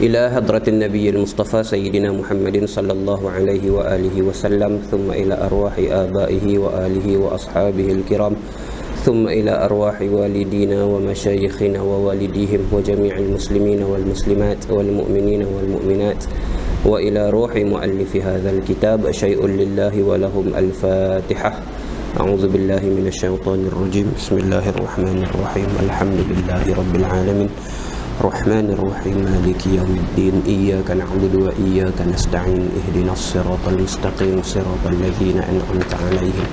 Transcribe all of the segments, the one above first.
إلى حضرة النبي المصطفى سيدنا محمد صلى الله عليه وآله وسلم، ثم إلى أرواح آبائه وآله وأصحابه الكرام، ثم إلى أرواح والدينا ومشايخنا ووالديهم وجميع المسلمين والمسلمات والمؤمنين والمؤمنات، وإلى روح مؤلف هذا الكتاب شيء لله ولهم الفاتحة. أعوذ بالله من الشيطان الرجيم. بسم الله الرحمن الرحيم. الحمد لله رب العالمين الرحمن الرحيم مالك يوم الدين، إياك نعبد وإياك نستعين، اهدنا الصراط المستقيم صراط الذين أنعمت عليهم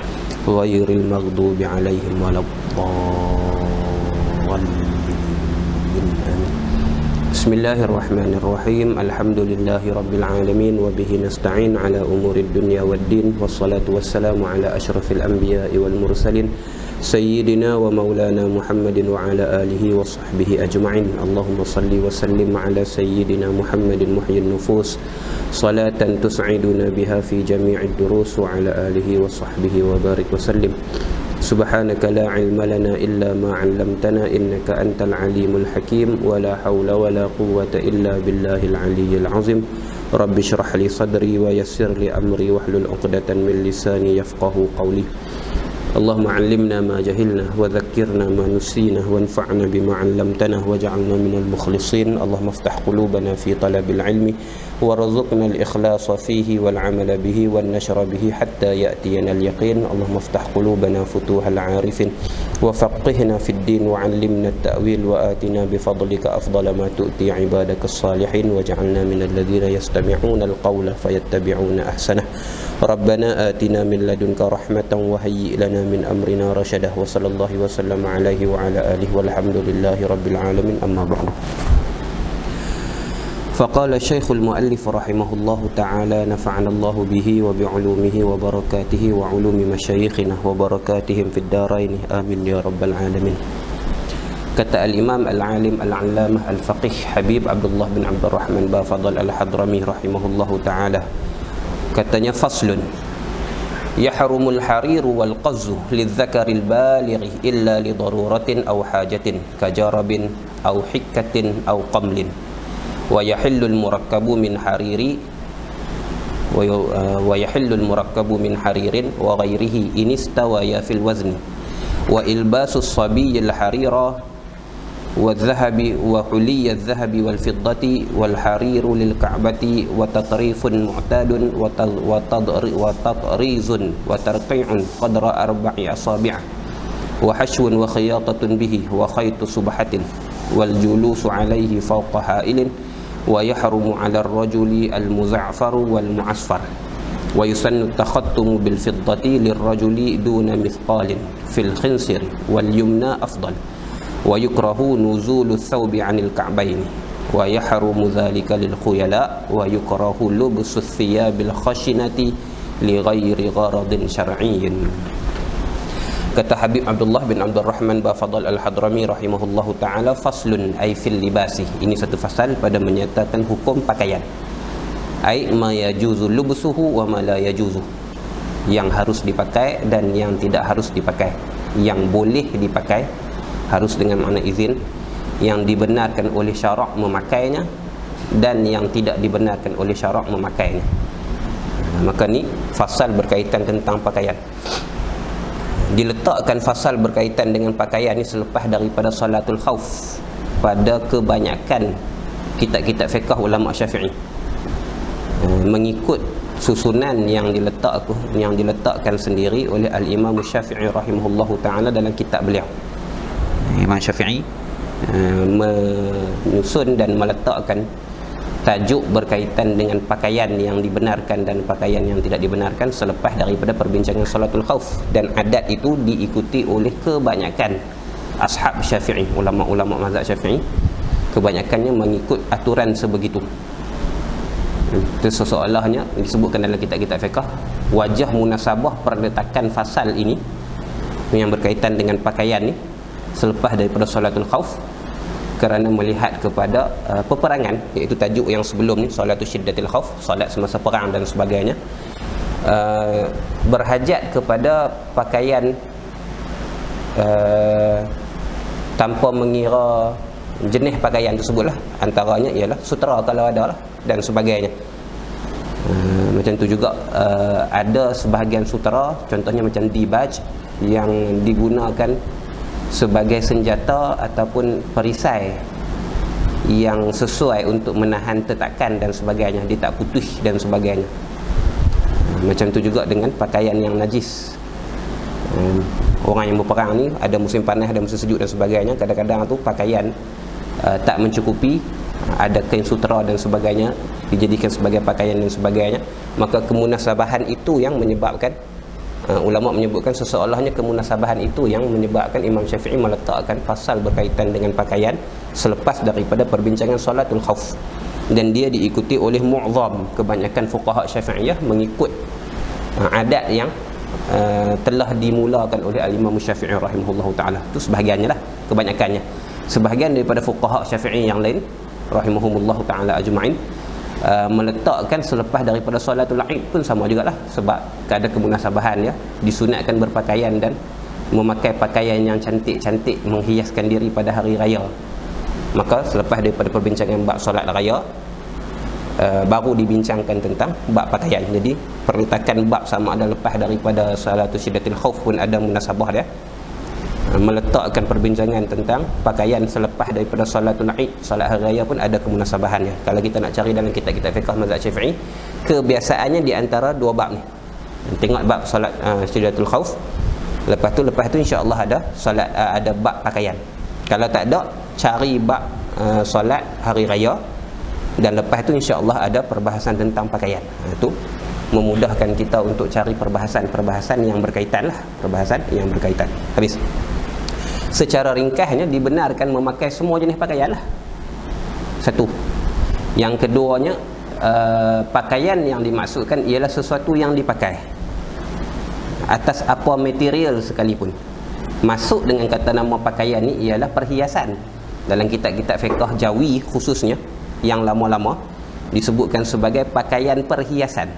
غير المغضوب عليهم ولا الضالين. بسم الله الرحمن الرحيم. الحمد لله رب العالمين وبه نستعين على أمور الدنيا والدين، والصلاة والسلام على أشرف الأنبياء والمرسلين سيدنا ومولانا محمد وعلى آله وصحبه أجمعين. اللهم صل وسلم على سيدنا محمد محيي النفوس صلاة تسعدنا بها في جميع الدروس، وعلى آله وصحبه وبارك وسلم. سبحانك لا علم لنا إلا ما علمتنا إنك أنت العليم الحكيم، ولا حول ولا قوة إلا بالله العلي العظيم. رب اشرح لي صدري ويسر لي أمري واحلل عقدة من لساني يفقه قولي. اللهم علمنا ما جهلنا وذكرنا ما نسينا وانفعنا بما علمتنا واجعلنا من المخلصين. اللهم افتح قلوبنا في طلب العلم وارزقنا الإخلاص فيه والعمل به والنشر به حتى يأتينا اليقين. اللهم افتح قلوبنا فتوح العارفين وفقهنا في الدين وعلمنا التأويل، وآتنا بفضلك أفضل ما تؤتي عبادك الصالحين، واجعلنا من الذين يستمعون القول فيتبعون أحسنه. ربنا آتنا من لدنك رحمة وهيئ لنا من أمرنا رشدا. وصلى الله وسلم عليه وعلى آله والحمد لله رب العالمين. أما بعد، فقال الشيخ المؤلف رحمه الله تعالى نفعنا الله به وبعلومه وبركاته وعلوم مشايخنا وبركاتهم في الدارين آمين يا رب العالمين. Kata al-Imam al-Alim al-Allamah al-Faqih Habib Abdullah bin Abdul Rahman Bafadal al-Hadrami rahimahullahu ta'ala, katanya faslun yahrumul hariru wal qazzu lidzakaril balighi illa li daruratin aw hajatin kajarabin aw hikkatin aw qamlin, wa yahillul murakkabu min hariri wa yahillul murakkabu min haririn wa ghairihi in istawaya fil wazni, wa ilbasus sabiyyil harira والذهب وحلي الذهب والفضة والحرير للكعبة وتطريف معتاد وتطريز وترقيع قدر 4 أصابع وحشو وخياطة به وخيط سبحة والجلوس عليه فوق هائل، ويحرم على الرجل المزعفر والمعصفر، ويسن التختم بالفضة للرجل دون مثقال في الخنصر واليمنى أفضل، ويكره نزول الثوب عن الكعبين، ويحرم ذلك للخيلاء، ويكره لبس الثياب الخشنة لغير غرض شرعي. Kata Habib Abdullah bin Abdul Rahman Bafadal al-Hadrami rahimahullahu ta'ala, faslun ay fil libasi, ini satu fasal pada menyatakan hukum pakaian, ay ma yajuzu lubsuhu wa ma la yajuzu, yang harus dipakai dan yang tidak harus dipakai, yang boleh dipakai harus dengan makna izin, yang dibenarkan oleh syarak memakainya dan yang tidak dibenarkan oleh syarak memakainya. Maka ni fasal berkaitan tentang pakaian. Diletakkan fasal berkaitan dengan pakaian ni selepas daripada salatul khauf pada kebanyakan kitab-kitab fiqh ulama Syafi'i, mengikut susunan yang diletakkan sendiri oleh al-Imam Syafi'i rahimahullahu ta'ala dalam kitab beliau. Imam Syafi'i menyusun dan meletakkan tajuk berkaitan dengan pakaian yang dibenarkan dan pakaian yang tidak dibenarkan selepas daripada perbincangan salatul khauf, dan adat itu diikuti oleh kebanyakan ashab Syafi'i, ulama-ulama mazhab Syafi'i kebanyakannya mengikut aturan sebegitu. Itu seolah-olahnya disebutkan dalam kitab-kitab fiqh, wajah munasabah perletakan fasal ini yang berkaitan dengan pakaian ni selepas daripada salatul khauf, kerana melihat kepada peperangan, iaitu tajuk yang sebelum ni, salatul syiddatil khauf, salat semasa perang dan sebagainya, berhajat kepada pakaian tanpa mengira jenis pakaian tersebutlah, antaranya ialah sutera kalau ada lah dan sebagainya. Macam tu juga ada sebahagian sutera, contohnya macam dibaj yang digunakan sebagai senjata ataupun perisai yang sesuai untuk menahan tetakan dan sebagainya, dia tak putus dan sebagainya. Macam tu juga dengan pakaian yang najis. Orang yang berperang ni ada musim panas, ada musim sejuk dan sebagainya, kadang-kadang tu pakaian tak mencukupi, ada kain sutera dan sebagainya dijadikan sebagai pakaian dan sebagainya, maka kemunasabahan itu yang menyebabkan ulama menyebutkan seseolahnya kemunasabahan itu yang menyebabkan Imam Syafi'i meletakkan pasal berkaitan dengan pakaian selepas daripada perbincangan solatul khauf, dan dia diikuti oleh mu'zam kebanyakan fuqaha Syafi'iyah mengikut adat yang telah dimulakan oleh al-Imam Syafi'i rahimahullahu taala. Itu sebahagiannya lah, kebanyakannya. Sebahagian daripada fuqaha Syafi'i yang lain rahimahumullahu taala ajma'in meletakkan selepas daripada solatul Id pun sama jugalah, sebab ada kemunasabahan ya, disunatkan berpakaian dan memakai pakaian yang cantik-cantik menghiaskan diri pada hari raya. Maka selepas daripada perbincangan bab solat raya baru dibincangkan tentang bab pakaian. Jadi perletakan bab sama ada lepas daripada salatul syiddatil khauf pun ada munasabah dia, meletakkan perbincangan tentang pakaian selepas daripada solatul Id, solat hari raya pun ada kemunasabahannya. Kalau kita nak cari dalam kitab-kitab fiqh mazhab Syafi'i, kebiasaannya di antara dua bab ni. Tengok bab solat syiddatul khauf, lepas tu insya-Allah ada solat ada bab pakaian. Kalau tak ada, cari bab solat hari raya, dan lepas tu insya-Allah ada perbahasan tentang pakaian. Itu memudahkan kita untuk cari perbahasan yang berkaitan lah, perbahasan yang berkaitan. Habis. Secara ringkasnya dibenarkan memakai semua jenis pakaian lah. Satu. Yang keduanya, pakaian yang dimaksudkan ialah sesuatu yang dipakai atas apa material sekalipun. Masuk dengan kata nama pakaian ni ialah perhiasan. Dalam kitab-kitab fiqh Jawi khususnya yang lama-lama disebutkan sebagai pakaian perhiasan.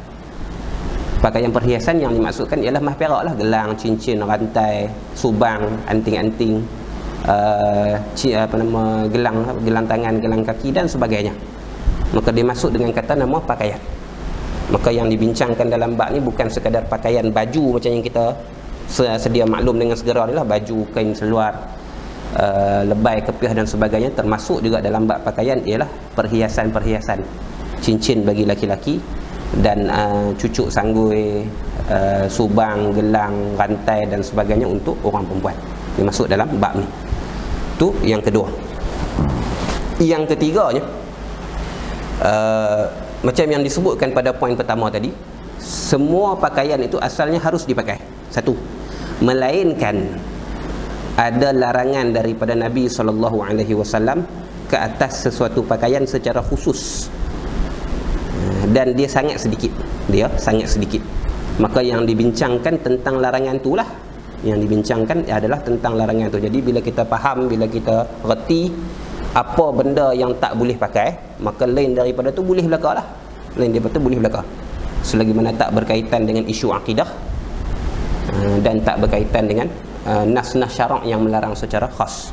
Pakaian perhiasan yang dimaksudkan ialah mah perak lah, gelang, cincin, rantai, subang, anting-anting, gelang tangan, gelang kaki dan sebagainya. Maka dimaksud dengan kata nama pakaian. Maka yang dibincangkan dalam bab ni bukan sekadar pakaian baju macam yang kita sedia maklum dengan segera adalah baju, kain seluar, lebay, kepiah dan sebagainya. Termasuk juga dalam bab pakaian ialah perhiasan-perhiasan, cincin bagi laki-laki dan cucuk sanggui, subang, gelang, rantai dan sebagainya untuk orang perempuan. Dia masuk dalam bab ni. Tu yang kedua. Yang ketiganya, macam yang disebutkan pada poin pertama tadi, semua pakaian itu asalnya harus dipakai. Satu. Melainkan ada larangan daripada Nabi SAW ke atas sesuatu pakaian secara khusus, dan dia sangat sedikit. Maka yang dibincangkan tentang larangan itulah, yang dibincangkan adalah tentang larangan itu. Jadi bila kita faham, bila kita reti apa benda yang tak boleh pakai, maka lain daripada tu boleh belaka lah. Lain daripada tu boleh belaka, selagi mana tak berkaitan dengan isu akidah dan tak berkaitan dengan nas-nas syarak yang melarang secara khas.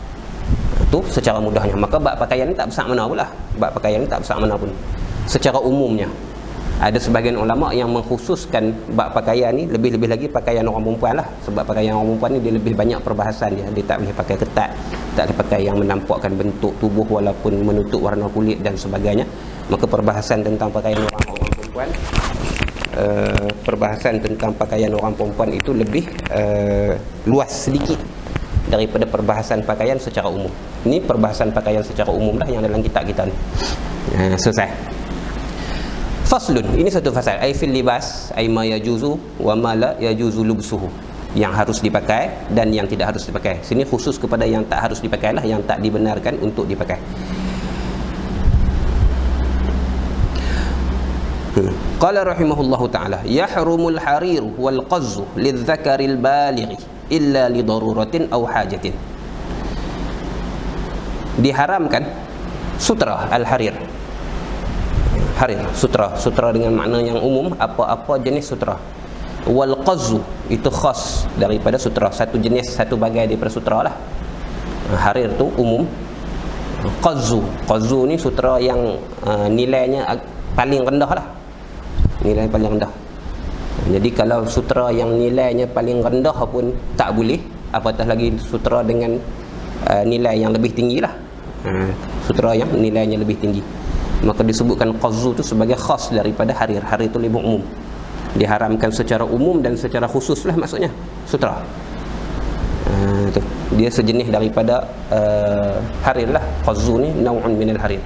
Itu secara mudahnya. Maka bab pakaian ni tak besar mana pula. Bab pakaian ni tak besar mana pun secara umumnya. Ada sebahagian ulama yang mengkhususkan bab pakaian ni, lebih-lebih lagi pakaian orang perempuan lah. Sebab pakaian orang perempuan ni dia lebih banyak perbahasan dia. Dia tak boleh pakai ketat, tak boleh pakai yang menampakkan bentuk tubuh walaupun menutup warna kulit dan sebagainya. Maka perbahasan tentang pakaian orang perempuan, perbahasan tentang pakaian orang perempuan itu lebih luas sedikit daripada perbahasan pakaian secara umum. Ini perbahasan pakaian secara umum lah yang dalam kitab kita ni. Selesai. Faslun, ini satu fasal. Ai fil libas, ai ma yajuzu wa ma la yajuzu lubsuhu. Yang harus dipakai dan yang tidak harus dipakai. Sini khusus kepada yang tak harus dipakai lah, yang tak dibenarkan untuk dipakai. Qala rahimahullahu ta'ala, yahrumul harir wal qazzu lidzakaril balighi illa li daruratin aw hajatin. Diharamkan sutra al-harir. Harir, sutra dengan makna yang umum, apa-apa jenis sutra. Wal qazzu itu khas daripada sutra, satu jenis, satu bagai daripada sutra lah. Harir tu umum, Qazzu ni sutera yang nilainya paling rendah lah. Nilai paling rendah. Jadi kalau sutera yang nilainya paling rendah pun tak boleh, apatah lagi sutera dengan nilai yang lebih tinggi lah. Sutera yang nilainya lebih tinggi, maka disebutkan qazzu tu sebagai khas daripada harir. Harir tu lebih umum, diharamkan secara umum dan secara khusus lah maksudnya sutera. Tu. Dia sejenis daripada harir lah. Qazzu ni nau'un minal harir.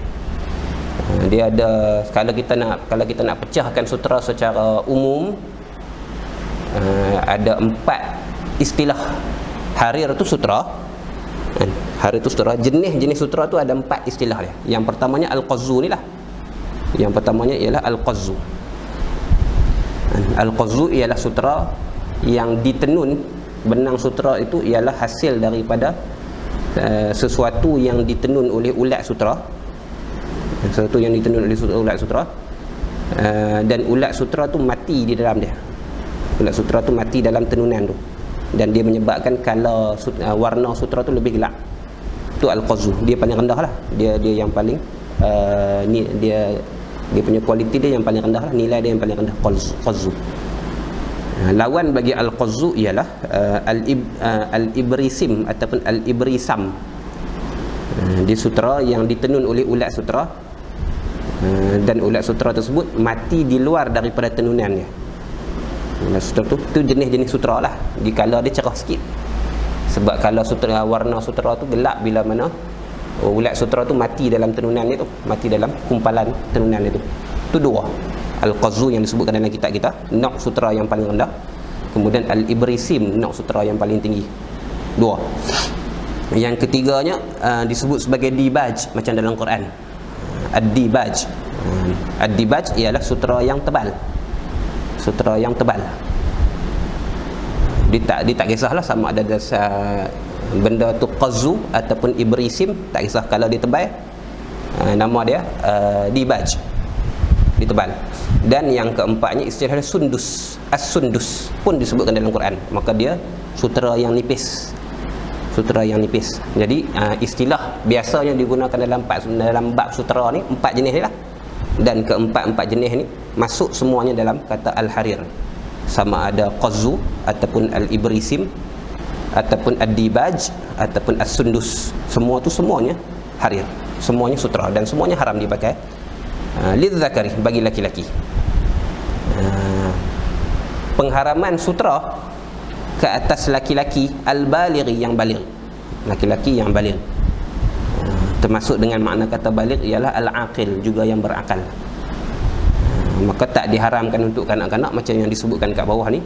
Dia ada, kalau kita nak pecahkan sutera secara umum, ada 4 istilah. Harir tu sutera. Harir tu sutera. Jenis sutera tu ada 4 istilah dia. Yang pertamanya al-qazzu ni lah. Yang pertamanya ialah al-qazzu. Al-qazzu ialah sutera yang ditenun. Benang sutera itu ialah hasil daripada sesuatu yang ditenun oleh ulat sutera. Sesuatu yang ditenun oleh ulat sutera. Dan ulat sutera tu mati di dalam dia. Ulat sutera tu mati dalam tenunan tu, dan dia menyebabkan color warna sutera tu lebih gelap. Tu al-qazzu. Dia paling rendah lah. Dia yang paling dia punya kualiti dia yang paling rendah lah. Nilai dia yang paling rendah, qazzu. Lawan bagi al-qazzu ialah al-ibrisim ataupun al-ibrisam. Dia sutera yang ditenun oleh ulat sutera, dan ulat sutera tersebut mati di luar daripada tenunannya. Ulat sutera tu jenis-jenis sutera lah. Di color dia cerah sikit. Sebab kalau sutera, warna sutera tu gelap bila mana ulat sutera tu mati dalam tenunan dia tu, mati dalam kumpalan tenunan dia tu. Tu dua. Al-qazzu yang disebutkan dalam kitab kita, nak sutera yang paling rendah. Kemudian al-ibrisim, nak sutera yang paling tinggi. Dua. Yang ketiganya disebut sebagai dibaj, macam dalam Quran. Ad-dibaj. Ad-dibaj ialah sutera yang tebal. Sutera yang tebal. Dia tak kisahlah sama ada dasar benda tu qazzu ataupun ibrisim, tak kisah. Kalau dia tebal, nama dia dibaj, dia tebal. Dan yang keempatnya istilahnya sundus. As-sundus pun disebutkan dalam Quran. Maka dia sutera yang nipis. Sutera yang nipis. Jadi istilah biasanya digunakan dalam bab sutera ni 4 jenis ni lah. Dan keempat-empat jenis ni masuk semuanya dalam kata al-harir. Sama ada qazzu ataupun al-ibrisim ataupun ad-dibaj ataupun as-sundus. Semua tu semuanya harir. Semuanya sutera dan semuanya haram dipakai lidzakari, bagi laki-laki. Pengharaman sutera ke atas laki-laki al-balighi, yang baligh. Laki-laki yang baligh. Termasuk dengan makna kata baligh ialah al-aqil, juga yang berakal. Maka tak diharamkan untuk kanak-kanak macam yang disebutkan kat bawah ni,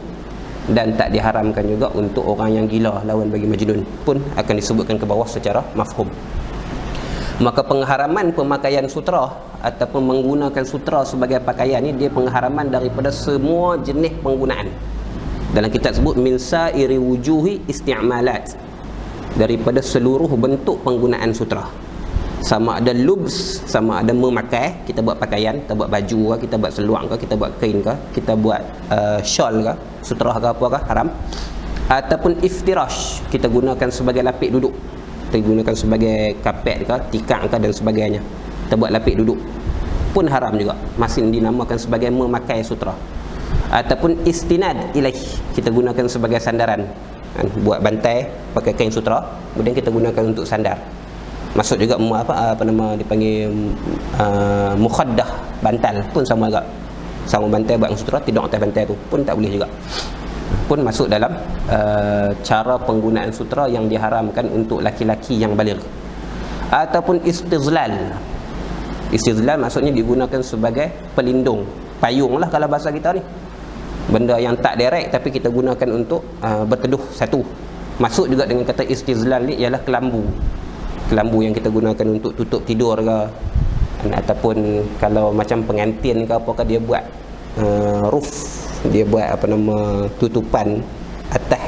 dan tak diharamkan juga untuk orang yang gila, lawan bagi majnun, pun akan disebutkan ke bawah secara mafhum. Maka pengharaman pemakaian sutera ataupun menggunakan sutera sebagai pakaian ni, dia pengharaman daripada semua jenis penggunaan. Dalam kitab sebut min sa'iri wujuhi isti'malat, daripada seluruh bentuk penggunaan sutera. Sama ada lubs, sama ada memakai, kita buat pakaian, kita buat baju ke, kita buat seluar ke, kita buat kain ke, kita buat shawl ke, sutera ke apa ke, haram. Ataupun iftirash, kita gunakan sebagai lapik duduk, kita gunakan sebagai kapet ke, tikar ke dan sebagainya, kita buat lapik duduk, pun haram juga, masih dinamakan sebagai memakai sutera. Ataupun istinad ilaih, kita gunakan sebagai sandaran, buat bantai pakai kain sutera, kemudian kita gunakan untuk sandar. Masuk juga apa nama dipanggil mukhaddah, bantal pun sama juga. Sama bantai buat sutera, tidur atas bantai tu pun tak boleh juga. Pun masuk dalam cara penggunaan sutera yang diharamkan untuk laki-laki yang baligh. Ataupun istizlal. Istizlal maksudnya digunakan sebagai pelindung, payung lah kalau bahasa kita ni. Benda yang tak direct tapi kita gunakan untuk berteduh satu. Masuk juga dengan kata istizlal ni ialah kelambu. Kelambu yang kita gunakan untuk tutup tidur ke, ataupun kalau macam pengantin ke apakah, dia buat roof, dia buat apa nama tutupan atas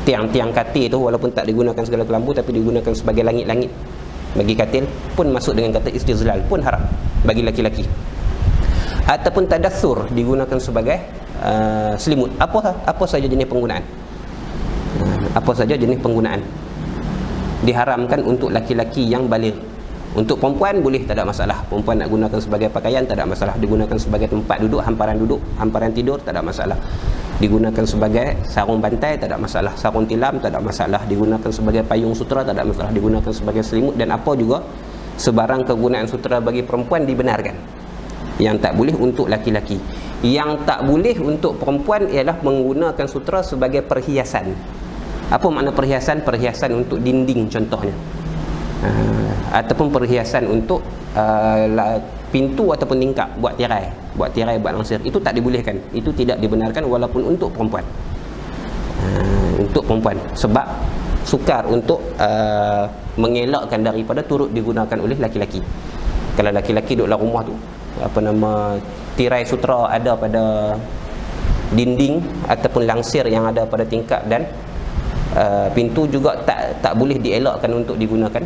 tiang-tiang katil tu, walaupun tak digunakan segala kelambu tapi digunakan sebagai langit-langit bagi katil, pun masuk dengan kata istizlal, pun haram bagi laki-laki. Ataupun tadathur, digunakan sebagai selimut. Apa saja jenis penggunaan, apa saja jenis penggunaan. diharamkan untuk laki-laki yang baligh. Untuk perempuan boleh, tak ada masalah. Perempuan nak gunakan sebagai pakaian, tak ada masalah. Digunakan sebagai tempat duduk, hamparan tidur, tak ada masalah. Digunakan sebagai sarung bantai, tak ada masalah. Sarung tilam, tak ada masalah. Digunakan sebagai payung sutera, tak ada masalah. Digunakan sebagai selimut dan apa juga sebarang kegunaan sutera bagi perempuan dibenarkan. Yang tak boleh untuk laki-laki. Yang tak boleh untuk perempuan ialah menggunakan sutera sebagai perhiasan. Apa makna perhiasan? Perhiasan untuk dinding contohnya. Ataupun perhiasan untuk pintu ataupun tingkap, buat tirai, buat langsir, itu tak dibolehkan, itu tidak dibenarkan walaupun untuk perempuan. Untuk perempuan sebab sukar untuk mengelakkan daripada turut digunakan oleh laki-laki. Kalau laki-laki duduk dalam rumah tu, tirai sutera ada pada dinding ataupun langsir yang ada pada tingkap dan pintu juga tak boleh dielakkan untuk digunakan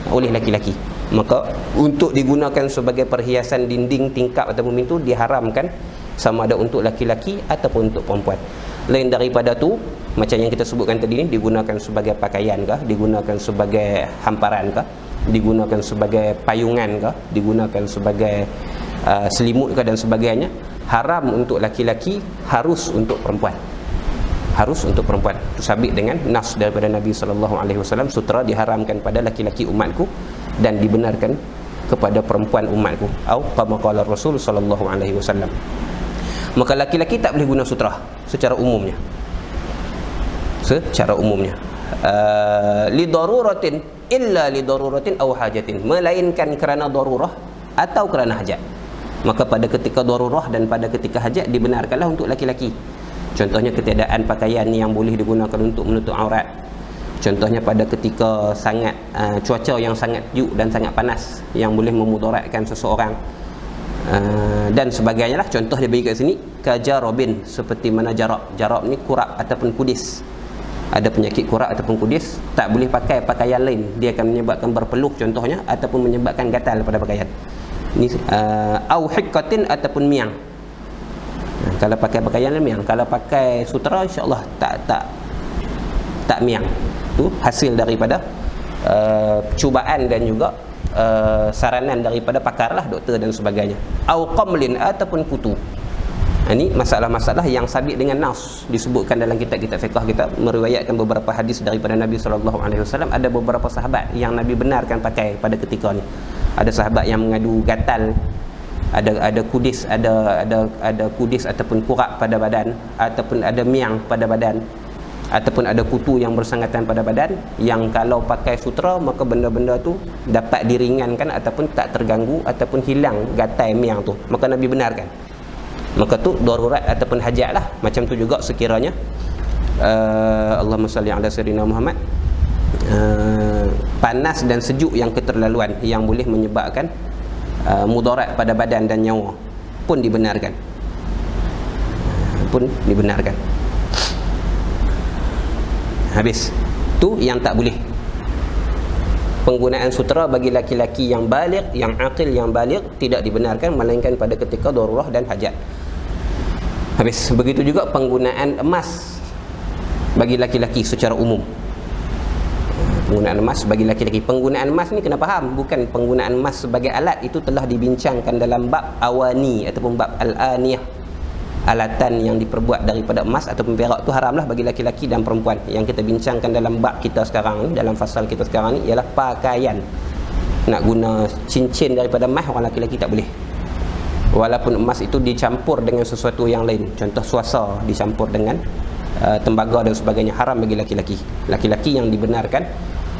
oleh laki-laki. Maka untuk digunakan sebagai perhiasan dinding, tingkap ataupun pintu diharamkan, sama ada untuk laki-laki ataupun untuk perempuan. Lain daripada tu, macam yang kita sebutkan tadi ni, digunakan sebagai pakaian kah, digunakan sebagai hamparan kah, digunakan sebagai payungan kah, digunakan sebagai selimut kah dan sebagainya, haram untuk laki-laki, harus untuk perempuan. Harus untuk perempuan. Itu sabit dengan nas daripada Nabi SAW. Sutera diharamkan pada laki-laki umatku dan dibenarkan kepada perempuan umatku. Atau kama qala Rasul SAW. Maka laki-laki tak boleh guna sutera secara umumnya. Li daruratin illa li daruratin aw hajatin, melainkan kerana darurah atau kerana hajat. Maka pada ketika darurah dan pada ketika hajat dibenarkanlah untuk laki-laki. Contohnya ketiadaan pakaian yang boleh digunakan untuk menutup aurat. Contohnya pada ketika sangat cuaca yang sangat sejuk dan sangat panas yang boleh memudaratkan seseorang dan sebagainya lah. Contoh dia bagi kat sini, kajarabin, seperti mana jarab ni kurap ataupun kudis. Ada penyakit kurap ataupun kudis, tak boleh pakai pakaian lain, dia akan menyebabkan berpeluh contohnya, ataupun menyebabkan gatal pada pakaian ni. Au hikatin ataupun miang. Kalau pakai pakaian miang, kalau pakai sutera insya-Allah tak miang. Tu hasil daripada cubaan dan juga saranan daripada pakar lah, doktor dan sebagainya. Au qamlin ataupun kutu. Ini masalah-masalah yang sabit dengan nas, disebutkan dalam kitab-kitab fiqh. Kita meriwayatkan beberapa hadis daripada Nabi SAW. Ada beberapa sahabat yang Nabi benarkan pakai pada ketika ni. Ada sahabat yang mengadu gatal, ada kudis, ada kudis ataupun kurap pada badan, ataupun ada miang pada badan, ataupun ada kutu yang bersangatan pada badan, yang kalau pakai sutera maka benda-benda tu dapat diringankan ataupun tak terganggu ataupun hilang gatal miang tu, maka Nabi benarkan. Maka tu darurat ataupun hajat lah. Macam tu juga sekiranya Allahumma salli ala sayyidina Muhammad, panas dan sejuk yang keterlaluan yang boleh menyebabkan mudarat pada badan dan nyawa pun dibenarkan. Habis. Tu yang tak boleh. Penggunaan sutera bagi laki-laki yang baligh, yang aqil, yang baligh tidak dibenarkan melainkan pada ketika darurah dan hajat. Habis. Begitu juga penggunaan emas bagi laki-laki secara umum. Penggunaan emas bagi laki-laki. Penggunaan emas ni kena faham, bukan penggunaan emas sebagai alat. Itu telah dibincangkan dalam bab awani ataupun bab al-aniyah. Alatan yang diperbuat daripada emas ataupun perak tu haramlah bagi laki-laki dan perempuan. Yang kita bincangkan dalam bab kita sekarang ni, dalam fasal kita sekarang ni, ialah pakaian. Nak guna cincin daripada emas, orang laki-laki tak boleh. Walaupun emas itu dicampur dengan sesuatu yang lain, contoh suasa dicampur dengan tembaga dan sebagainya, haram bagi laki-laki. Laki-laki yang dibenarkan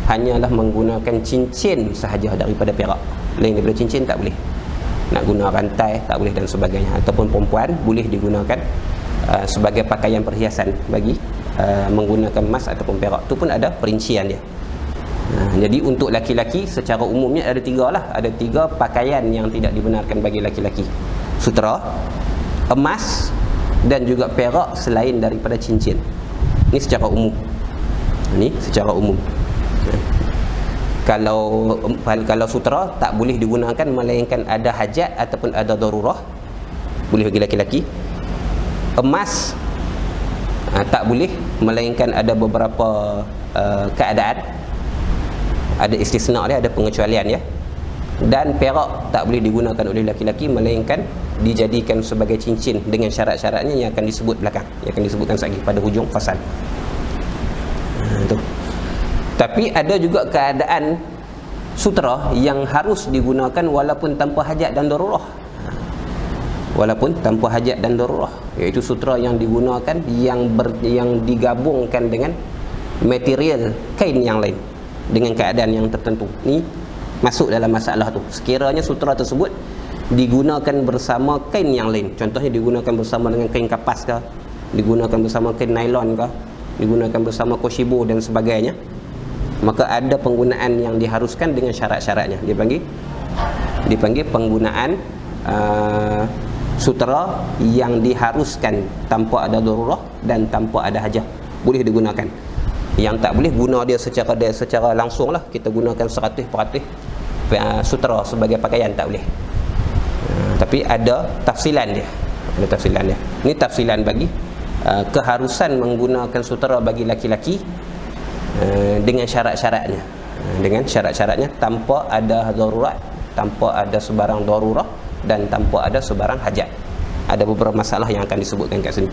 hanyalah menggunakan cincin sahaja daripada perak. Lain daripada cincin tak boleh. Nak guna rantai tak boleh dan sebagainya. Ataupun perempuan boleh digunakan sebagai pakaian perhiasan bagi menggunakan emas ataupun perak. Tu pun ada perincian dia. Jadi untuk laki-laki secara umumnya ada tiga lah. Ada tiga pakaian yang tidak dibenarkan bagi laki-laki: sutera, emas dan juga perak selain daripada cincin. Ini secara umum. Kalau sutera tak boleh digunakan melainkan ada hajat ataupun ada darurah, boleh bagi laki-laki. Emas tak boleh melainkan ada beberapa keadaan. Ada istisna dia, ada pengecualian ya. Dan perak tak boleh digunakan oleh laki-laki melainkan dijadikan sebagai cincin dengan syarat-syaratnya yang akan disebut belakang, yang akan disebutkan lagi pada hujung fasal. Itu. Tapi ada juga keadaan sutera yang harus digunakan walaupun tanpa hajat dan darurah. Walaupun tanpa hajat dan darurah, iaitu sutera yang digunakan yang digabungkan dengan material kain yang lain dengan keadaan yang tertentu. Ni masuk dalam masalah tu. Sekiranya sutera tersebut digunakan bersama kain yang lain, contohnya digunakan bersama dengan kain kapas ke, digunakan bersama kain nylon ke, digunakan bersama koshibo dan sebagainya, maka ada penggunaan yang diharuskan dengan syarat-syaratnya. Dipanggil penggunaan sutera yang diharuskan tanpa ada darurah dan tanpa ada hajah. Boleh digunakan. Yang tak boleh guna dia secara langsung lah, kita gunakan 100% sutera sebagai pakaian, tak boleh. Tapi ada tafsilan dia. Ini tafsilan bagi keharusan menggunakan sutera bagi laki-laki dengan syarat-syaratnya. Dengan syarat-syaratnya tanpa ada darurat, tanpa ada sebarang darurah dan tanpa ada sebarang hajat. Ada beberapa masalah yang akan disebutkan kat sini.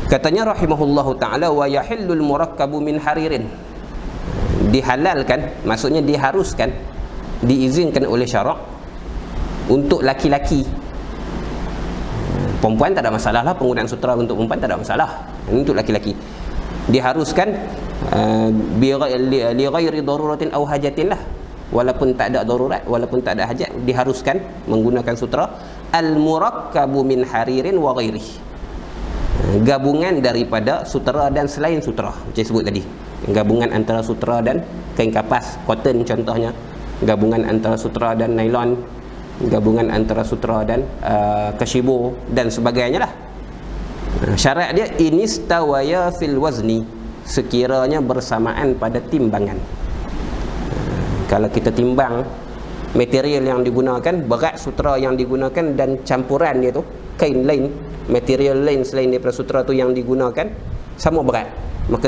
Katanya rahimahullahu ta'ala, wa yahillul murakkabu min haririn. Dihalalkan, maksudnya diharuskan, diizinkan oleh syarak untuk laki-laki. Perempuan tak ada masalah lah, penggunaan sutera untuk perempuan tak ada masalah. Ini untuk laki-laki diharuskan li ghairi daruratin aw hajatin lah, walaupun tak ada darurat, walaupun tak ada hajat, diharuskan menggunakan sutera. Al murakkabu min haririn wa ghairihi, gabungan daripada sutera dan selain sutera, macam sebut tadi, gabungan antara sutera dan kain kapas, cotton contohnya, gabungan antara sutera dan nylon, gabungan antara sutera dan kashibo dan sebagainya lah. Syarat dia inistawaya fil wazni, sekiranya bersamaan pada timbangan. Kalau kita timbang material yang digunakan, berat sutera yang digunakan dan campuran dia tu, kain lain, material lain selain daripada sutera tu yang digunakan sama berat, maka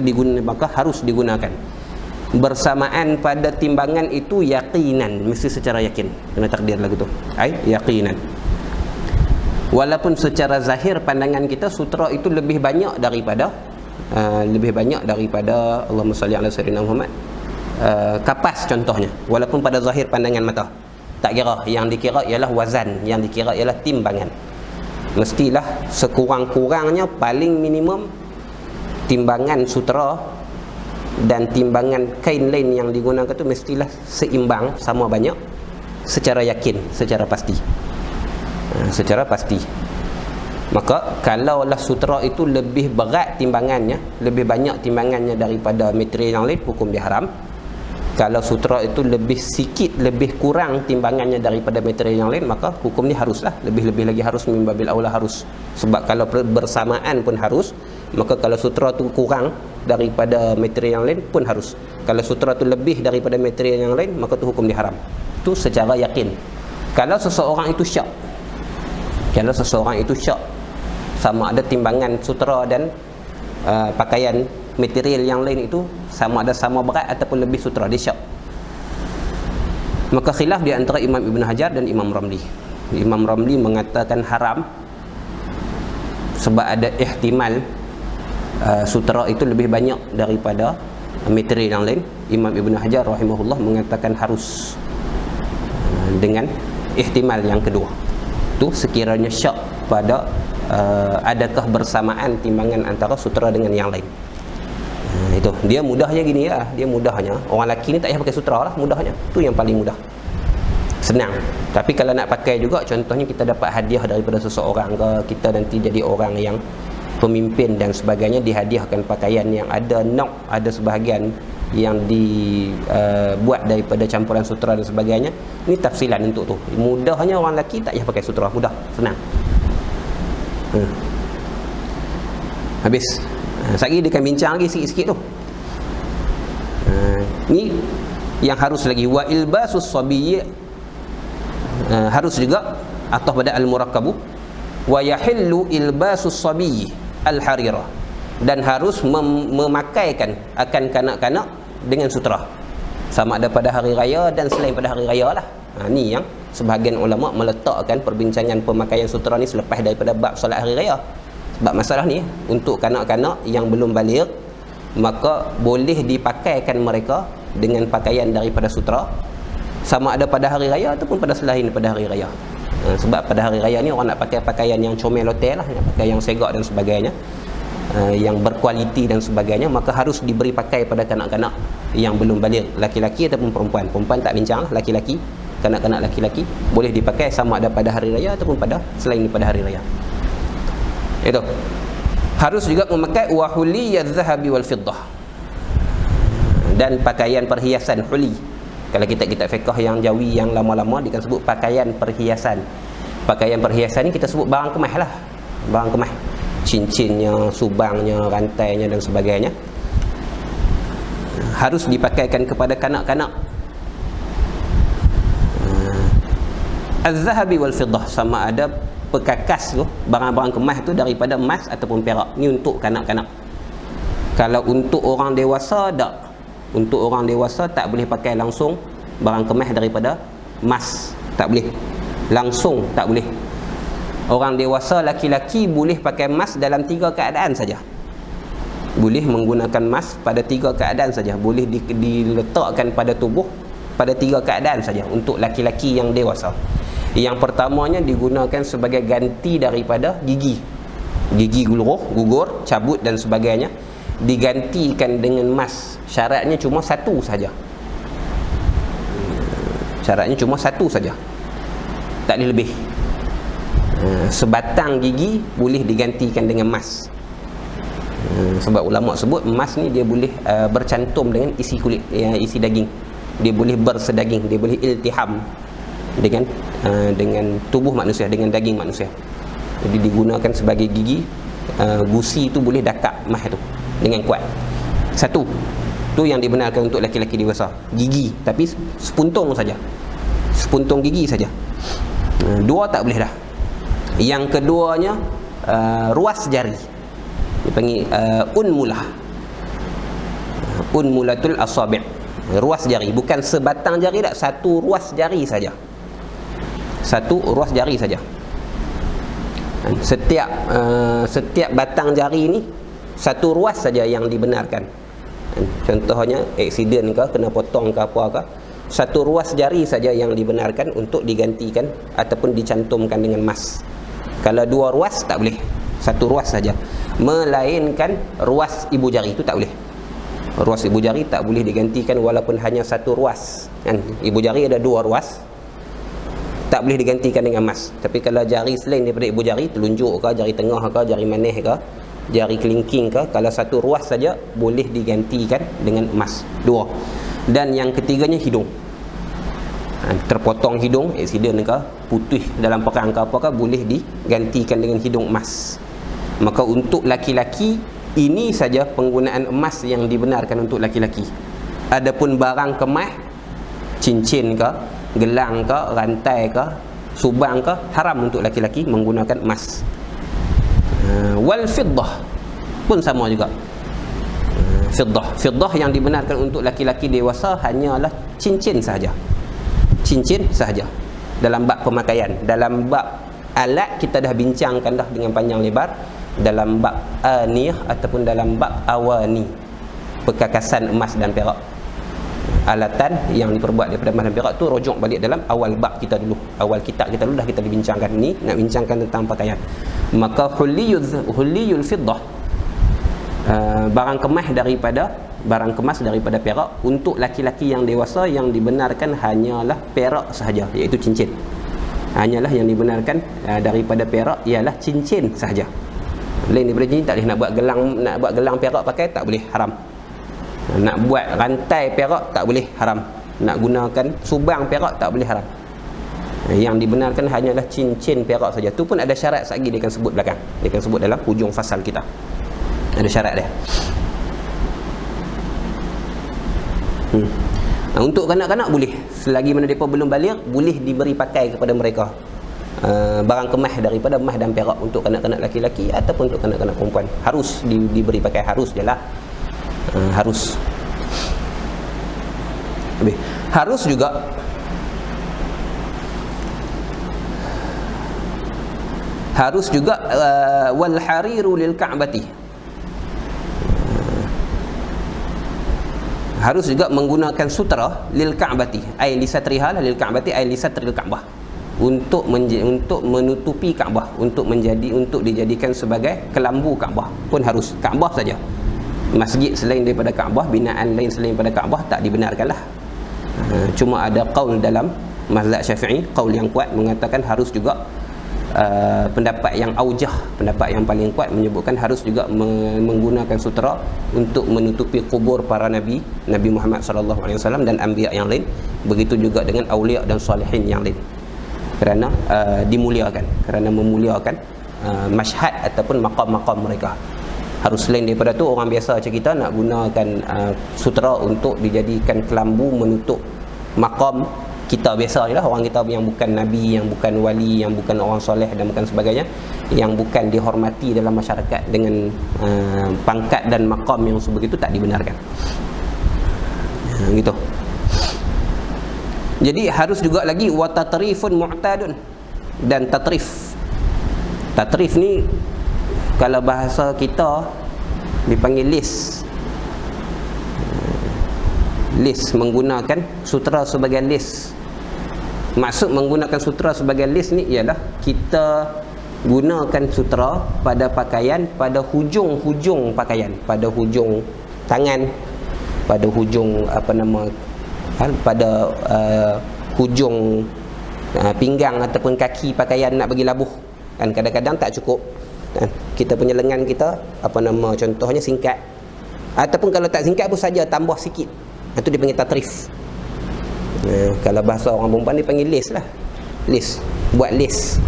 harus digunakan. Bersamaan pada timbangan itu yaqinan, mesti secara yakin, kena takdir lagu tu, yaqinan. Walaupun secara zahir pandangan kita sutera itu lebih banyak daripada Allahumma salli ala sayyidina Muhammad, kapas contohnya, walaupun pada zahir pandangan mata tak kira, yang dikira ialah wazan, yang dikira ialah timbangan. Mestilah sekurang-kurangnya paling minimum timbangan sutera dan timbangan kain lain yang digunakan tu mestilah seimbang, sama banyak, secara yakin, secara pasti. Maka kalaulah sutera itu lebih berat timbangannya, lebih banyak timbangannya daripada material yang lain, hukum dia haram. Kalau sutera itu lebih sikit, lebih kurang timbangannya daripada material yang lain, maka hukum ni haruslah, lebih-lebih lagi harus, mimbabil aula harus. Sebab kalau bersamaan pun harus, maka kalau sutera tu kurang daripada material yang lain pun harus. Kalau sutera tu lebih daripada material yang lain, maka tu hukum dia haram. Tu secara yakin. Kalau seseorang itu syak, sama ada timbangan sutera dan pakaian material yang lain itu sama ada sama berat ataupun lebih sutera, dia syak, maka khilaf di antara Imam Ibn Hajar dan Imam Ramli. Imam Ramli mengatakan haram sebab ada ihtimal sutera itu lebih banyak daripada material yang lain. Imam Ibn Hajar rahimahullah mengatakan harus dengan ihtimal yang kedua. Tu sekiranya syak pada adakah bersamaan timbangan antara sutera dengan yang lain. Itu dia mudahnya gini ya, dia mudahnya orang lelaki ni tak payah pakai sutera lah, mudahnya tu yang paling mudah, senang. Tapi kalau nak pakai juga, contohnya kita dapat hadiah daripada seseorang ke, kita nanti jadi orang yang pemimpin dan sebagainya, dihadiahkan pakaian yang ada nok, ada sebahagian yang dibuat daripada campuran sutera dan sebagainya. Ini tafsilan untuk tu. Mudahnya orang lelaki tak payah pakai sutera, mudah, senang. Habis. Sekali dia akan bincang lagi sikit-sikit tu. Ni yang harus lagi. Wa ilbasus sabiyyi, harus juga atau pada al-murakkabu. Wa yahillu ilbasus sabiyyi al-harira, dan harus memakaikan akan kanak-kanak dengan sutera. sama ada pada hari raya dan selain pada hari raya lah. Ni yang sebahagian ulama meletakkan perbincangan pemakaian sutera ni selepas daripada bab solat hari raya. Sebab masalah ni untuk kanak-kanak yang belum baligh, maka boleh dipakaikan mereka dengan pakaian daripada sutera sama ada pada hari raya ataupun pada selain pada hari raya. Sebab pada hari raya ni orang nak pakai pakaian yang comel hotel lah, nak pakai yang segak dan sebagainya, yang berkualiti dan sebagainya, maka harus diberi pakai pada kanak-kanak yang belum baligh, laki-laki ataupun perempuan. Perempuan tak bincang lah, laki-laki, kanak-kanak laki-laki boleh dipakai sama ada pada hari raya ataupun pada selain pada hari raya. Itu harus juga memakai wahuliyaz zahabi wal fiddah, dan pakaian perhiasan huli. Kalau kita fiqh yang jawi yang lama-lama dia kan sebut pakaian perhiasan. Pakaian perhiasan ni kita sebut barang kemas lah, barang kemas, cincinnya, subangnya, rantainya dan sebagainya, harus dipakaikan kepada kanak-kanak. Az-zahabi wal fiddah, sama ada pekakas tu, barang-barang kemas tu daripada emas ataupun perak. Ni untuk kanak-kanak. Kalau untuk orang dewasa tak. Untuk orang dewasa tak boleh pakai langsung barang kemas daripada emas, tak boleh. Langsung tak boleh. Orang dewasa laki-laki boleh pakai emas dalam 3 keadaan saja. Boleh menggunakan emas pada 3 keadaan saja. Boleh diletakkan pada tubuh pada 3 keadaan saja untuk laki-laki yang dewasa. Yang pertamanya digunakan sebagai ganti daripada gigi gugur, cabut dan sebagainya, digantikan dengan emas. Syaratnya cuma satu saja. Syaratnya cuma satu saja, tak boleh lebih. Sebatang gigi boleh digantikan dengan emas. Sebab ulama sebut emas ni dia boleh bercantum dengan isi kulit, isi daging. Dia boleh bersedaging, dia boleh iltiham dengan tubuh manusia, dengan daging manusia. Jadi digunakan sebagai gigi. Gusi tu boleh dakap emas tu dengan kuat. Satu tu yang dibenarkan untuk laki-laki dewasa, gigi, tapi sepuntung saja, sepuntung gigi saja. 2 tak boleh dah. Yang keduanya ruas jari, dipanggil unmulah, unmulatul asabi', ruas jari, bukan sebatang jari tak, satu ruas jari saja, satu ruas jari saja. Setiap batang jari ni satu ruas saja yang dibenarkan. Contohnya aksiden ke, kena potong ke apa ke, satu ruas jari saja yang dibenarkan untuk digantikan ataupun dicantumkan dengan emas. Kalau 2 ruas tak boleh, satu ruas saja. Melainkan ruas ibu jari itu tak boleh. Ruas ibu jari tak boleh digantikan walaupun hanya satu ruas kan. Ibu jari ada 2 ruas, tak boleh digantikan dengan emas. Tapi kalau jari selain daripada ibu jari, telunjuk ke, jari tengah ke, jari manis ke, jari kelingking ke, kalau satu ruas saja boleh digantikan dengan emas. 2. Dan yang ketiganya hidung. Terpotong hidung, aksiden ke, putih dalam perang ke apa ke, boleh digantikan dengan hidung emas. Maka untuk laki-laki ini saja penggunaan emas yang dibenarkan untuk laki-laki. Adapun barang kemas, cincin ke, gelang ke, rantai ke, subang ke, haram untuk laki-laki menggunakan emas. Wal fiddah pun sama juga. Fiddah yang dibenarkan untuk laki-laki dewasa hanyalah cincin sahaja. Cincin sahaja. Dalam bab pemakaian, dalam bab alat kita dah bincangkan dah dengan panjang lebar. Dalam bab aniyah ataupun dalam bab awani, perkakasan emas dan perak, alatan yang diperbuat daripada emas dan perak tu rujuk balik dalam awal bab kita dulu, awal kitab kita dulu dah kita dibincangkan. Ni nak bincangkan tentang pakaian. Maka huliyul fiddah, barang kemas daripada perak untuk laki-laki yang dewasa yang dibenarkan hanyalah perak sahaja, iaitu cincin. Hanyalah yang dibenarkan daripada perak ialah cincin sahaja. Lain daripada cincin tak boleh. Nak buat gelang perak pakai tak boleh, haram. Nak buat rantai perak tak boleh, haram. Nak gunakan subang perak tak boleh, haram. Yang dibenarkan hanyalah cincin perak saja. Tu pun ada syarat lagi dia akan sebut belakang. Dia akan sebut dalam hujung fasal kita. Ada syarat dia. Untuk kanak-kanak boleh, selagi mana mereka belum baligh, boleh diberi pakai kepada mereka barang kemas daripada emas dan perak untuk kanak-kanak laki-laki ataupun untuk kanak-kanak perempuan. Harus diberi pakai, harus je lah. Harus. Habis. Harus juga wal hariru lil ka'bati. Harus juga menggunakan sutera lil ka'bati, ai li satriha lil ka'bati, ai li satril ka'bah, untuk menutupi Kaabah, untuk dijadikan sebagai kelambu Kaabah pun harus. Kaabah saja. Masjid selain daripada Kaabah, binaan lain selain daripada Kaabah tak dibenarkanlah. Cuma ada qaul dalam mazhab Syafi'i, qaul yang kuat mengatakan harus juga. Pendapat yang aujah, pendapat yang paling kuat menyebutkan harus juga menggunakan sutera untuk menutupi kubur para nabi, Nabi Muhammad SAW dan anbiya yang lain. Begitu juga dengan awliya dan salihin yang lain, kerana dimuliakan, kerana memuliakan masyhad ataupun maqam-maqam mereka. Harus selain daripada tu, orang biasa macam kita nak gunakan sutera untuk dijadikan kelambu menutup maqam kita biasa je lah, orang kita yang bukan nabi, yang bukan wali, yang bukan orang soleh dan bukan sebagainya, yang bukan dihormati dalam masyarakat dengan pangkat dan maqam yang sebegitu, tak dibenarkan. Gitu. Jadi harus juga lagi wa tatrifun mu'tadun, dan tatrif. Tatrif ni kalau bahasa kita dipanggil lis. Lis, menggunakan sutera sebagai lis. Maksud menggunakan sutera sebagai lis ni ialah kita gunakan sutera pada pakaian, pada hujung-hujung pakaian, pada hujung tangan, pada hujung pada hujung pinggang ataupun kaki pakaian nak bagi labuh. Kan kadang-kadang tak cukup. Kan? Kita punya lengan kita contohnya singkat. Ataupun kalau tak singkat pun saja tambah sikit. Itu dipanggil tatrif. Kalau bahasa orang perempuan dipanggil lis lah. Lis, buat lis.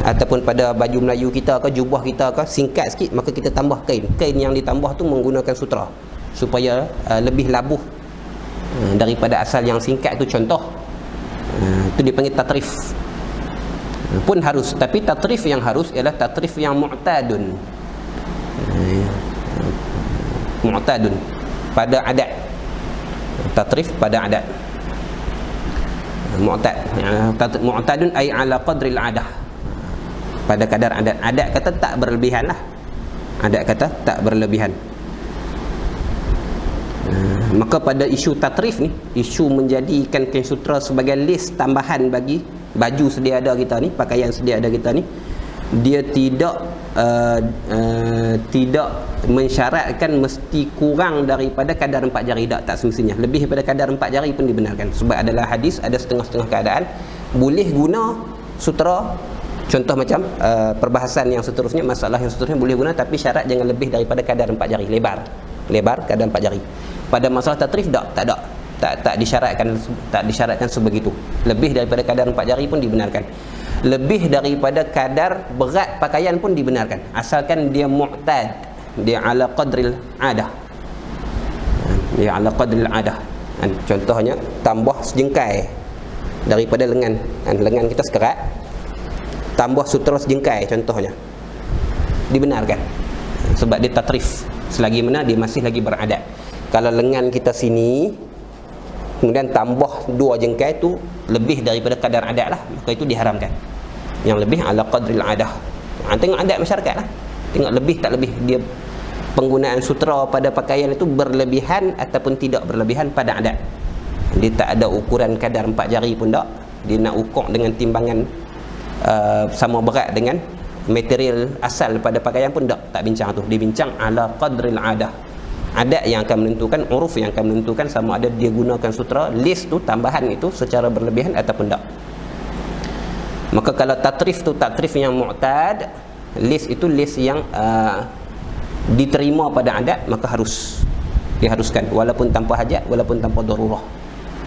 Ataupun pada baju Melayu kita ke, jubah kita ke, singkat sikit, maka kita tambah kain. Kain yang ditambah tu menggunakan sutera supaya lebih labuh daripada asal yang singkat tu, contoh. Itu dipanggil tatrif. Pun harus, tapi tatrif yang harus ialah tatrif yang mu'tadun. Mu'tadun pada adat. Tatrif pada adat. Mu'tadun ay ala qadril adah, pada kadar adat. Adat kata tak berlebihan lah. Adat kata tak berlebihan. Maka pada isu tatrif ni, isu menjadikan kain sutera sebagai lis tambahan bagi baju sedia ada kita ni, pakaian sedia ada kita ni, dia tidak mensyaratkan mesti kurang daripada kadar 4 jari, tak semestinya. Lebih daripada kadar 4 jari pun dibenarkan. Sebab adalah hadis, ada setengah-setengah keadaan boleh guna sutera. Contoh macam perbahasan yang seterusnya, masalah yang seterusnya boleh guna, tapi syarat jangan lebih daripada kadar 4 jari, lebar kadar 4 jari. Pada masalah tatrif tak disyaratkan sebegitu. Lebih daripada kadar 4 jari pun dibenarkan. Lebih daripada kadar berat pakaian pun dibenarkan, asalkan dia mu'tad, dia ala qadril adah. Dia ala qadril adah. Contohnya tambah sejengkai daripada lengan. Lengan kita sekerat, tambah sutera sejengkai contohnya, dibenarkan. Sebab dia tatrif, selagi mana dia masih lagi beradat. Kalau lengan kita sini kemudian tambah 2 jengkai tu lebih daripada kadar adat lah, maka itu diharamkan. Yang lebih ala qadril adah. Tengok adat masyarakat lah, tengok lebih tak lebih, dia penggunaan sutera pada pakaian itu berlebihan ataupun tidak berlebihan pada adat. Dia tak ada ukuran kadar 4 jari pun tak. Dia nak ukur dengan timbangan sama berat dengan material asal pada pakaian pun tak bincang tu. Dia bincang ala qadril adah. Adat yang akan menentukan, uruf yang akan menentukan sama ada dia gunakan sutera, lis tu tambahan itu secara berlebihan ataupun tak. Maka kalau tatrif tu tatrif yang mu'tad, lis itu lis yang diterima pada adat, maka diharuskan walaupun tanpa hajat, walaupun tanpa darurah,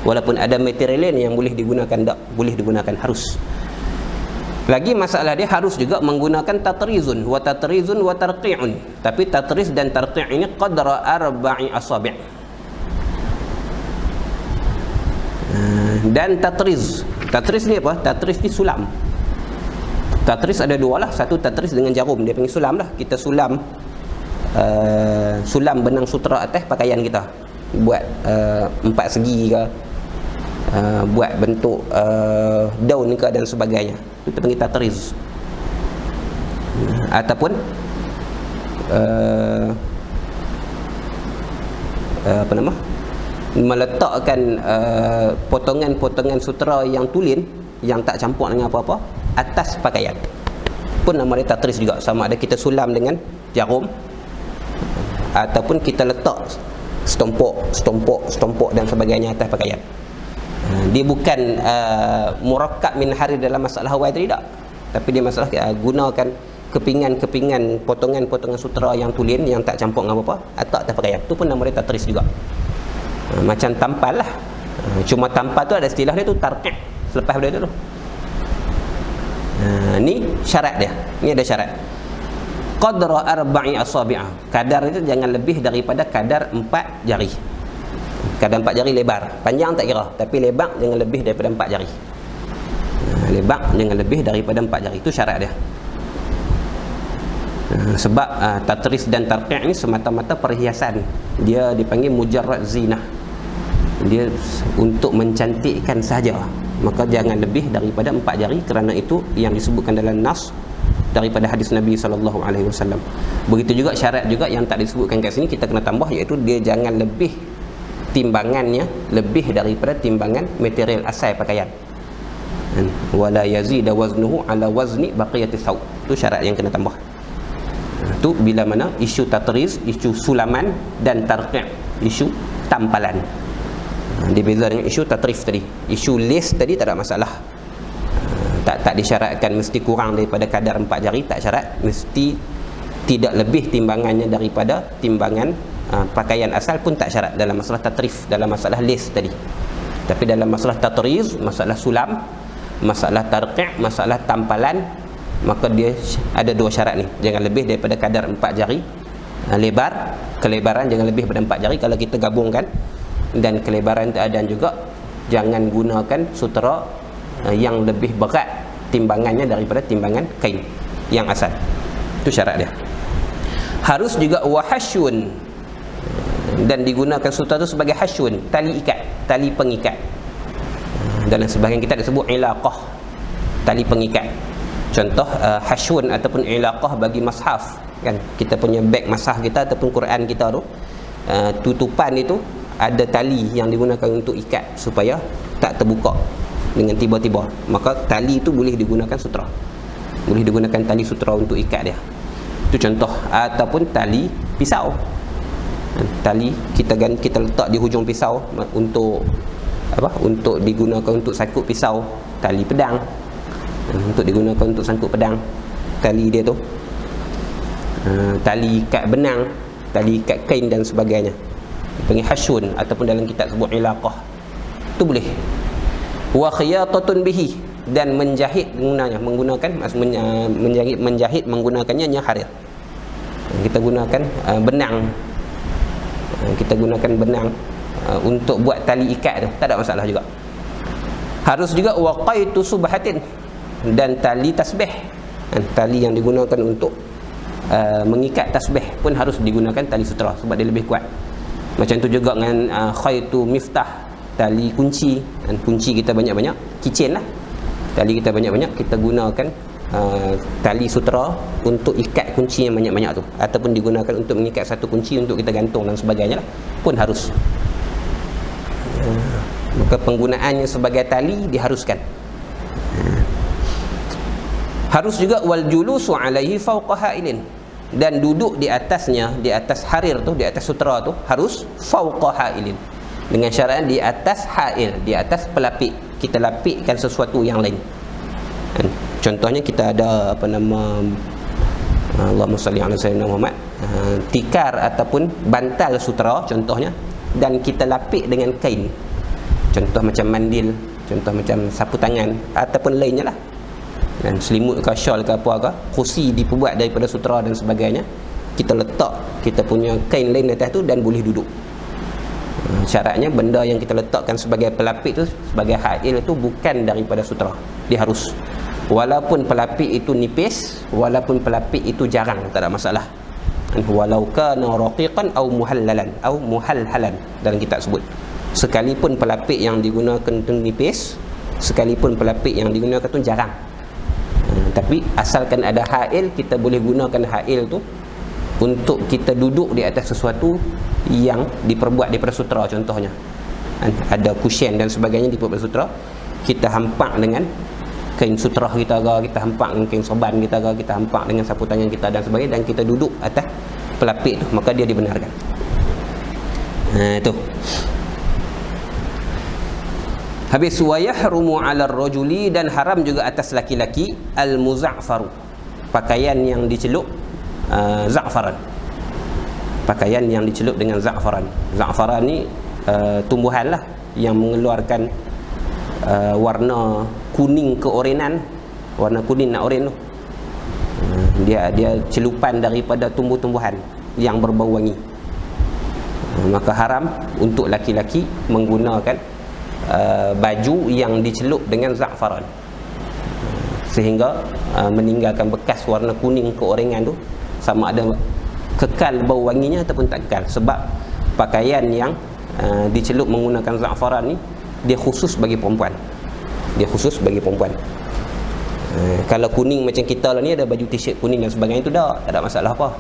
walaupun ada material lain yang boleh digunakan, tak boleh digunakan, harus. Lagi masalah dia harus juga menggunakan tatrizun wa tarqi'un. Tapi tatriz dan tarqi' ini qadra 4 asabi'. Dan tatriz ni apa? Tatriz ni sulam. Tatriz ada 2 lah. Satu tatriz dengan jarum, dia panggil sulam lah. Kita sulam benang sutera atas pakaian kita. buat 4 segi ke, buat bentuk daun ke dan sebagainya, itu panggil tatriz. Ataupun apa nama, meletakkan potongan-potongan sutera yang tulen yang tak campur dengan apa-apa atas pakaian, pun nama dia tatriz juga. Sama ada kita sulam dengan jarum ataupun kita letak stompok dan sebagainya atas pakaian. Dia bukan murakkab min harir dalam masalah Hawaii tadi tak, tapi dia masalah gunakan kepingan-kepingan potongan-potongan sutera yang tulen yang tak campur dengan apa-apa atas pakaian, tu pun nama dia tatriz juga. Macam tampal lah, cuma tampal tu ada istilah dia tu tarqi' selepas dia tu. Ni syarat dia, ni ada syarat. Qadra 4 asabi'ah, kadar itu jangan lebih daripada kadar 4 jari. Kadar 4 jari lebar, panjang tak kira, tapi lebar jangan lebih daripada 4 jari. Lebar jangan lebih daripada 4 jari, itu syarat dia. Sebab tatriz dan tarqi' ni semata-mata perhiasan, dia dipanggil mujarrad zinah, dia untuk mencantikkan sahaja, maka jangan lebih daripada 4 jari, kerana itu yang disebutkan dalam nas daripada hadis Nabi SAW. Begitu juga syarat juga yang tak disebutkan kat sini, kita kena tambah, iaitu dia jangan lebih timbangannya lebih daripada timbangan material asal pakaian. Wala yazida waznuhu ala wazni baqiyati thawb, itu syarat yang kena tambah. Itu bila mana isu tatriz, isu sulaman, dan tarqi', isu tampalan. Dia beza dengan isu tatrif tadi. Isu lace tadi tak ada masalah, tak disyaratkan mesti kurang daripada kadar 4 jari, tak syarat, mesti tidak lebih timbangannya daripada timbangan pakaian asal pun tak syarat dalam masalah tatrif, dalam masalah lace tadi. Tapi dalam masalah tatriz, masalah sulam, masalah tarqi', masalah tampalan, maka dia ada 2 syarat ni. Jangan lebih daripada kadar 4 jari lebar, kelebaran jangan lebih daripada 4 jari kalau kita gabungkan, dan kelebaran dan juga jangan gunakan sutera yang lebih berat timbangannya daripada timbangan kain yang asal. Itu syarat dia. Harus juga wahasyun, dan digunakan sutera itu sebagai hasyun, tali ikat, tali pengikat. Dalam sebahagian kitab disebut ilaqah, tali pengikat. Contoh hasyun ataupun ilaqah bagi mashaf, kan kita punya beg mashaf kita ataupun Quran kita tu, tutupan itu ada tali yang digunakan untuk ikat supaya tak terbuka dengan tiba-tiba, maka tali itu boleh digunakan sutera, boleh digunakan tali sutera untuk ikat dia. Itu contoh. Ataupun tali pisau, tali kita letak di hujung pisau untuk apa, untuk digunakan untuk sakut pisau. Tali pedang, untuk digunakan untuk sangkut pedang, tali dia tu. Tali ikat benang, tali ikat kain dan sebagainya, panggil hasyun, ataupun dalam kitab sebut ilaqah, tu boleh. Wa khiyatatun bihi, dan menjahit menggunakan menjahit menggunakannya nya harir. Kita gunakan benang, kita gunakan benang untuk buat tali ikat tu, tak ada masalah juga. Harus juga waqaitu subhatin, dan tali tasbih, tali yang digunakan untuk mengikat tasbih pun harus digunakan tali sutera sebab dia lebih kuat. Macam tu juga dengan khaitu miftah, tali kunci, dan kunci kita banyak-banyak, keychain lah, tali kita banyak-banyak, kita gunakan tali sutera untuk ikat kunci yang banyak-banyak tu, ataupun digunakan untuk mengikat satu kunci untuk kita gantung dan sebagainya lah, pun harus. Maka penggunaannya sebagai tali diharuskan. Harus juga wal julusu alaihi fawqa hailin, dan duduk di atasnya, di atas harir tu, di atas sutera tu, harus fawqa hailin, dengan syarat di atas hail, di atas pelapik, kita lapikkan sesuatu yang lain. Contohnya kita ada apa nama, Allahumma salli ala sayyidina Muhammad, tikar ataupun bantal sutera contohnya, dan kita lapik dengan kain, contoh macam mandil, contoh macam sapu tangan ataupun lainnya lah, dan selimut ke shawl ke apa ke, kursi diperbuat daripada sutera dan sebagainya, kita letak kita punya kain lain atas tu dan boleh duduk. Syaratnya benda yang kita letakkan sebagai pelapik tu, sebagai hail tu, bukan daripada sutera. Dia harus, walaupun pelapik itu nipis, walaupun pelapik itu jarang, tak ada masalah. walau kana raqiqan au muhallalan au muhalhalan, dalam kitab sebut. Sekalipun pelapik yang digunakan tu nipis, sekalipun pelapik yang digunakan tu jarang, tapi asalkan ada hail, kita boleh gunakan hail tu untuk kita duduk di atas sesuatu yang diperbuat daripada sutera. Contohnya ada cushion dan sebagainya diperbuat daripada sutera, kita hampak dengan kain sutera kita ke, kita hampak dengan kain sorban kita ke, kita hampak dengan sapu tangan kita dan sebagainya, dan kita duduk atas pelapik tu, maka dia dibenarkan. Itu. Habis, wa yahrumu 'ala ar-rajuli, dan haram juga atas laki-laki al-muza'faru, pakaian yang dicelup za'faran. Pakaian yang dicelup dengan za'faran. Za'faran ni tumbuhan lah yang mengeluarkan warna kuning keorenan, warna kuning nak oren tu. Dia celupan daripada tumbuh-tumbuhan yang berbau wangi. Maka haram untuk laki-laki menggunakan baju yang dicelup dengan za'faran, sehingga meninggalkan bekas warna kuning keorengan tu, sama ada kekal bau wanginya ataupun tak kekal. Sebab pakaian yang dicelup menggunakan za'faran ni, dia khusus bagi perempuan. Dia khusus bagi perempuan. Kalau kuning macam kita lah ni, ada baju t-shirt kuning dan sebagainya, itu tak ada masalah apa.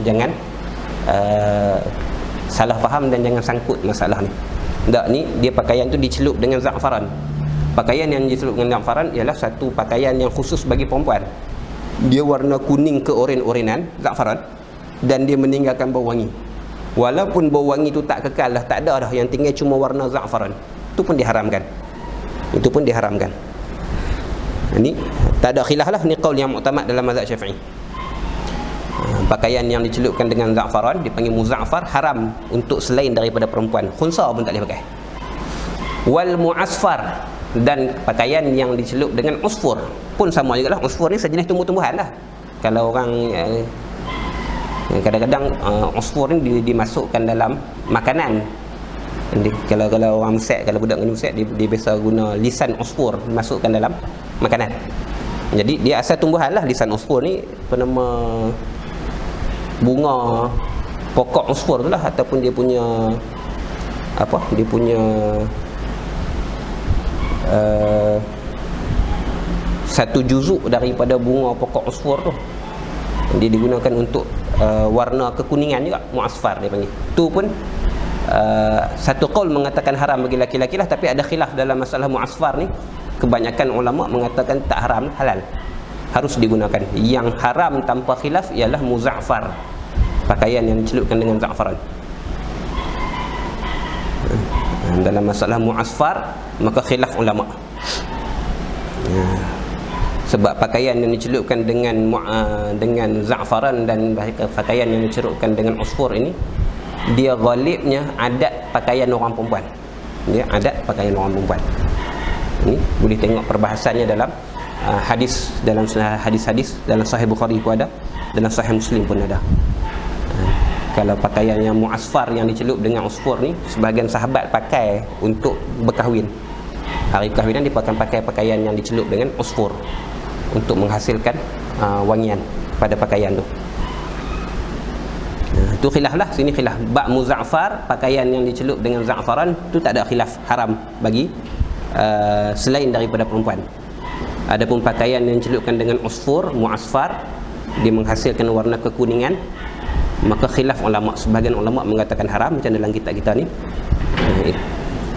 Jangan salah faham dan jangan sangkut masalah ni. Tak, ni dia pakaian tu dicelup dengan za'faran. Pakaian yang dicelup dengan za'faran ialah satu pakaian yang khusus bagi perempuan. Dia warna kuning ke oren-orenan, za'faran, dan dia meninggalkan bau wangi. Walaupun bau wangi tu tak kekal dah, tak ada dah, yang tinggal cuma warna za'faran, itu pun diharamkan. Itu pun diharamkan. Ini tak ada khilaf lah, ni qaul yang muktamad dalam mazhab Syafi'i. Pakaian yang dicelupkan dengan za'faran dipanggil muza'far, haram untuk selain daripada perempuan. Khunsa pun tak boleh pakai. Wal mu'asfar, dan pakaian yang dicelup dengan usfur pun sama juga lah. Usfur ni sejenis tumbuh-tumbuhan lah. Kalau orang kadang-kadang usfur ni dimasukkan dalam makanan. Kalau orang Mesir, kalau budak dengan Mesir, dia biasa guna lisan usfur, masukkan dalam makanan. Jadi dia asal tumbuhan lah. Lisan usfur ni penama bunga pokok usfur tu lah, ataupun dia punya apa, dia punya satu juzuk daripada bunga pokok usfur tu. Dia digunakan untuk warna kekuningan juga, mu'asfar dia panggil. Tu pun satu qaul mengatakan haram bagi laki-laki lah, tapi ada khilaf dalam masalah mu'asfar ni. Kebanyakan ulama mengatakan tak haram, halal, harus digunakan. Yang haram tanpa khilaf ialah muza'far, pakaian yang dicelupkan dengan za'faran. Dalam masalah mu'asfar maka khilaf ulama. Sebab pakaian yang dicelupkan dengan za'faran dan pakaian yang dicelupkan dengan usfur ini, dia ghalibnya adat pakaian orang perempuan. Dia adat pakaian orang perempuan. Ini boleh tengok perbahasannya dalam hadis, dalam hadis-hadis dalam Sahih Bukhari pun ada, dalam Sahih Muslim pun ada. Kalau pakaian yang mu'asfar yang dicelup dengan usfur ni, sebahagian sahabat pakai untuk berkahwin. Hari perkahwinan dia pakai pakaian yang dicelup dengan usfur untuk menghasilkan wangian pada pakaian tu. Itu khilaf lah, sini khilaf. Bab muza'far, pakaian yang dicelup dengan za'faran, tu tak ada khilaf, haram bagi selain daripada perempuan. Adapun pakaian yang dicelupkan dengan usfur, mu'asfar, dia menghasilkan warna kekuningan, maka khilaf ulama. Sebahagian ulama mengatakan haram, macam dalam kitab kita ni.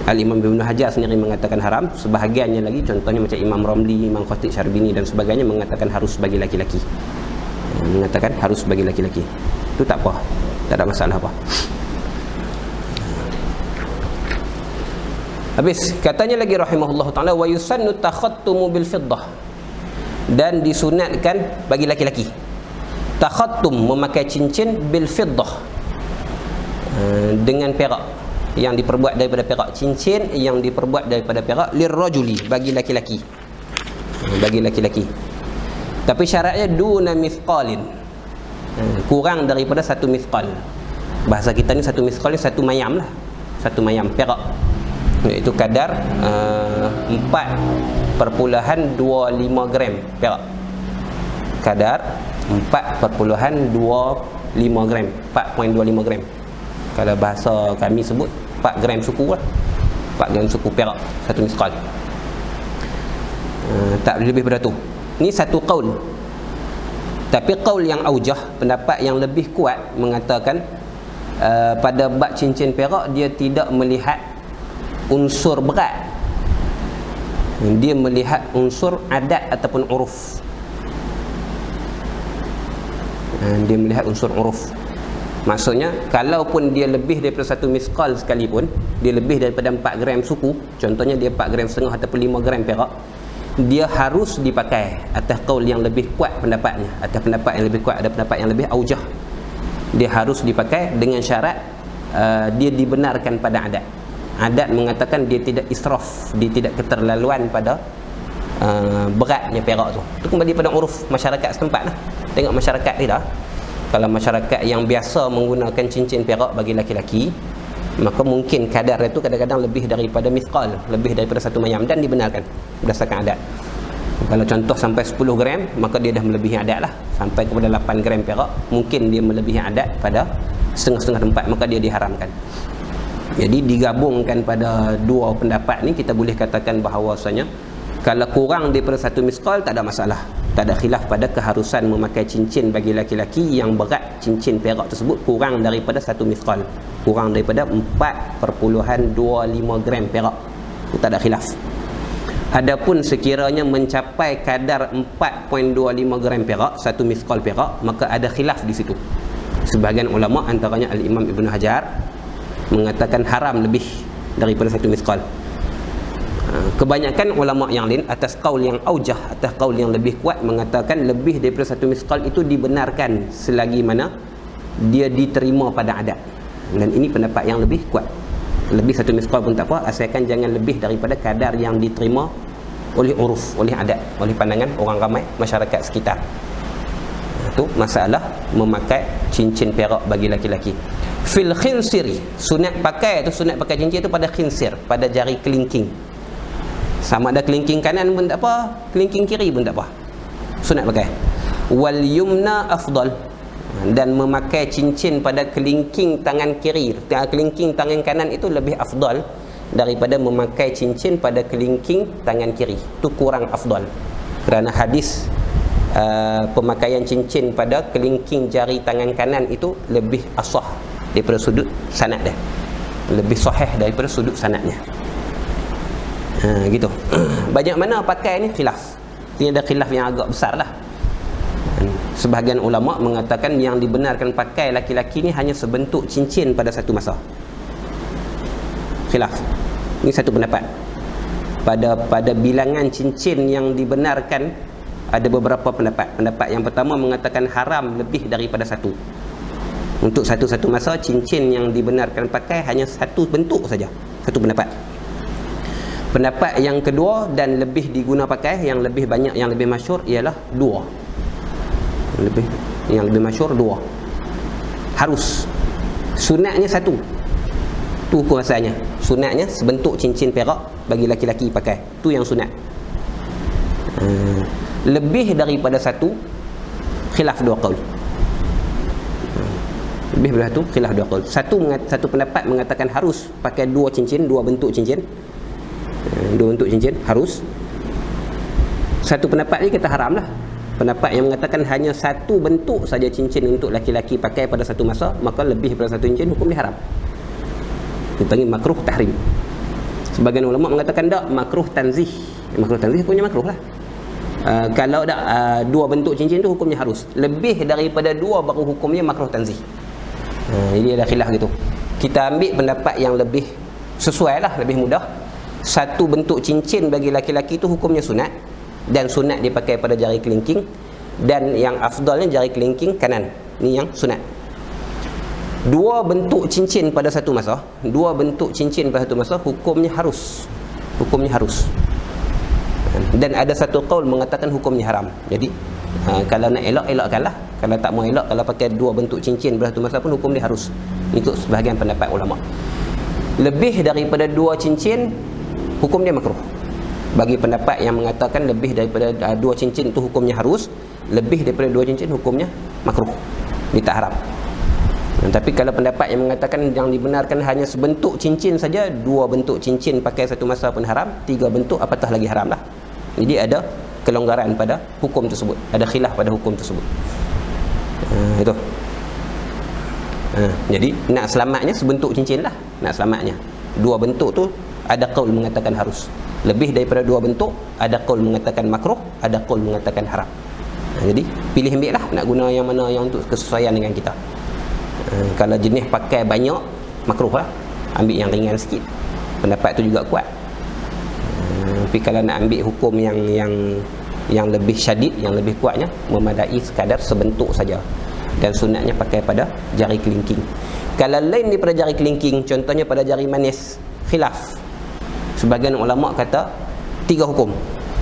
Al-Imam Ibn Hajar sendiri mengatakan haram. Sebahagiannya lagi, contohnya macam Imam Ramli, Imam Khatib Syarbini dan sebagainya, mengatakan harus bagi laki-laki. Mengatakan harus bagi laki-laki. Itu tak apa, tak ada masalah apa. Habis, katanya lagi rahimahullah ta'ala, wa yusannu takhattumu bil fiddah, dan disunatkan bagi laki-laki takhattum, memakai cincin, bil fiddah, dengan perak, yang diperbuat daripada perak. Cincin yang diperbuat daripada perak, lirrajuli, bagi laki-laki, bagi laki-laki. Tapi syaratnya duna mithqalin, kurang daripada satu mithqal. Bahasa kita ni satu mithqal ni satu mayam lah, satu mayam perak, iaitu kadar 4.25 gram perak. Kadar 4.25 5 gram, 4.25 gram. Kalau bahasa kami sebut 4 gram suku lah. 4 gram suku perak satu miskal. Tak lebih pada tu. Ni satu qaul. Tapi qaul yang aujah, pendapat yang lebih kuat mengatakan pada bab cincin perak dia tidak melihat unsur berat. Dia melihat unsur adat ataupun uruf. Dia melihat unsur uruf. Maksudnya kalaupun dia lebih daripada satu miskal sekalipun, dia lebih daripada 4 gram suku, contohnya dia 4 gram setengah ataupun 5 gram perak, dia harus dipakai atas qaul yang lebih kuat pendapatnya. Atas pendapat yang lebih kuat, ada pendapat yang lebih aujah, dia harus dipakai dengan syarat dia dibenarkan pada adat. Adat mengatakan dia tidak israf, dia tidak keterlaluan pada beratnya perak tu. Itu kembali pada uruf masyarakat setempat lah. Tengok masyarakat dia dah. Kalau masyarakat yang biasa menggunakan cincin perak bagi laki-laki, maka mungkin kadar itu kadang-kadang lebih daripada mithqal, lebih daripada 1 mayam, dan dibenarkan berdasarkan adat. Kalau contoh sampai 10 gram, maka dia dah melebihi adat lah. Sampai kepada 8 gram perak, mungkin dia melebihi adat pada setengah-setengah tempat, maka dia diharamkan. Jadi digabungkan pada dua pendapat ni, kita boleh katakan bahawasanya kalau kurang daripada 1 miskal tak ada masalah. Tak ada khilaf pada keharusan memakai cincin bagi laki-laki yang berat cincin perak tersebut kurang daripada 1 miskal, kurang daripada 4.25 gram perak. Itu tak ada khilaf. Adapun sekiranya mencapai kadar 4.25 gram perak, 1 miskal perak, maka ada khilaf di situ. Sebahagian ulama antaranya Al-Imam Ibn Hajar mengatakan haram lebih daripada 1 miskal. Kebanyakan ulama yang lain atas qaul yang aujah, atas qaul yang lebih kuat, mengatakan lebih daripada 1 miskal itu dibenarkan selagi mana dia diterima pada adat. Dan ini pendapat yang lebih kuat. Lebih 1 miskal pun tak apa, asalkan jangan lebih daripada kadar yang diterima oleh uruf, oleh adat, oleh pandangan orang ramai masyarakat sekitar. Itu masalah memakai cincin perak bagi laki-laki. Fil khinsiri, sunat pakai cincin itu pada khinsir, pada jari kelingking. Sama ada kelingking kanan pun tak apa, kelingking kiri pun tak apa, sunat pakai. Wal yumna afdal, dan memakai cincin pada kelingking tangan kiri, kelingking tangan kanan itu lebih afdal daripada memakai cincin pada kelingking tangan kiri. Itu kurang afdal kerana hadis pemakaian cincin pada kelingking jari tangan kanan itu lebih asah daripada sudut sanad dia, lebih sahih daripada sudut sanadnya. Gitu. Banyak mana pakai ni khilaf. Ini ada khilaf yang agak besar lah. Sebahagian ulama mengatakan yang dibenarkan pakai laki-laki ni hanya sebentuk cincin pada satu masa. Khilaf. Ini satu pendapat. Pada bilangan cincin yang dibenarkan ada beberapa pendapat. Pendapat yang pertama mengatakan haram lebih daripada satu. Untuk satu-satu masa cincin yang dibenarkan pakai hanya satu bentuk saja. Satu pendapat. Pendapat yang kedua dan lebih diguna pakai, yang lebih banyak, yang lebih masyhur ialah dua. Yang lebih masyhur dua. Harus. Sunatnya satu. Tu kuasanya. Sunatnya sebentuk cincin perak bagi laki-laki pakai. Tu yang sunat. Lebih daripada satu, khilaf dua qaul. Lebih daripada satu, khilaf dua qaul. Satu pendapat mengatakan harus pakai dua cincin, dua bentuk cincin. Dua bentuk cincin harus. Satu pendapat ni kita haram lah. Pendapat yang mengatakan hanya satu bentuk saja cincin untuk laki-laki pakai pada satu masa, maka lebih daripada satu cincin hukum dia haram. Dipanggil makruh tahrim. Sebagian ulama mengatakan tak, makruh tanzih. Makruh tanzih hukumnya makruh lah. Kalau tak dua bentuk cincin tu hukumnya harus. Lebih daripada dua baru hukumnya makruh tanzih. Jadi ada khilaf gitu. Kita ambil pendapat yang lebih sesuai lah, lebih mudah. Satu bentuk cincin bagi laki-laki itu hukumnya sunat, dan sunat dia pakai pada jari kelingking, dan yang afdalnya jari kelingking kanan. Ni yang sunat. Dua bentuk cincin pada satu masa, hukumnya harus. Hukumnya harus. Dan ada satu qaul mengatakan hukumnya haram. Jadi kalau nak elak, elakkanlah. Kalau tak mau elak, kalau pakai dua bentuk cincin pada satu masa pun hukum dia harus. Ikut sebahagian pendapat ulama. Lebih daripada dua cincin, hukum dia makruh. Bagi pendapat yang mengatakan lebih daripada dua cincin itu hukumnya harus, lebih daripada dua cincin hukumnya makruh. Dia tak haram. Tapi kalau pendapat yang mengatakan yang dibenarkan hanya sebentuk cincin saja, 2 bentuk cincin pakai satu masa pun haram, 3 bentuk apatah lagi haram lah. Jadi ada kelonggaran pada hukum tersebut, ada khilaf pada hukum tersebut. Itu. Jadi nak selamatnya sebentuk cincin lah, nak selamatnya. 2 bentuk tu ada qaul mengatakan harus. Lebih daripada 2 bentuk ada qaul mengatakan makruh, ada qaul mengatakan haram. Jadi pilih ambil lah nak guna yang mana yang untuk kesesuaian dengan kita. Kalau jenis pakai banyak makruh lah, ambil yang ringan sikit. Pendapat tu juga kuat. Tapi kalau nak ambil hukum yang lebih syadid, yang lebih kuatnya, memadai sekadar sebentuk saja. Dan sunatnya pakai pada jari kelingking. Kalau lain daripada jari kelingking, contohnya pada jari manis, khilaf. Sebahagian ulama kata 3 hukum,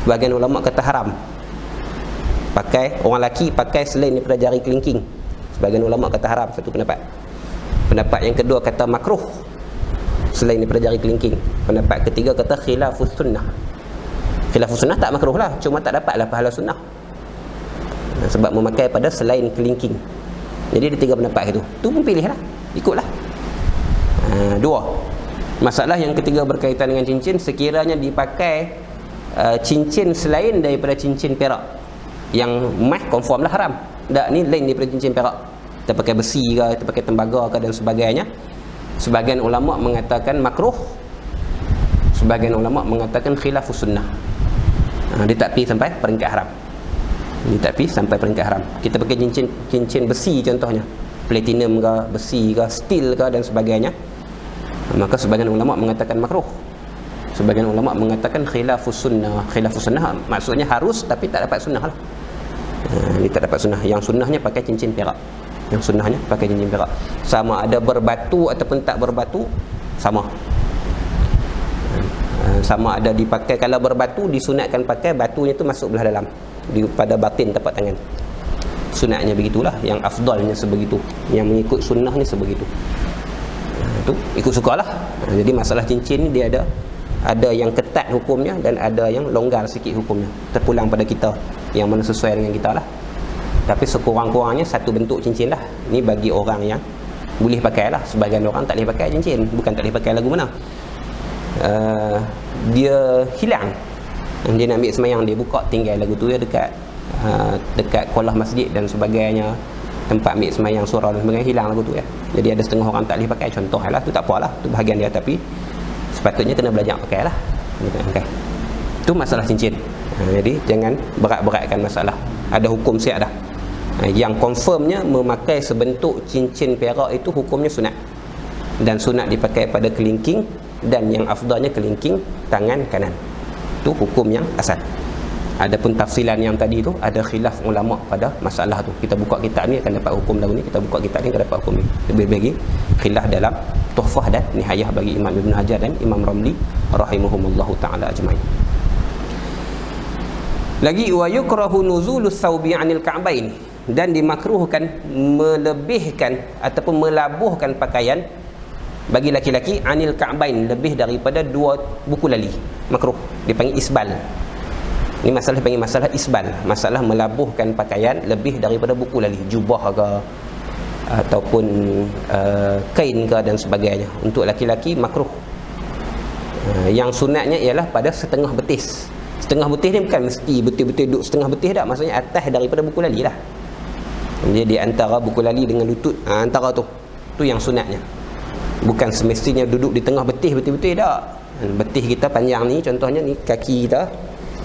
sebahagian ulama kata haram. Pakai orang lelaki pakai selain daripada jari kelingking. Sebahagian ulama kata haram, satu pendapat. Pendapat yang kedua kata makruh selain daripada jari kelingking. Pendapat ketiga kata khilafus sunnah. Khilafus sunnah tak makruh lah, cuma tak dapatlah pahala sunnah. Sebab memakai pada selain kelingking. Jadi ada 3 pendapat itu. Tu pun pilihlah, ikutlah. 2. Masalah yang ketiga berkaitan dengan cincin, sekiranya dipakai cincin selain daripada cincin perak, yang mah confirm lah haram. Tak, ni lain daripada cincin perak. Kita pakai besi ke, kita pakai tembaga ke dan sebagainya. Sebahagian ulama mengatakan makruh, sebahagian ulama mengatakan khilafus sunnah. Dia tak pergi sampai peringkat haram. Dia tak pergi sampai peringkat haram. Kita pakai cincin besi contohnya, platinum ke, besi ke, steel ke dan sebagainya, maka sebahagian ulama mengatakan makruh. Sebahagian ulama mengatakan khilafus sunnah. Khilafus sunnah maksudnya harus tapi tak dapat sunnah lah. Dia tak dapat sunnah. Yang sunnahnya pakai cincin perak. Yang sunnahnya pakai cincin perak. Sama ada berbatu ataupun tak berbatu, sama. Sama ada dipakai, kalau berbatu disunatkan pakai batunya tu masuk belah dalam pada batin tapak tangan. Sunatnya begitulah, yang afdalnya sebegitu, yang mengikut sunnahnya sebegitu. Itu ikut sukalah. Jadi masalah cincin ni dia ada yang ketat hukumnya dan ada yang longgar sikit hukumnya, terpulang pada kita yang mana sesuai dengan kita lah. Tapi sekurang-kurangnya satu bentuk cincin lah. Ni bagi orang yang boleh pakai lah. Sebagian orang tak boleh pakai cincin, bukan tak boleh pakai lagu mana, dia hilang, dia nak ambil semayang, dia buka tinggal lagu tu ya dekat kolah masjid dan sebagainya, tempat ambil semayang surau dan sebagainya, hilang lagu tu ya. Jadi ada setengah orang tak boleh pakai, contoh lah, tu tak apalah, tu bahagian dia, tapi sepatutnya kena belajar pakai lah. Okay. Itu masalah cincin. Jadi jangan berat-beratkan masalah. Ada hukum siap dah. Yang confirmnya memakai sebentuk cincin perak itu hukumnya sunat, dan sunat dipakai pada kelingking, dan yang afdalnya kelingking tangan kanan. Itu hukum yang asal. Adapun tafsilan yang tadi tu ada khilaf ulama pada masalah tu. Kita buka kitab ni akan dapat hukum lagu ni, kita buka kitab ni akan dapat hukum ni. Lebih bagi khilaf dalam Tuhfah dan Nihayah bagi Imam Ibn Hajar dan Imam Ramli rahimahumullahu taala ajmain. Lagi wa yukrahu nuzulus thawbi 'anil ka'bain, dan dimakruhkan melebihkan ataupun melabuhkan pakaian bagi laki-laki 'anil ka'bain, lebih daripada 2 buku lali. Makruh, dipanggil isbal. Ini masalah dipanggil masalah isbal, masalah melabuhkan pakaian lebih daripada buku lali, jubah ke ataupun kain ke dan sebagainya. Untuk laki-laki makruh. Yang sunatnya ialah pada setengah betis. Setengah betis ni bukan mesti betul-betul duduk setengah betis dah, maksudnya atas daripada buku lali lah. Jadi antara buku lali dengan lutut, antara tu yang sunatnya. Bukan semestinya duduk di tengah betis betul-betul tak. Betis kita panjang ni, contohnya ni kaki kita,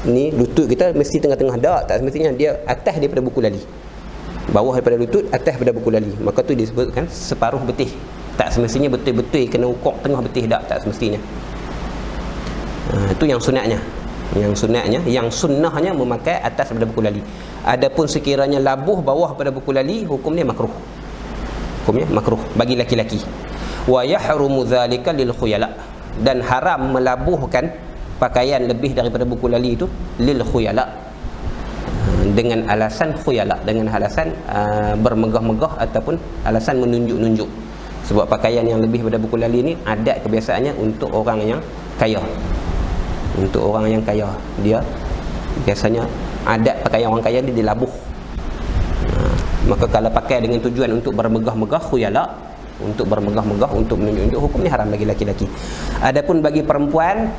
ni lutut kita mesti tengah-tengah tak semestinya. Dia atas daripada buku lali, bawah daripada lutut, atas daripada buku lali, maka tu disebutkan separuh betis. Tak semestinya betul-betul kena ukur tengah betis tak semestinya. Itu yang sunatnya. Yang sunnahnya memakai atas daripada buku lali. Adapun sekiranya labuh bawah pada buku lali, hukumnya makruh. Hukumnya makruh bagi laki-laki. Wa yahrumu dzalika lil khuyala, dan haram melabuhkan pakaian lebih daripada buku lali itu lil khuyala, dengan alasan khuyala, dengan alasan bermegah-megah ataupun alasan menunjuk-nunjuk. Sebab pakaian yang lebih daripada buku lali ni adat kebiasaannya untuk orang yang kaya. Untuk orang yang kaya, dia biasanya adat pakaian orang kaya dia dilabuh. Maka kalau pakai dengan tujuan untuk bermegah-megah khuyala, untuk bermegah-megah, untuk menunjuk hukum ni haram bagi laki-laki. Adapun bagi perempuan,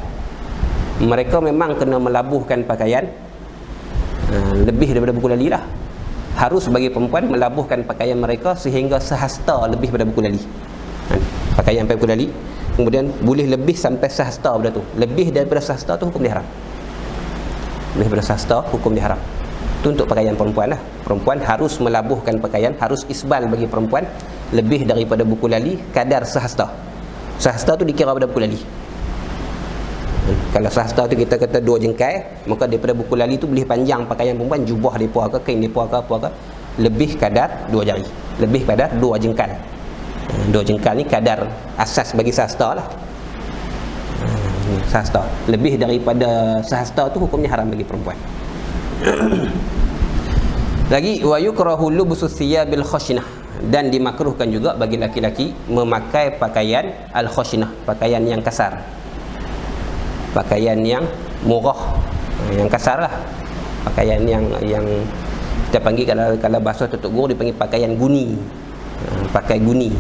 mereka memang kena melabuhkan pakaian lebih daripada buku lali lah. Harus bagi perempuan melabuhkan pakaian mereka sehingga sehasta lebih daripada buku lali. Pakaian sampai buku lali, kemudian boleh lebih sampai sehasta pada tu. Lebih daripada sehasta tu hukum dia haram. Lebih daripada sehasta hukum dia haram. Itu untuk pakaian perempuan lah. Perempuan harus melabuhkan pakaian, harus isbal bagi perempuan lebih daripada buku lali kadar sehasta. Sehasta tu dikira pada buku lali. Kalau sehasta tu kita kata 2 jengkai, maka daripada buku lali tu boleh panjang pakaian perempuan, jubah depa ke, kain depa ke, apa ke, lebih kadar 2 jari, lebih kadar 2 jengkal. 2 jengkal ni kadar asas bagi sehasta lah. Sehasta lebih daripada sehasta tu hukumnya haram bagi perempuan. Lagi wa yukrahu lubsu thiyabil khashinah, dan dimakruhkan juga bagi laki-laki memakai pakaian al-khashinah, pakaian yang kasar, pakaian yang murah, yang kasar lah, pakaian yang kita panggil, kalau bahasa Tutuk Guru dipanggil pakaian guni. Pakai guni,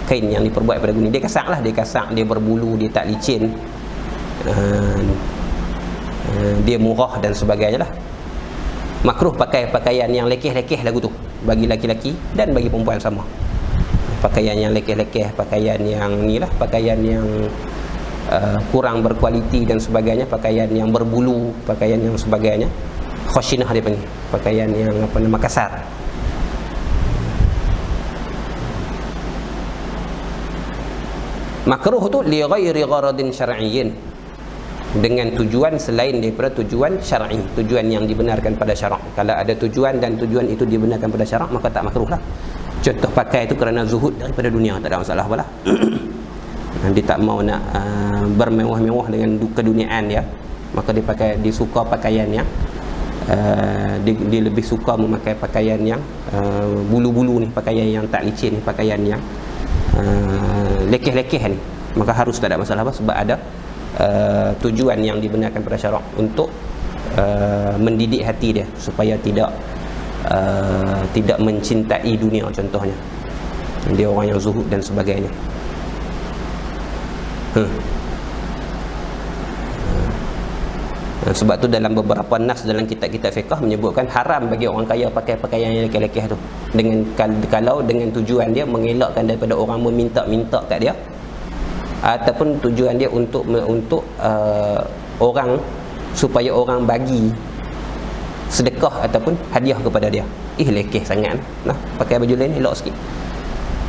kain yang diperbuat daripada guni. Dia kasar lah, dia kasar, dia berbulu, dia tak licin, dia murah dan sebagainya lah. Makruh pakai pakaian yang lekeh-lekeh lagu tu bagi laki-laki dan bagi perempuan sama. Pakaian yang lekeh-lekeh, pakaian yang ni lah, pakaian yang kurang berkualiti dan sebagainya, pakaian yang berbulu, pakaian yang sebagainya, khashinah dia panggil, pakaian yang apa nama, kasar. Makruh tu li ghairi gharadin syar'iyyin, dengan tujuan selain daripada tujuan syar'i, tujuan yang dibenarkan pada syarak. Kalau ada tujuan dan tujuan itu dibenarkan pada syarak, maka tak makruh lah. Contoh pakai itu kerana zuhud daripada dunia, tak ada masalah apalah. Dia tak mau nak bermewah-mewah dengan keduniaan dia, maka dia pakai, dia suka pakaian yang dia lebih suka memakai pakaian yang bulu-bulu ni, pakaian yang tak licin ni, pakaian yang lekeh-lekeh ni, maka harus, tak ada masalah apa, sebab ada tujuan yang dibenarkan pada syarak untuk mendidik hati dia supaya tidak mencintai dunia, contohnya dia orang yang zuhud dan sebagainya. Sebab tu dalam beberapa nas dalam kitab-kitab fiqh menyebutkan haram bagi orang kaya pakai pakaian yang lekeh-lekeh tu, kalau dengan tujuan dia mengelakkan daripada orang meminta-minta kat dia, ataupun tujuan dia untuk orang, supaya orang bagi sedekah ataupun hadiah kepada dia. Lekeh sangat, nah pakai baju lain elok sikit,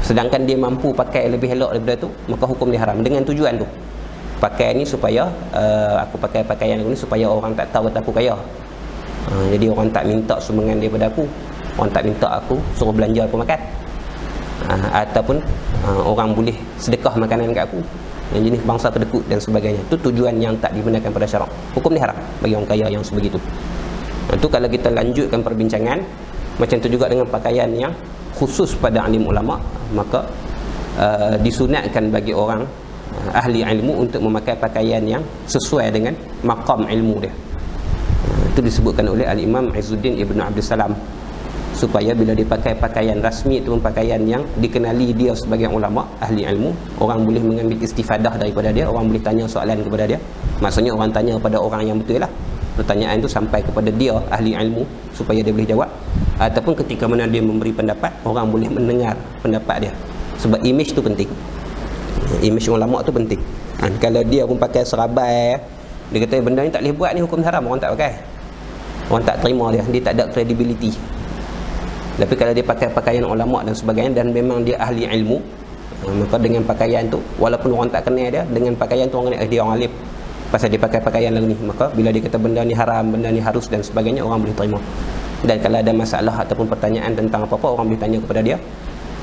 sedangkan dia mampu pakai lebih elok daripada tu, maka hukum dia haram dengan tujuan tu. Pakai ni supaya aku pakai pakaian ni supaya orang tak tahu kata aku kaya, jadi orang tak minta sumbangan daripada aku, orang tak minta aku suruh belanja apa makan, ataupun orang boleh sedekah makanan kat aku, yang jenis bangsa kedekut dan sebagainya. Itu tujuan yang tak dibenarkan pada syarak, hukum dia haram bagi orang kaya yang sebegitu. Itu kalau kita lanjutkan perbincangan, macam tu juga dengan pakaian yang khusus pada alim ulama, maka disunatkan bagi orang ahli ilmu untuk memakai pakaian yang sesuai dengan maqam ilmu dia. Itu disebutkan oleh Al-Imam Izzuddin Ibn Abdul Salam, supaya bila dipakai pakaian rasmi itu, pakaian yang dikenali dia sebagai ulama ahli ilmu, orang boleh mengambil istifadah daripada dia, orang boleh tanya soalan kepada dia. Maksudnya orang tanya kepada orang yang betul lah, pertanyaan itu sampai kepada dia ahli ilmu supaya dia boleh jawab, ataupun ketika mana dia memberi pendapat, orang boleh mendengar pendapat dia. Sebab image tu penting, image ulama tu penting. Kalau dia pun pakai serabai, dia kata benda ni tak boleh buat ni, hukum haram, orang tak pakai, orang tak terima dia tak ada credibility. Tapi kalau dia pakai pakaian ulama dan sebagainya, dan memang dia ahli ilmu, maka dengan pakaian tu, walaupun orang tak kenal dia, dengan pakaian tu orang kenal dia orang alim pasal dia pakai pakaian lagu ni, maka bila dia kata benda ni haram, benda ni harus dan sebagainya, orang boleh terima. Dan kalau ada masalah ataupun pertanyaan tentang apa-apa, orang boleh tanya kepada dia,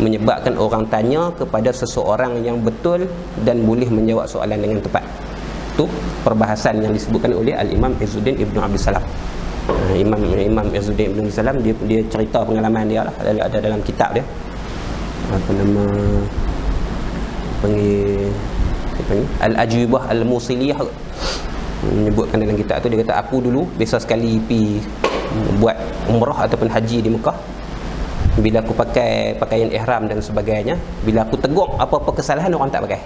menyebabkan orang tanya kepada seseorang yang betul dan boleh menjawab soalan dengan tepat. Itu perbahasan yang disebutkan oleh Al-Imam Izzuddin Ibn Abdul Salam. Imam Izzuddin Ibn Abdul Salam, dia cerita pengalaman dia lah, ada dalam kitab dia, apa nama, panggil Al-Ajwibah Al-Musiliyah, menyebutkan dalam kitab tu, dia kata aku dulu biasa sekali pergi buat umrah ataupun haji di Mekah, Bila aku pakai pakaian ihram dan sebagainya, bila aku tegur apa-apa kesalahan, orang tak pakai.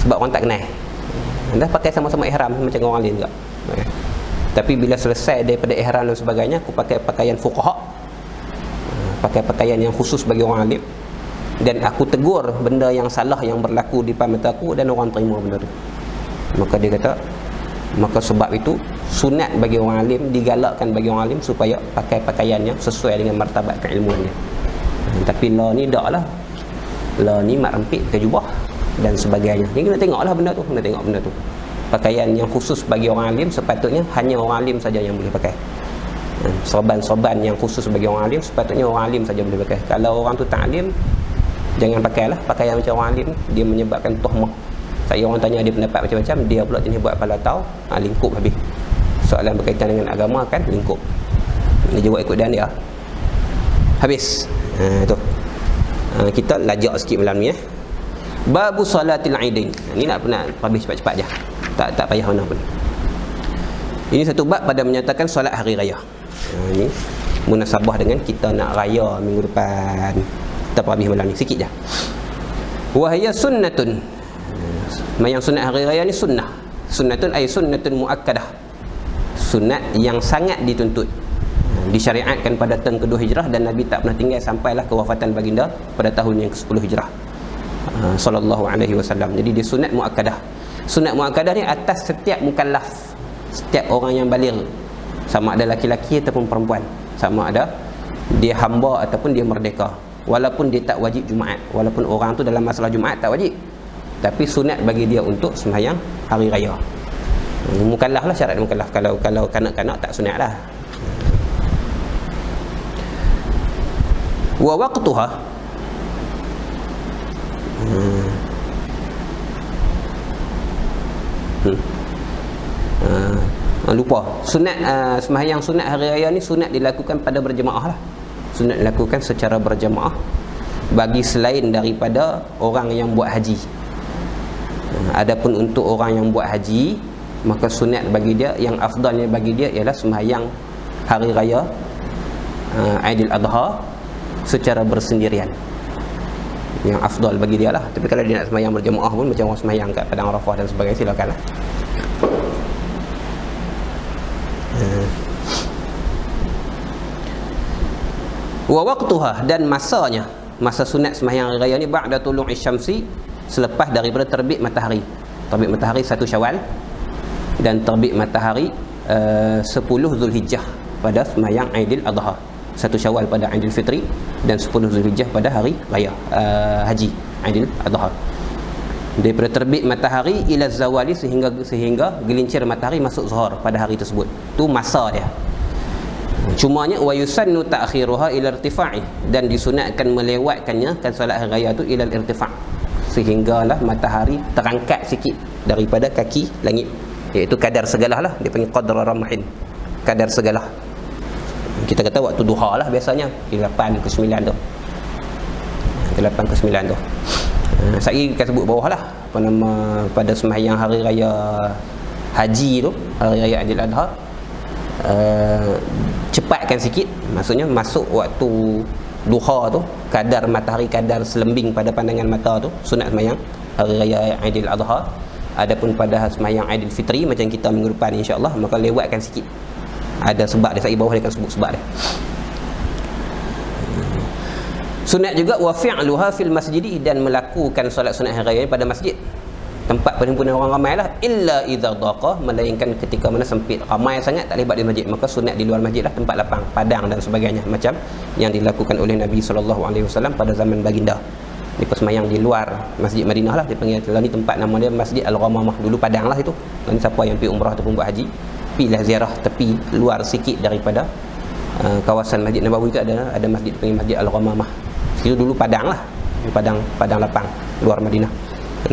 Sebab orang tak kenal. Anda pakai sama-sama ihram macam orang lain juga. Okay. Tapi bila selesai daripada ihram dan sebagainya, aku pakai pakaian fuqaha, pakai pakaian yang khusus bagi orang alim, dan aku tegur benda yang salah yang berlaku di depan mata aku, dan orang terima benda tu. Maka dia kata, maka sebab itu sunat bagi orang alim, digalakkan bagi orang alim supaya pakai pakaian yang sesuai dengan martabat keilmuannya. Tapi lah ni tak lah, lah ni mak rempit pakai jubah dan sebagainya. Jadi kena tengoklah benda tu, kena tengok benda tu. Pakaian yang khusus bagi orang alim sepatutnya hanya orang alim saja yang boleh pakai. Sorban-sorban yang khusus bagi orang alim sepatutnya orang alim saja boleh pakai. Kalau orang tu tak alim, jangan pakailah pakaian macam orang alim, dia menyebabkan tuhmah. Saya orang tanya dia pendapat macam-macam, dia pula jenis buat kepala tahu, lingkup habis. Soalan berkaitan dengan agama kan lingkup. Dia jawab ikut dan dia. Habis. Tu. Kita lajak sikit malam ni Babu salatil aidain. Ni nak habis cepat-cepat je. Tak payah mana pun. Ini satu bab pada menyatakan solat hari raya. Ini munasabah dengan kita nak raya minggu depan. Kita habis malam ni sikit je. Wa hiya sunnatun. Yang sunat hari raya ni sunnah. Sunnatun ay sunnatun muakkadah. Sunat yang sangat dituntut. Disyariatkan pada tahun kedua hijrah, dan Nabi tak pernah tinggal sampailah kewafatan baginda pada tahun yang ke-10 hijrah. Sallallahu alaihi wasallam. Jadi dia sunat muakkadah. Sunat muakkadah ni atas setiap mukallaf, setiap orang yang baligh, sama ada laki-laki ataupun perempuan, sama ada dia hamba ataupun dia merdeka, walaupun dia tak wajib Jumaat, walaupun orang tu dalam masalah Jumaat tak wajib, tapi sunat bagi dia untuk sembahyang hari raya. Mukallaf lah, syarat mukallaf. Kalau kanak-kanak tak sunat lah. Wa waqtuha lupa. Sunat sembahyang sunat hari raya ni sunat dilakukan pada berjemaah lah. Sunat dilakukan secara berjemaah bagi selain daripada orang yang buat haji. Adapun untuk orang yang buat haji, maka sunat bagi dia, yang afdalnya bagi dia ialah sembahyang hari raya Aidil Adha secara bersendirian. Yang afdal bagi dia lah. Tapi kalau dia nak sembahyang berjemaah pun, macam orang sembahyang kat Padang Arafah dan sebagainya, silakan lah. Wa waqtuha, dan masanya, masa sunat sembahyang hari raya ni ba'da tulu'i syamsi, selepas daripada terbit matahari. Terbit matahari 1 Syawal dan terbit matahari 10 Zulhijjah pada sembahyang Aidil Adha. 1 Syawal pada Aidil Fitri dan 10 Zulhijjah pada hari raya haji Aidil Adha. Daripada terbit matahari ila zawali, sehingga gelincir matahari masuk zuhur pada hari tersebut. Tu masa dia. Cumanya wa yusannu ta'khiruha ila irtifa'i, dan disunatkan melewatkannya kan solat hari raya tu ila irtifa', sehinggalah matahari terangkat sikit daripada kaki langit, iaitu kadar segalah lah, dia panggil qadra ramhin, kadar segalah. Kita kata waktu duha lah biasanya, 8 ke 9 tu. 8 ke 9 tu. Saya akan sebut bawah lah, apa nama, pada sembahyang hari raya haji tu, hari raya Aidil Adha, cepatkan sikit, maksudnya masuk waktu duha tu, kadar matahari, kadar selembing pada pandangan mata tu, sunat sembahyang hari raya Aidil Adha. Adapun pada sembahyang Aidil Fitri macam kita minggu depan insya-Allah, maka lewatkan sikit. Ada sebab dia, saya bawah dia akan sebut sebab dia. Sunat juga wa fi'luha fil masjidi, dan melakukan solat sunat hari raya pada masjid, tempat perhimpunan orang ramai lah, illa idza daqa, melainkan ketika mana sempit, ramai sangat tak boleh buat di masjid, maka sunat di luar masjid lah, tempat lapang, padang dan sebagainya, macam yang dilakukan oleh Nabi SAW pada zaman baginda. Dia persembahyang di luar Masjid Madinah lah, dia panggil ni tempat nama dia Masjid Al-Ghamamah, dulu padang lah itu. Dan siapa yang pergi umrah ataupun buat haji, pergilah ziarah tepi luar sikit daripada kawasan Masjid Nabawi itu, ada masjid panggil Masjid Al-Ghamamah. Situ dulu padang lah, padang lapang luar Madinah.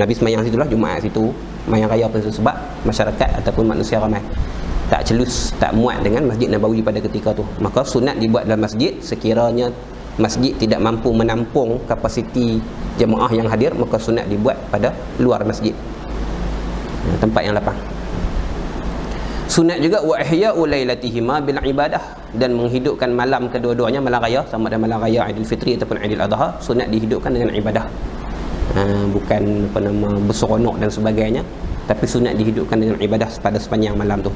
Nabi sembahyang situlah, Jumaat situ, sembahyang raya pada sebab masyarakat ataupun manusia ramai tak celus, tak muat dengan Masjid Nabawi pada ketika tu. Maka sunat dibuat dalam masjid. Sekiranya masjid tidak mampu menampung kapasiti jemaah yang hadir, maka sunat dibuat pada luar masjid, tempat yang lapang. Sunat juga wa ihya'u lailatihima bil ibadah, dan menghidupkan malam kedua-duanya, malam raya sama ada malam raya Aidilfitri ataupun Aidil Adha, sunat dihidupkan dengan ibadah. Bukan berseronok dan sebagainya, tapi sunat dihidupkan dengan ibadah pada sepanjang malam tu.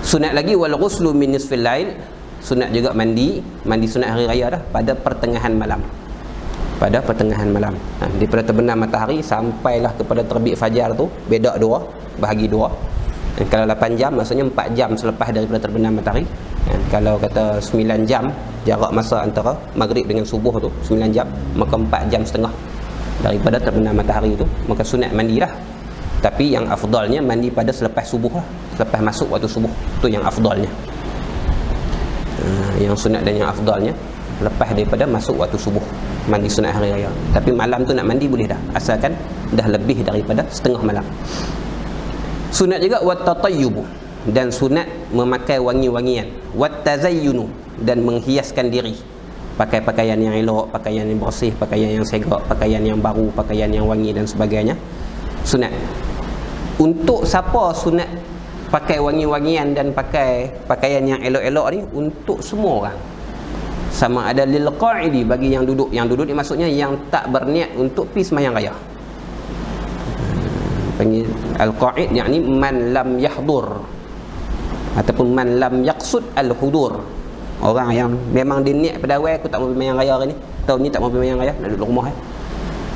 Sunat lagi wal ghuslu min nisfil lail, sunat juga mandi sunat hari raya dah pada pertengahan malam. Pada pertengahan malam. Daripada terbenam matahari sampailah kepada terbit fajar tu, bedak dua, bahagi dua. Dan kalau 8 jam maksudnya 4 jam selepas daripada terbenam matahari. Kalau kata 9 jam jarak masa antara maghrib dengan subuh tu 9 jam, maka 4 jam setengah daripada terbenam matahari tu, maka sunat mandilah. Tapi yang afdalnya mandi pada selepas subuh lah, selepas masuk waktu subuh, tu yang afdalnya. Yang sunat dan yang afdalnya lepas daripada masuk waktu subuh, mandi sunat hari raya. Tapi malam tu nak mandi boleh dah, asalkan dah lebih daripada setengah malam. Sunat juga wattatayyubu, dan sunat memakai wangi-wangian, wattazayyunu, dan menghiaskan diri, pakai pakaian yang elok, pakaian yang bersih, pakaian yang segak, pakaian yang baru, pakaian yang wangi dan sebagainya. Sunat. Untuk siapa sunat pakai wangi-wangian dan pakai pakaian yang elok-elok ni? Untuk semua orang. Sama ada lil qa'idi, bagi yang duduk. Yang duduk ni maksudnya yang tak berniat untuk pergi sembahyang raya. Panggil al-qa'id, yakni man lam yahdur ataupun man lam yaqsud al-hudur. Orang yang memang dia niat pada awal, aku tak mau sembahyang raya hari ni, tahun ni tak mau sembahyang raya, nak duduk rumah.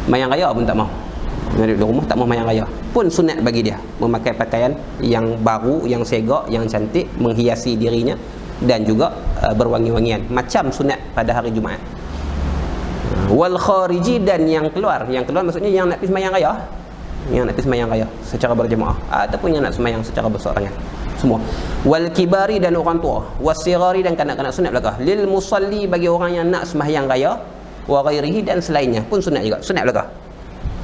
Sembahyang raya pun tak mau, nak duduk rumah, tak mau sembahyang raya pun sunat bagi dia memakai pakaian yang baru, yang segak, yang cantik, menghiasi dirinya, dan juga berwangi-wangian, macam sunat pada hari Jumaat. Wal khariji, dan yang keluar maksudnya yang nak pergi sembahyang raya, yang nak pergi sembahyang raya secara berjemaah ataupun yang nak sembahyang secara bersorangan, semua. Wal kibari, dan orang tua. Wasirari, dan kanak-kanak, sunat belaka. Lil musalli, bagi orang yang nak sembahyang raya. Wa ghairihi, dan selainnya pun sunat juga, sunat belaka.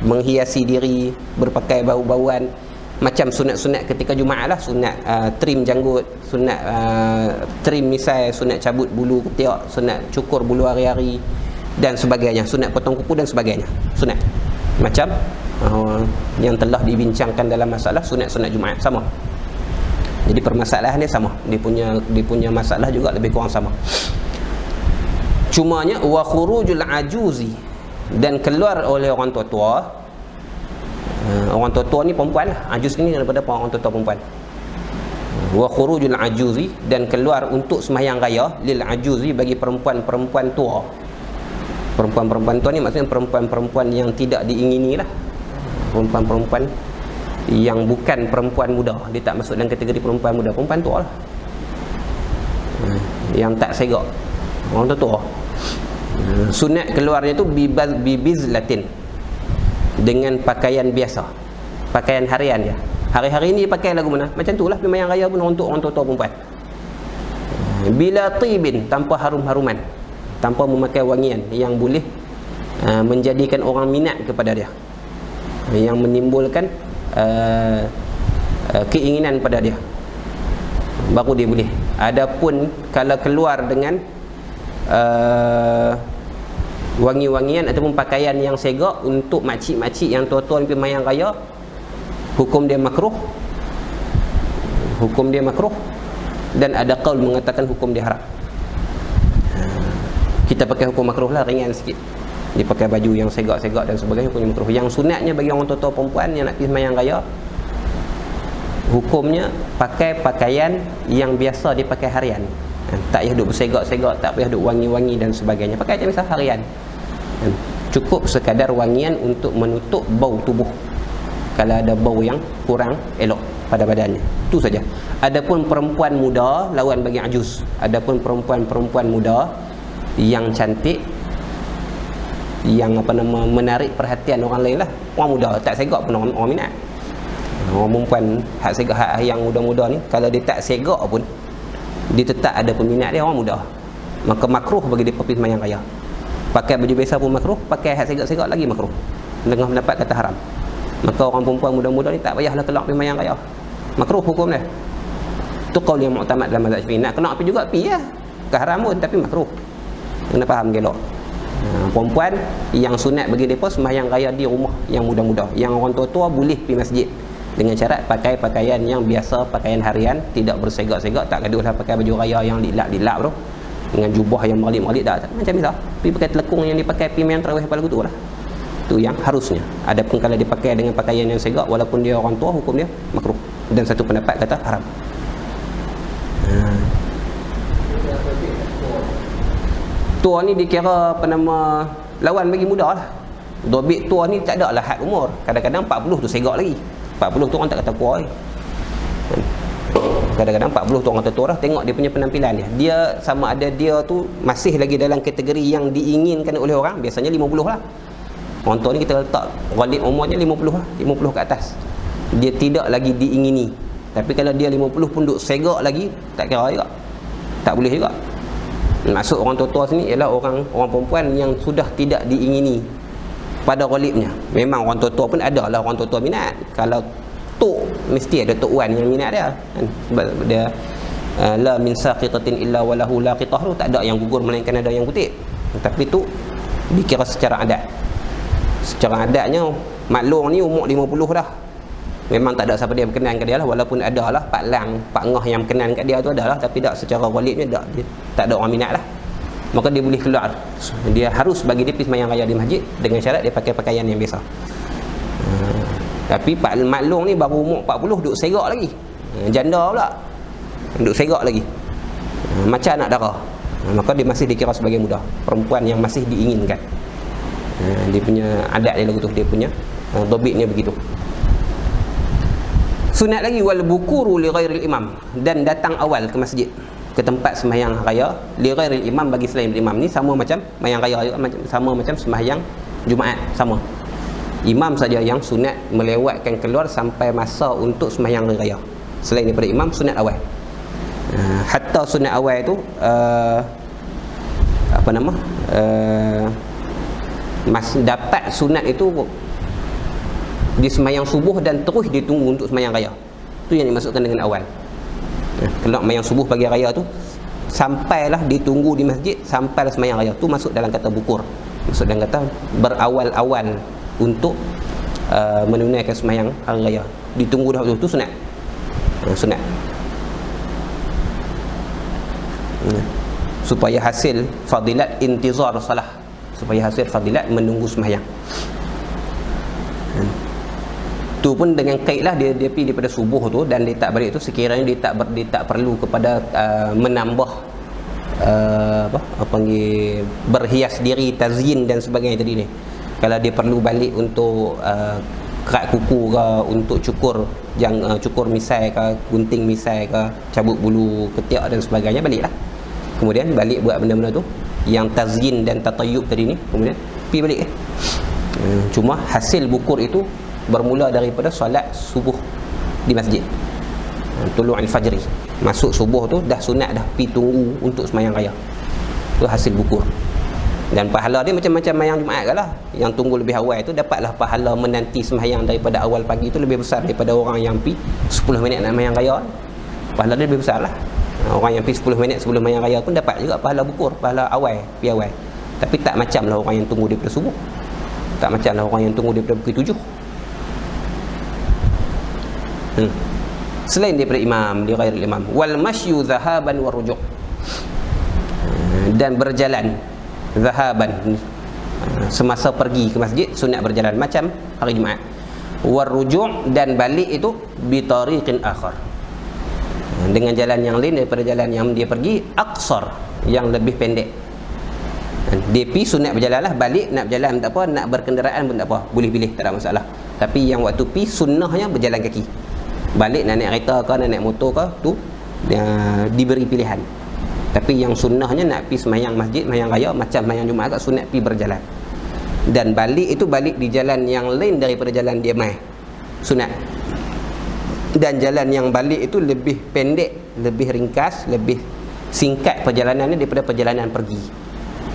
Menghiasi diri, berpakai bau-bauan, macam sunat-sunat ketika Jumaat lah. Sunat trim janggut, sunat trim misai, sunat cabut bulu ketiak, sunat cukur bulu hari-hari dan sebagainya, sunat potong kuku dan sebagainya, sunat macam yang telah dibincangkan dalam masalah sunat-sunat Jumaat, sama. Jadi permasalahan dia sama, dia punya masalah juga lebih kurang sama. Cumanya wa khurujul ajuzi, dan keluar oleh orang tua-tua. Orang tua-tua ni perempuan lah, ajuz ni daripada orang tua-tua perempuan. Wa khurujul ajuzi, dan keluar untuk sembahyang raya lil ajuzi, bagi perempuan-perempuan tua. Perempuan-perempuan tua ni maksudnya perempuan-perempuan yang tidak diingini lah, perempuan-perempuan yang bukan perempuan muda. Dia tak masuk dalam kategori perempuan muda, perempuan tua lah, yang tak segak, orang tua. Sunat keluarnya tu bibizlatin, dengan pakaian biasa, pakaian harian dia. Hari-hari ni pakai lagu mana? Macam tu lah sembahyang raya pun untuk orang tua perempuan. Bila tibin, tanpa harum-haruman, tanpa memakai wangian yang boleh menjadikan orang minat kepada dia, yang menimbulkan keinginan pada dia, baru dia boleh. Adapun kalau keluar dengan wangi-wangian ataupun pakaian yang segak untuk makcik-makcik yang tua-tua pergi sembahyang raya, hukum dia makruh, dan ada qaul mengatakan hukum dia haram. Kita pakai hukum makruh lah, ringan sikit. Dia pakai baju yang segak-segak dan sebagainya, hukumnya makruh. Yang sunatnya bagi orang tua-tua perempuan yang nak pergi sembahyang raya, hukumnya pakai pakaian yang biasa dipakai harian. Tak payah duk bersegak-segak, tak payah duk wangi-wangi dan sebagainya. Pakai macam biasa harian. Cukup sekadar wangian untuk menutup bau tubuh kalau ada bau yang kurang elok pada badannya, itu saja. Adapun perempuan muda, lawan bagi ajuz. Adapun perempuan-perempuan muda yang cantik, yang menarik perhatian orang lain lah. Orang muda tak segak pun orang minat. Orang perempuan hak segak, hak yang muda-muda ni, kalau dia tak segak pun, dia tetap ada peminat dia, orang muda. Maka makruh bagi dia pergi sembahyang raya. Pakai baju biasa pun makruh, pakai hak segak-segak lagi makruh. Dengan pendapat kata haram. Maka orang perempuan muda-muda ni tak payahlah keluar pergi sembahyang raya. Makruh hukum dia. Itu qaul yang muktamad dalam mazhab Syafi'i. Nak keluar pergi juga pergi lah. Bukan haram pun, tapi makruh. Kena faham gelok. Perempuan yang sunat bagi mereka sembahyang raya di rumah, yang muda-muda. Yang orang tua-tua boleh pergi masjid. dengan syarat pakai pakaian yang biasa, pakaian harian, tidak bersegak-segak, tak gaduhlah pakai baju raya yang dilap-dilap tu dengan jubah yang merlip-merlip, tak macam biasa. Pergi pakai telekung yang dipakai pimpinan tarawih pada tu lah. Tu yang harusnya. Adapun kalau dipakai dengan pakaian yang segak, walaupun dia orang tua, hukum dia makruh. Dan satu pendapat kata haram. Tua ni dikira apa nama, lawan bagi muda lah. Dobit tua ni tak ada lah had umur. Kadang-kadang 40 tu segak lagi. 40 tu orang tak kata tua lagi. Kadang-kadang 40 tu orang kata tua lah. Tengok dia punya penampilan dia. Dia sama ada dia tu masih lagi dalam kategori yang diinginkan oleh orang. Biasanya 50 lah. Orang tua ni kita letak ghalib umurnya 50 lah. 50 ke atas. Dia tidak lagi diingini. Tapi kalau dia 50 pun duk segak lagi, tak kira juga. Tak boleh juga. Maksud orang tua-tua sini ialah orang perempuan yang sudah tidak diingini pada ghalibnya. Memang orang tua-tua pun ada lah orang tua-tua minat. Kalau tok, mesti ada tok wan yang minat dia kan? Sebab dia la min saqitatin illa walahu laqitah tu, tak ada yang gugur melainkan ada yang kutip. Tapi tu dikira secara adat. Secara adatnya maklum ni umur 50 dah. Memang tak ada siapa dia berkenan kat dia lah. Walaupun ada lah Pak Lang, Pak Ngah yang berkenan kat dia tu ada lah. Tapi tak secara ghalibnya dia tak ada orang minat lah. Maka dia boleh keluar. Dia harus bagi dia pergi sembahyang raya di masjid dengan syarat dia pakai pakaian yang biasa. Tapi Pak Maklong ni baru umur 40 duk segak lagi. Janda pula duk segak lagi. Macam anak dara. Maka dia masih dikira sebagai muda. Perempuan yang masih diinginkan. Dia punya adat dia lagu tu, dia punya dobitnya begitu. Sunat lagi wal bukuru li ghairil imam, dan datang awal ke masjid, ke tempat sembahyang raya li ghairil imam, bagi selain imam. Ni sama macam sembahyang raya juga, sama macam sembahyang Jumaat, sama. Imam saja yang sunat melewatkan keluar sampai masa untuk sembahyang raya. Selain daripada imam, sunat awal. Hatta sunat awal tu apa nama? Dapat sunat itu di sembahyang subuh dan terus ditunggu untuk sembahyang raya. Tu yang dimaksudkan dengan awal. Kalau sembahyang subuh pagi raya tu sampailah ditunggu di masjid sampailah sembahyang raya, tu masuk dalam kata bukur. Masuk dalam kata berawal-awal untuk menunaikan sembahyang hari raya. Ditunggu dahulu, tu sunat. Sunat. Supaya hasil fadilat intizar salah. Supaya hasil fadilat menunggu sembahyang. Tu pun dengan kaitlah dia pergi daripada subuh tu dan dia tak balik tu sekiranya dia tak perlu kepada menambah apa panggil berhias diri, tazyin dan sebagainya tadi ni. Kalau dia perlu balik untuk kerat kuku ke, untuk cukur misai ke, gunting misai ke, cabut bulu ketiak dan sebagainya, baliklah. Kemudian balik buat benda-benda tu yang tazyin dan tatayyub tadi ni, kemudian pergi balik. Cuma hasil bukur itu bermula daripada solat subuh di masjid. Tulu'il fajri. Masuk subuh tu dah sunat dah pi tunggu untuk sembahyang raya. Tu hasil bukur. Dan pahala dia macam-macam sembahyang Jumaat lah. Yang tunggu lebih awal tu dapatlah pahala menanti sembahyang daripada awal pagi tu lebih besar daripada orang yang pi 10 minit nak sembahyang raya. Pahala dia lebih besar lah. Orang yang pi 10 minit sebelum sembahyang raya pun dapat juga pahala bukur, pahala awal, pi awal. Tapi tak macam lah orang yang tunggu daripada subuh. Tak macam lah orang yang tunggu daripada pukul 7. Selain daripada imam, li ghairil imam, wal masyu zahaban wa rujuk', dan berjalan zahaban semasa pergi ke masjid sunat berjalan macam hari Jumaat. War rujuk', dan balik itu bi tariqin akhar, dengan jalan yang lain daripada jalan yang dia pergi, aqsar, yang lebih pendek. Dia pergi sunat berjalan lah, balik nak berjalan tak apa, nak berkenderaan pun tak apa, boleh pilih, tak ada masalah. Tapi yang waktu pergi sunnahnya berjalan kaki. Balik nak naik kereta ke, nak naik motor ke, tu diberi pilihan. Tapi yang sunnahnya nak pergi sembahyang masjid, sembahyang raya macam sembahyang Jumaat kat, sunat pergi berjalan. Dan balik itu balik di jalan yang lain daripada jalan dia mai, sunat. Dan jalan yang balik itu lebih pendek, lebih ringkas, lebih singkat perjalanannya daripada perjalanan pergi.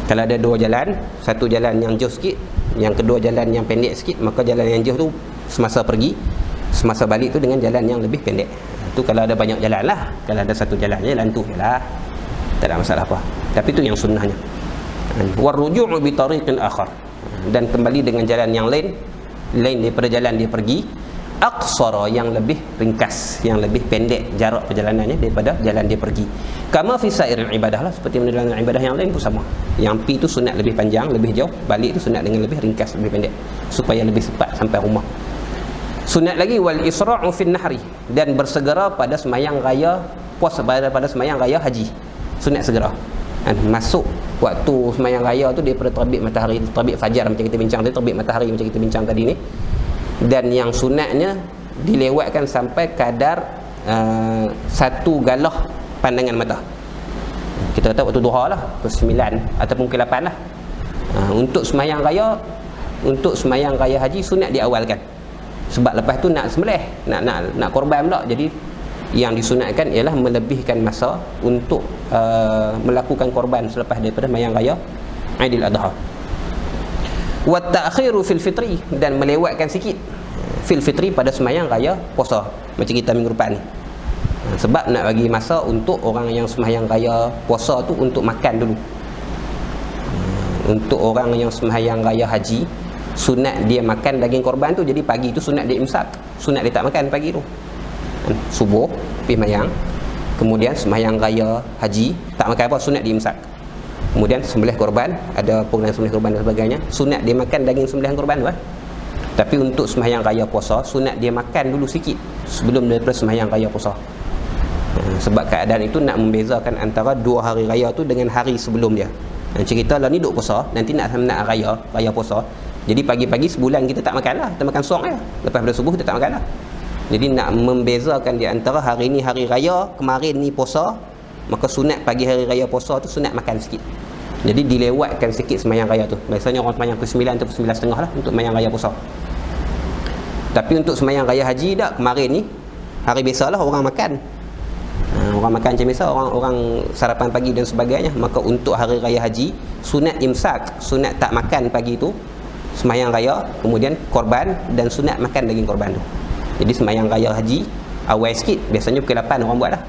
Kalau ada dua jalan, satu jalan yang jauh sikit, yang kedua jalan yang pendek sikit, maka jalan yang jauh tu semasa pergi, semasa balik tu dengan jalan yang lebih pendek. Tu kalau ada banyak jalan lah. Kalau ada satu jalannya, jalan tu je lah, tak ada masalah apa. Tapi tu yang sunnahnya. Waruju'u bi tariqin akhar, dan kembali dengan jalan yang lain daripada jalan dia pergi. aqsara, yang lebih ringkas, yang lebih pendek jarak perjalanannya daripada jalan dia pergi. Kama fi sairil ibadah lah, seperti mana dalam ibadah yang lain pun sama. Yang pi tu sunat lebih panjang, lebih jauh, balik tu sunat dengan lebih ringkas, lebih pendek, supaya lebih cepat sampai rumah. Sunat lagi wal isra'u fin nahri, dan bersegera pada sembahyang raya puasa, pada sembahyang raya haji. Sunat segera. Masuk waktu sembahyang raya tu daripada terbit matahari, terbit fajar macam kita bincang tadi, terbit matahari macam kita bincang tadi ni. Dan yang sunatnya dilewatkan sampai kadar satu galah pandangan mata. Kita kata waktu duha lah, pukul 9 ataupun pukul 8 lah. Untuk sembahyang raya haji sunat diawalkan. Sebab lepas tu nak sembelih, nak korban pula. Jadi yang disunatkan ialah melebihkan masa untuk melakukan korban selepas daripada sembahyang raya Aidil Adha. Wa ta'khiru fil fitri, dan melewatkan sikit fil fitri pada sembahyang raya puasa macam kita minggu depan ni. Sebab nak bagi masa untuk orang yang sembahyang raya puasa tu untuk makan dulu. Untuk orang yang sembahyang raya haji, sunat dia makan daging korban tu. Jadi pagi tu sunat dia imsak, sunat dia tak makan pagi tu. Subuh pergi sembahyang, kemudian sembahyang raya haji tak makan apa, sunat dia imsak. Kemudian sembelih korban, ada penggunaan sembelih korban dan sebagainya, sunat dia makan daging sembelihan korban tu. Tapi untuk sembahyang raya puasa, sunat dia makan dulu sikit sebelum daripada sembahyang raya puasa. Sebab keadaan itu nak membezakan antara dua hari raya tu dengan hari sebelum dia. Cerita lah ni duk puasa, nanti nak raya puasa. Jadi pagi-pagi sebulan kita tak makan lah, kita makan suang je. Lepas pada subuh kita tak makan lah. Jadi nak membezakan di antara hari ni hari raya, kemarin ni puasa, maka sunat pagi hari raya puasa tu sunat makan sikit. Jadi dilewatkan sikit sembahyang raya tu. Biasanya orang sembahyang pukul 9 atau pukul 9.30 lah untuk sembahyang raya puasa. Tapi untuk sembahyang raya haji tak, kemarin ni hari biasalah orang makan. Orang makan macam biasa, orang sarapan pagi dan sebagainya. Maka untuk hari raya haji sunat imsak, sunat tak makan pagi tu sembahyang raya, kemudian korban, dan sunat makan daging korban tu. Jadi sembahyang raya haji awal sikit, biasanya pukul 8 orang buat dah.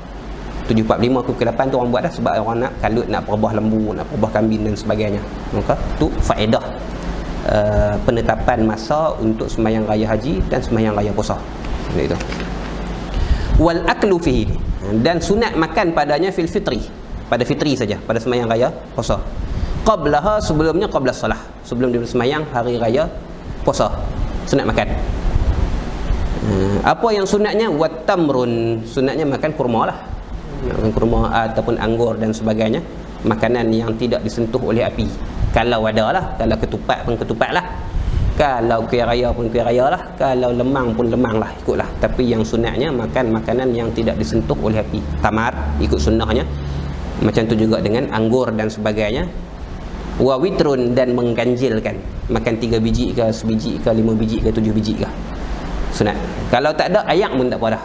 7.45 pukul 8 tu orang buat dah, sebab orang nak kalut, nak perbah lembu, nak perbah kambing dan sebagainya. Maka tu faedah penetapan masa untuk sembahyang raya haji dan sembahyang raya puasa. Itu. Wal aklu fihi, dan sunat makan padanya fil fitri, pada fitri saja, pada sembahyang raya puasa. Qablaha, sebelumnya qabla salah, sebelum dia sembahyang hari raya puasa, sunat makan. Apa yang sunatnya? Wat tamrun, sunatnya makan kurma lah, makan kurma ataupun anggur dan sebagainya, makanan yang tidak disentuh oleh api. Kalau ada lah, kalau ketupat pun ketupat lah, kalau kuih raya pun kuih raya lah, kalau lemang pun lemang lah, ikutlah. Tapi yang sunatnya makan makanan yang tidak disentuh oleh api. Tamar ikut sunnahnya. Macam tu juga dengan anggur dan sebagainya. Wa witrun, dan mengganjilkan, makan 3 biji ke, sebiji ke, 5 biji ke, 7 biji ke, sunat. Kalau tak ada ayak pun tak apa dah.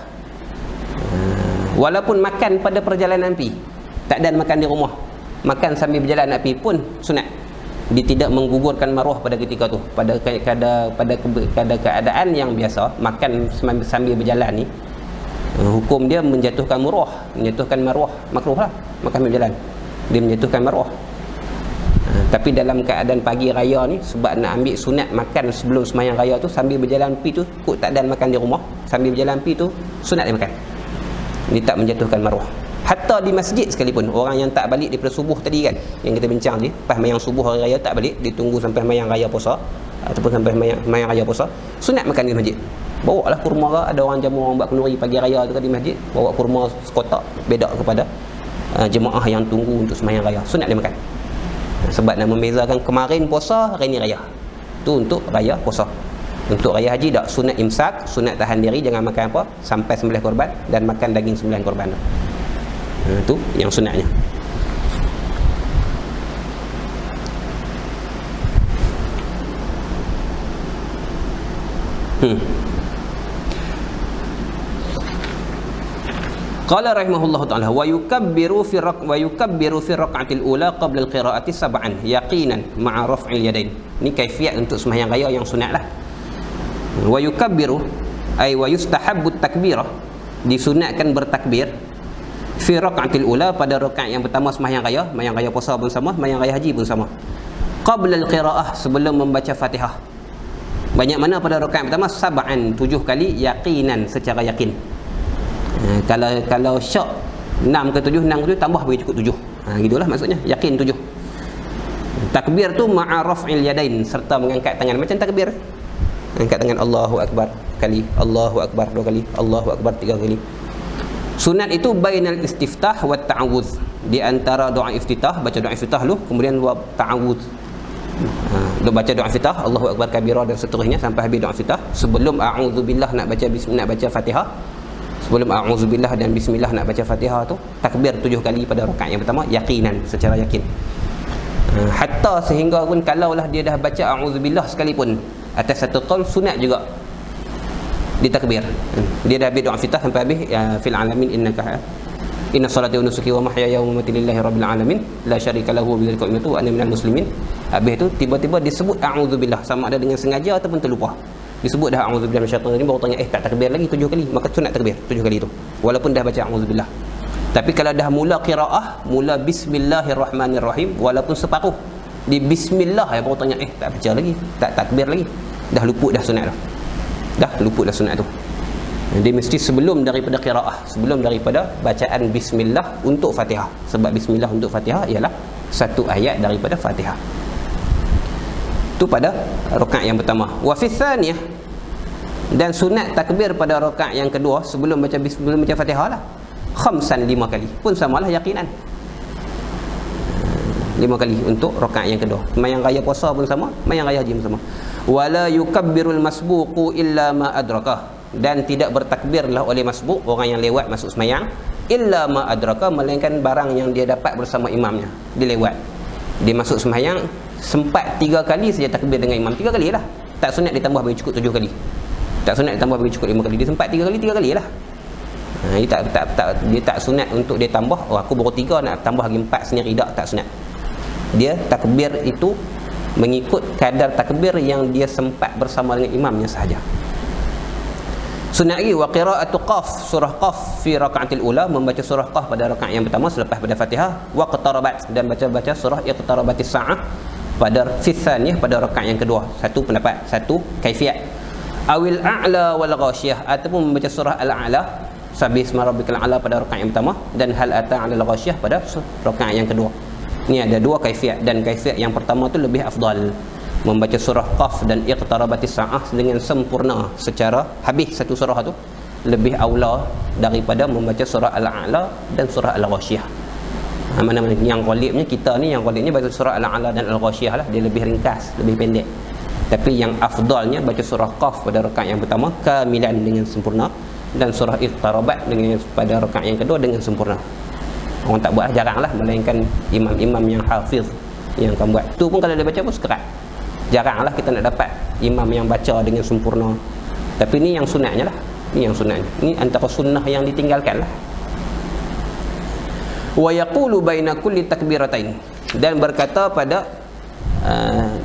Walaupun makan pada perjalanan pi, tak ada makan di rumah, makan sambil berjalan nak pi pun sunat. Dia tidak menggugurkan maruah pada ketika tu. Pada keadaan yang biasa, makan sambil berjalan ni, hukum dia menjatuhkan maruah, makruh lah makan sambil berjalan, dia menjatuhkan maruah. Tapi dalam keadaan pagi raya ni, sebab nak ambil sunat makan sebelum sembahyang raya tu, sambil berjalan pi tu, kok tak ada makan di rumah, sambil berjalan pi tu sunat dia makan. Dia tak menjatuhkan maruah. Hatta di masjid sekalipun, orang yang tak balik daripada subuh tadi kan, yang kita bincang tadi, pas sembahyang subuh hari raya tak balik, dia tunggu sampai sembahyang raya puasa ataupun sampai sembahyang raya puasa, sunat makan di masjid. Bawa lah kurma ke, ada orang jamu, orang buat kenduri pagi raya tu kan di masjid, bawa kurma sekotak bedak kepada jemaah yang tunggu untuk sembahyang raya, sunat dia makan. Sebab nak membezakan kemarin puasa, hari ni raya. Tu untuk raya puasa. Untuk raya haji tak, sunat imsak, sunat tahan diri, jangan makan apa sampai sembelih korban, dan makan daging sembelihan korban tu. Itu yang sunatnya. Qala rahimahullahu ta'ala wa yukabbiru fi rak'atil ula qabla al-qira'ati sab'an yaqinan ma'a raf'il yadain. Ni kaifiat untuk sembahyang raya yang sunat lah. Wa yukabbiru ay wa yustahabbu takbirah, disunatkan bertakbir fi rak'atil ula, pada rakaat yang pertama sembahyang raya puasa pun sama, sembahyang raya haji pun sama. Qabla al-qira'ah, sebelum membaca Fatihah. Banyak mana pada rakaat pertama? Sab'an, 7 kali, yaqinan, secara yakin. Kalau syak 6 ke 7 tambah bagi cukup 7. Gitulah maksudnya, yakin 7. Takbir tu ma'a raf'il yadain, serta mengangkat tangan, macam takbir. Angkat tangan, Allahu Akbar kali, Allahu Akbar 2 kali, Allahu Akbar 3 kali. Sunat itu bainal istiftah wa ta'awudz, di antara doa iftitah, baca doa iftitah dulu, kemudian wa ta'awudz. Baca doa iftitah, Allahu Akbar kabira dan seterusnya sampai habis doa iftitah. Sebelum a'udzubillah nak baca Fatihah, sebelum a'udzubillah dan bismillah nak baca Fatihah tu, takbir 7 kali pada rakaat yang pertama, yakinan, secara yakin. Hatta sehingga pun kalaulah dia dah baca a'udzubillah sekalipun, atas satu qaul sunat juga ditakbir. Dia dah habis doa iftitah sampai habis fil alamin innaka inna salati wa nusuki wa mahyaya wa mamati lillahi rabbil alamin la syarika lahu wa bidzalika umirtu wa ana minal muslimin. Habis tu tiba-tiba disebut a'udzubillah, sama ada dengan sengaja ataupun terlupa. Disebut dah a'udzubillahi minasyaitanir rajim, baru tanya tak takbir lagi 7 kali, maka sunat takbir 7 kali tu walaupun dah baca a'udzubillah. Tapi kalau dah mula qiraah, mula bismillahirrahmanirrahim, walaupun separuh di bismillah baru tanya tak baca lagi, tak takbir lagi, dah luput dah sunat dah. Dah luput dah sunat tu. Dia mesti sebelum daripada qiraah, sebelum daripada bacaan bismillah untuk Fatihah. Sebab bismillah untuk Fatihah ialah satu ayat daripada Fatihah. Tu pada rakaat yang pertama. Wa fi tsaniyah, dan sunat takbir pada rakaat yang kedua sebelum baca Fatihah lah. Khamsan, 5 kali. Pun samalah yakinan. 5 kali untuk rakaat yang kedua. Sembahyang raya puasa pun sama, sembahyang raya haji pun sama. Wala yukabbirul masbuqu illa ma adrakah, dan tidak bertakbirlah oleh masbuq, orang yang lewat masuk sembahyang, illa ma adrakah, melainkan barang yang dia dapat bersama imamnya. Dia lewat, dia masuk sembahyang, sempat 3 kali saja takbir dengan imam, 3 kali lah. Tak sunat ditambah bagi cukup 7 kali. Tak sunat ditambah bagi cukup 5 kali. Dia sempat 3 kali, 3 kali lah. Dia tak sunat untuk dia tambah, aku baru 3 nak tambah lagi 4 sendiri, tak sunat. Dia takbir itu mengikut kadar takbir yang dia sempat bersama dengan imamnya sahaja. Sunat lagi wa qira'atu qaf, surah qaf fi raka'atil ula, membaca surah qaf pada rakaat yang pertama selepas pada Fatihah. Wa qatarabat, dan baca surah iqtarabatis sa'ah pada tsaniyah, pada rakaat yang kedua. Satu pendapat, satu kaifiat. Awil a'la wal ghasyiyah, ataupun membaca surah al-a'la, sabbihisma rabbikal a'la pada rakaat yang pertama, dan hal ata 'alal ghasyiyah pada rakaat yang kedua. Ni ada 2 kaifiat, dan kaifiat yang pertama tu lebih afdal, membaca surah qaf dan iqtarabatis sa'ah dengan sempurna secara habis satu surah tu lebih aula daripada membaca surah al-a'la dan surah al-ghasyiyah. Mana-mana yang ghalibnya kita ni, yang ghalibnya baca surah al-a'la dan al-ghasyiyah lah, dia lebih ringkas, lebih pendek. Tapi yang afdalnya baca surah qaf pada rakaat yang pertama kamilan dengan sempurna, dan surah iqtarabat dengan pada rakaat yang kedua dengan sempurna. Orang tak buat, jarang lah, melainkan imam-imam yang hafiz yang akan buat. Tu pun kalau dia baca pun sekerat. Jarang lah kita nak dapat imam yang baca dengan sempurna. Tapi ni yang sunatnya lah. Ni yang sunatnya. Ni antara sunnah yang ditinggalkan lah. Wa yaqulu baina kulli takbiratain, dan berkata pada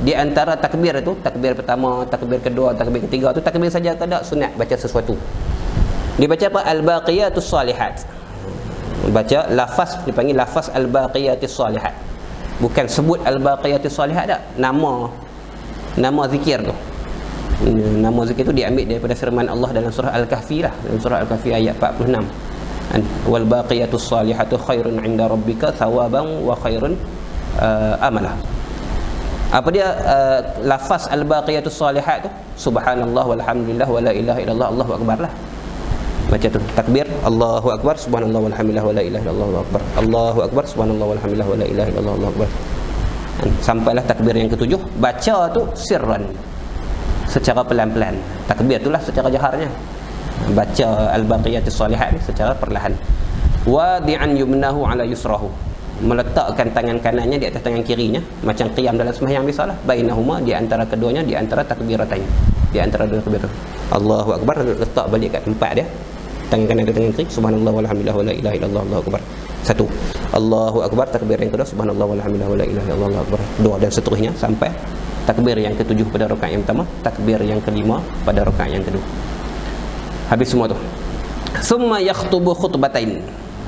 di antara takbir itu, takbir pertama, takbir kedua, takbir ketiga tu takbir saja, tak ada sunat baca sesuatu. Dibaca apa? Al-baqiyatus salihat. Baca lafaz, dipanggil lafaz al-baqiyatis salihat. Bukan sebut al-baqiyatis salihat tak, nama zikir tu. Nama zikir tu diambil daripada firman Allah dalam surah Al-Kahfi lah, dalam surah Al-Kahfi ayat 46. Wal baqiyatus salihatu khairun 'inda rabbika thawaban wa khairun amala. Apa dia lafaz al-baqiyatus salihat tu? Subhanallah walhamdulillah wala ilaha illallah, Allahu akbar lah. Baca tu takbir, Allahu akbar, subhanallah walhamdulillah wala ilaha illallah, Allahu akbar. Allahu akbar, subhanallah walhamdulillah wala ilaha illallah, Allahu akbar. Sampailah takbir yang ketujuh, baca tu sirran, secara pelan-pelan. Takbir itulah secara jaharnya. Baca al-baqiyatus salihat ni secara perlahan. Wadi'an yumnahu ala yusrahu, meletakkan tangan kanannya di atas tangan kirinya, macam qiyam dalam sembahyang biasalah. Bainahuma, di antara keduanya, di antara takbiratain, di antara dua takbir. Allahu akbar, letak balik kat tempat dia, tangan kanan ke tangan kiri, subhanallah walhamdulillah wala ilaha illallah, Allahu akbar. Satu, Allahu akbar, takbir yang kedua, subhanallah walhamdulillah wala ilaha illallah, Allahu akbar. Dua, dan seterusnya sampai takbir yang ketujuh pada rakaat yang pertama, takbir yang kelima pada rakaat yang kedua. Habis semua tu. Summa yakhutubu khutbatain,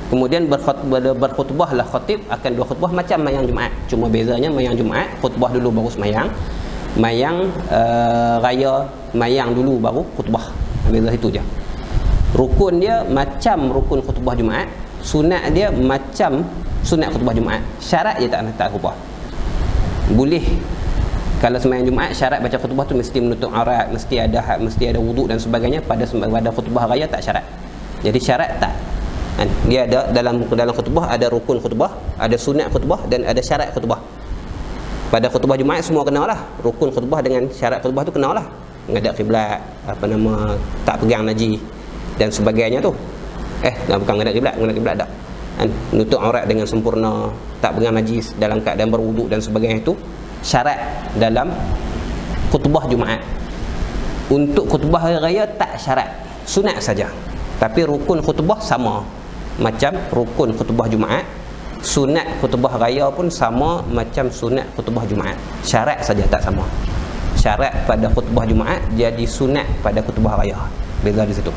kemudian berkhutbahlah khatib, akan 2 khutbah macam mayang Jumaat. Cuma bezanya mayang Jumaat khutbah dulu baru sembahyang. mayang raya mayang dulu baru khutbah. Beza itu je. Rukun dia macam rukun khutbah Jumaat, sunat dia macam sunat khutbah Jumaat. Syarat je tak khutbah. Boleh kalau sembahyang Jumaat syarat baca khutbah tu mesti menutup aurat, mesti ada wuduk dan sebagainya. Pada khutbah raya tak syarat. Jadi syarat tak. Dia ada dalam khutbah ada rukun khutbah, ada sunat khutbah dan ada syarat khutbah. Pada khutbah Jumaat semua kenalah. Rukun khutbah dengan syarat khutbah tu kenalah. Menghadap kiblat, tak pegang najis dan sebagainya tu. Bukan menghadap kiblat tak. Nutup aurat dengan sempurna, tak pegang najis, dalam keadaan berwuduk dan sebagainya itu syarat dalam khutbah Jumaat. Untuk khutbah hari raya tak syarat, sunat saja. Tapi rukun khutbah sama macam rukun khutbah Jumaat, sunat khutbah raya pun sama macam sunat khutbah Jumaat. Syarat saja tak sama. Syarat pada khutbah Jumaat jadi sunat pada khutbah raya. Beza di situ.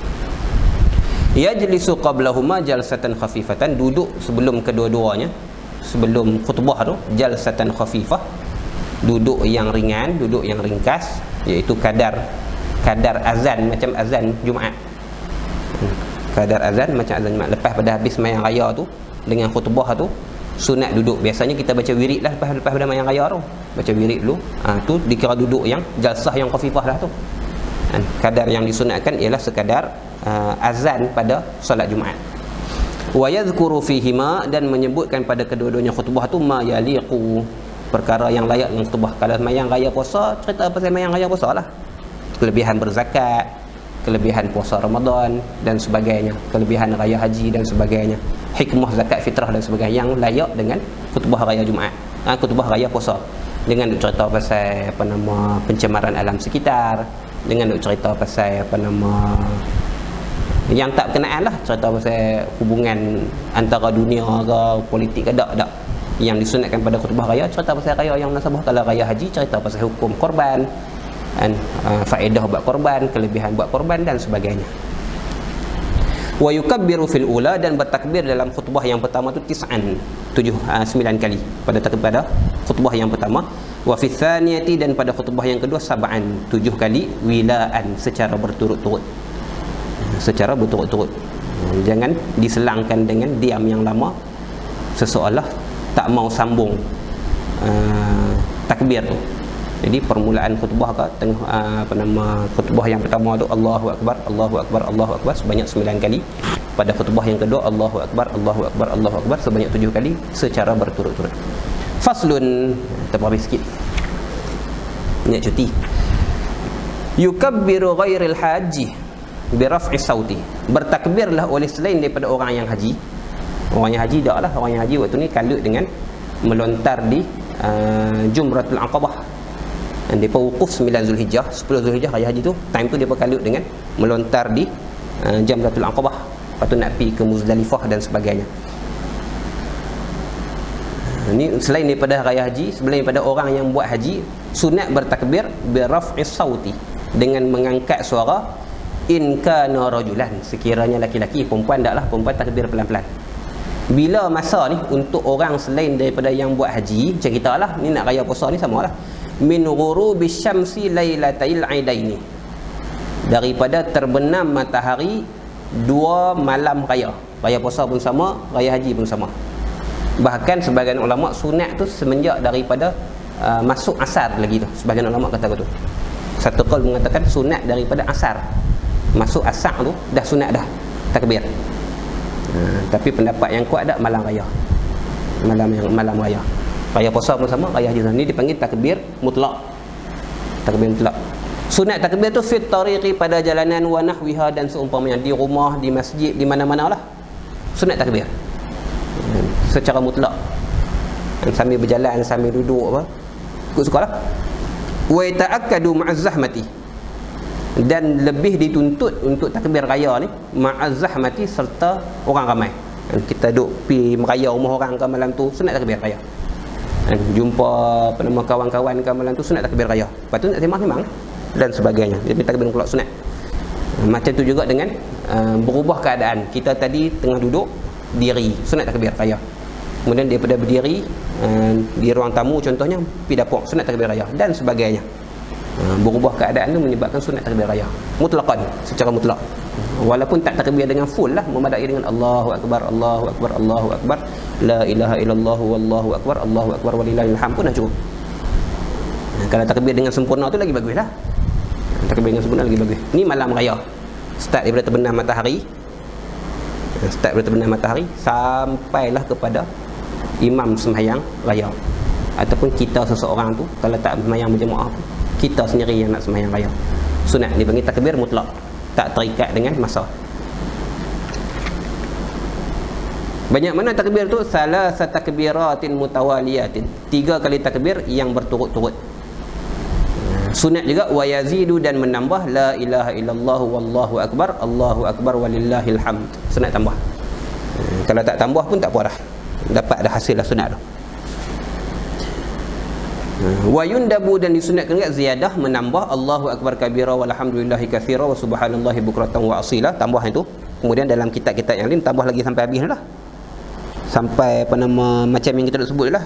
Yajlisu qablahuma jalsatan khafifatan, duduk sebelum kedua-duanya, sebelum khutbah tu jalsatan khafifah, duduk yang ringan, duduk yang ringkas, iaitu kadar azan macam azan Jumaat. Kadar azan macam azan Jumaat. Lepas pada habis sembahyang raya tu dengan khutbah tu sunat duduk. Biasanya kita baca wirid lah lepas pada sembahyang raya tu. Baca wirid dulu. Tu dikira duduk yang jalsah yang khafifah lah tu. Kadar yang disunatkan ialah sekadar azan pada solat Jumaat. Wa yadhkuru fihima, dan menyebutkan pada kedua-duanya khutbah tu ma yaliqu, perkara yang layak dengan khutbah. Kalau sembahyang raya puasa, cerita pasal sembahyang raya puasa lah. Kelebihan berzakat, kelebihan puasa Ramadan dan sebagainya, kelebihan raya haji dan sebagainya, hikmah zakat fitrah dan sebagainya yang layak dengan khutbah raya Jumaat. Khutbah raya puasa dengan cerita pasal pencemaran alam sekitar, dengan cerita pasal yang tak berkenaan lah, cerita pasal hubungan antara dunia ke politik ke tak. Yang disunatkan pada khutbah raya cerita pasal raya yang munasabah. Kalau raya haji cerita pasal hukum korban, faedah buat korban, kelebihan buat korban dan sebagainya. Wa yukabbiru fil ula, dan bertakbir dalam khutbah yang pertama tu 9 kali pada khutbah yang pertama. Wa fi tsaniyati, dan pada khutbah yang kedua 7 kali, wilaan, secara berturut-turut. Jangan diselangkan dengan diam yang lama, seseolah tak mau sambung takbir tu. Jadi permulaan khutbah ke khutbah yang pertama tu Allahu akbar, Allahu akbar, Allahu akbar sebanyak 9 kali. Pada khutbah yang kedua Allahu akbar, Allahu akbar, Allahu akbar sebanyak 7 kali secara berturut-turut. Faslun, terpabis sikit. Niat cuti. Yukabbiru ghairil haji bi raf'i sauti, bertakbirlah oleh selain daripada orang yang haji. Orang yang haji taklah, orang yang haji waktu ni kalut dengan melontar di Jumratul Aqabah. Dan depa wukuf 9 Zulhijjah, 10 Zulhijjah raya haji tu, time tu depa kalut dengan melontar di Jamratul Aqabah. Lepas tu nak pergi ke Muzdalifah dan sebagainya. Ini selain daripada raya haji, selain daripada orang yang buat haji, sunat bertakbir bi raf'i sauti, dengan mengangkat suara. In kana rajulan, sekiranya laki-laki, perempuan taklah, perempuan takbir pelan-pelan. Bila masa ni untuk orang selain daripada yang buat haji, macam kita lah, ni nak raya puasa ni samalah. Min ghurubi syamsi lailatal aidaini, daripada terbenam matahari 2 malam raya. Raya puasa pun sama, raya haji pun sama. Bahkan sebahagian ulama sunat tu semenjak daripada masuk asar lagi tu. Sebahagian ulama kata begitu. Satu qaul mengatakan sunat daripada asar. Masuk asar tu dah sunat dah takbir. Tapi pendapat yang kuat ada malam raya. Malam raya. Raya puasa pun sama, raya haji ni dipanggil takbir mutlak. Takbir mutlak. Sunat takbir tu fit tariqi, pada jalanan, wa nahwiha, dan seumpamanya, di rumah, di masjid, di mana-manalah. Sunat takbir. Secara mutlak. Sambil berjalan, sambil duduk apa, ikut sukalah. Wa ta'akkadu ma'az zahmati, dan lebih dituntut untuk takbir raya ni ma'az zahmati, serta orang ramai. Kita duduk pergi meraya rumah orang ke malam tu, sunat takbir raya. Jumpa kawan-kawan ke malam tu, sunat takbir raya. Lepas tu nak sembang-sembang dan sebagainya. Jadi takbir mutlak sunat. Macam tu juga dengan berubah keadaan. Kita tadi tengah duduk diri, sunat takbir raya. Kemudian daripada berdiri di ruang tamu contohnya, pergi dapur, sunat takbir raya dan sebagainya. Berubah keadaan tu menyebabkan sunat takbir raya mutlaqan, secara mutlak, walaupun tak takbir dengan full lah, memadai dengan Allahu akbar, Allahu akbar, Allahu akbar, la ilaha illallah wallahu akbar, Allahu akbar walillahil hamd pun dah cukup. Kalau takbir dengan sempurna tu lagi baguslah. Takbir dengan sempurna lagi bagus. Ni malam raya, start daripada terbenam matahari, sampailah kepada imam sembahyang raya, ataupun kita seseorang tu kalau tak sembahyang berjemaah tu, kita sendiri yang nak sembahyang raya. Sunat dipanggil takbir mutlak, tak terikat dengan masa. Banyak mana takbir tu? Salasat takbiratin mutawaliyatin, 3 kali takbir yang berturut-turut. Sunat juga wa yazidu, dan menambah la ilaha illallah wallahu akbar, Allahu akbar walillahil hamd. Sunat tambah. Kalau tak tambah pun tak apa dah, dapat dah hasil dah sunat tu. Wa yundabu, dan disunatkan juga ziyadah, menambah Allahu akbar kabira walhamdulillahi katsira wa subhanallahi bukratan wa asila, tambah itu. Kemudian dalam kitab-kitab yang lain tambah lagi sampai habis lah, sampai apa nama macam yang kita dah sebut lah,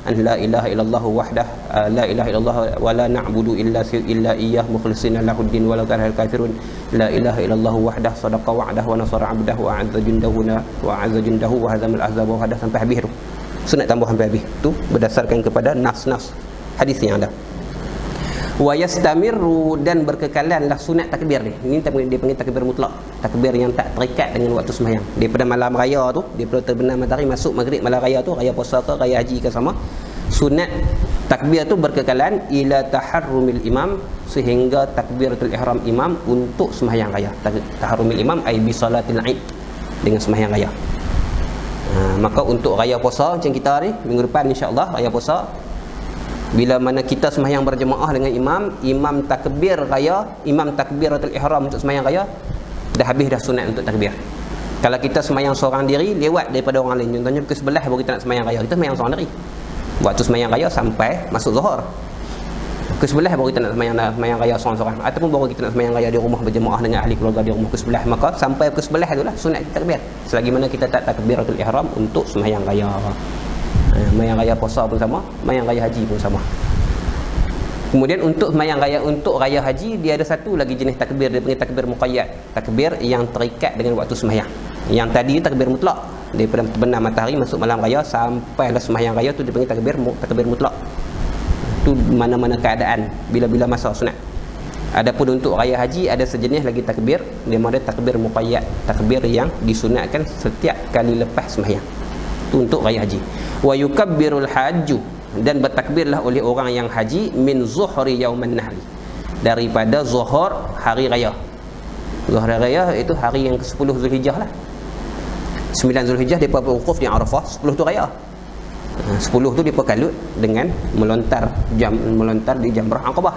la ilaha illallah wahdah, la ilaha illallah wa la na'budu illa iyyah mukhlishina lahuddin walau karihal kafirun, la ilaha illallah wahdah sadaqa wa'dah wa nasara 'abdahu wa 'azza jundahu wa hazamal ahzaba wahdah, sampai habis tu. Sunat tambah sampai habis tu berdasarkan kepada nas-nas hadis yang ada. Wa yastamiru, dan berkekalanlah sunat takbir ni. Ini dia panggil takbir mutlak, takbir yang tak terikat dengan waktu sembahyang. Daripada malam raya tu, daripada terbenam matahari masuk maghrib malam raya tu, raya puasa ke raya haji ke sama, sunat takbir tu berkekalan ila taharrumil imam, sehingga takbiratul ihram imam untuk sembahyang raya. Taharrumil imam ai bi salatil id, dengan sembahyang raya. Maka untuk raya puasa macam kita ni, minggu depan insya-Allah raya puasa, bila mana kita sembahyang berjemaah dengan imam takbir raya, imam takbiratul ihram untuk sembahyang raya, dah habis dah sunat untuk takbir. Kalau kita sembahyang seorang diri lewat daripada orang lain, contohnya pukul 11 baru kita nak sembahyang raya, kita sembahyang seorang diri, waktu sembahyang raya sampai masuk zuhur, pukul 11 baru kita nak sembahyang raya seorang-seorang, ataupun baru kita nak sembahyang raya di rumah berjemaah dengan ahli keluarga di rumah pukul 11, maka sampai pukul 11 itulah sunat takbir, selagi mana kita tak takbiratul ihram untuk sembahyang raya. Sembahyang raya puasa pun sama, sembahyang raya haji pun sama. Kemudian untuk sembahyang raya, untuk raya haji, dia ada satu lagi jenis takbir, dia panggil takbir muqayyad, takbir yang terikat dengan waktu sembahyang. Yang tadi takbir mutlak, daripada terbenam matahari masuk malam raya sampailah sembahyang raya tu dia panggil takbir mutlak. Tu mana-mana keadaan, bila-bila masa sunat. Adapun untuk raya haji ada sejenis lagi takbir, dia mana takbir muqayyad, takbir yang disunatkan setiap kali lepas sembahyang. Tu untuk raya haji. Wa yukabbirul hajju, dan bertakbirlah oleh orang yang haji min zuhri yauman nahri, daripada zuhur hari raya. Zuhur hari raya itu hari yang ke-10 Zulhijjah lah. 9 Zulhijjah depa berwukuf di Arafah, 10 tu raya. 10 tu depa kalut dengan melontar di Jamrah Aqabah.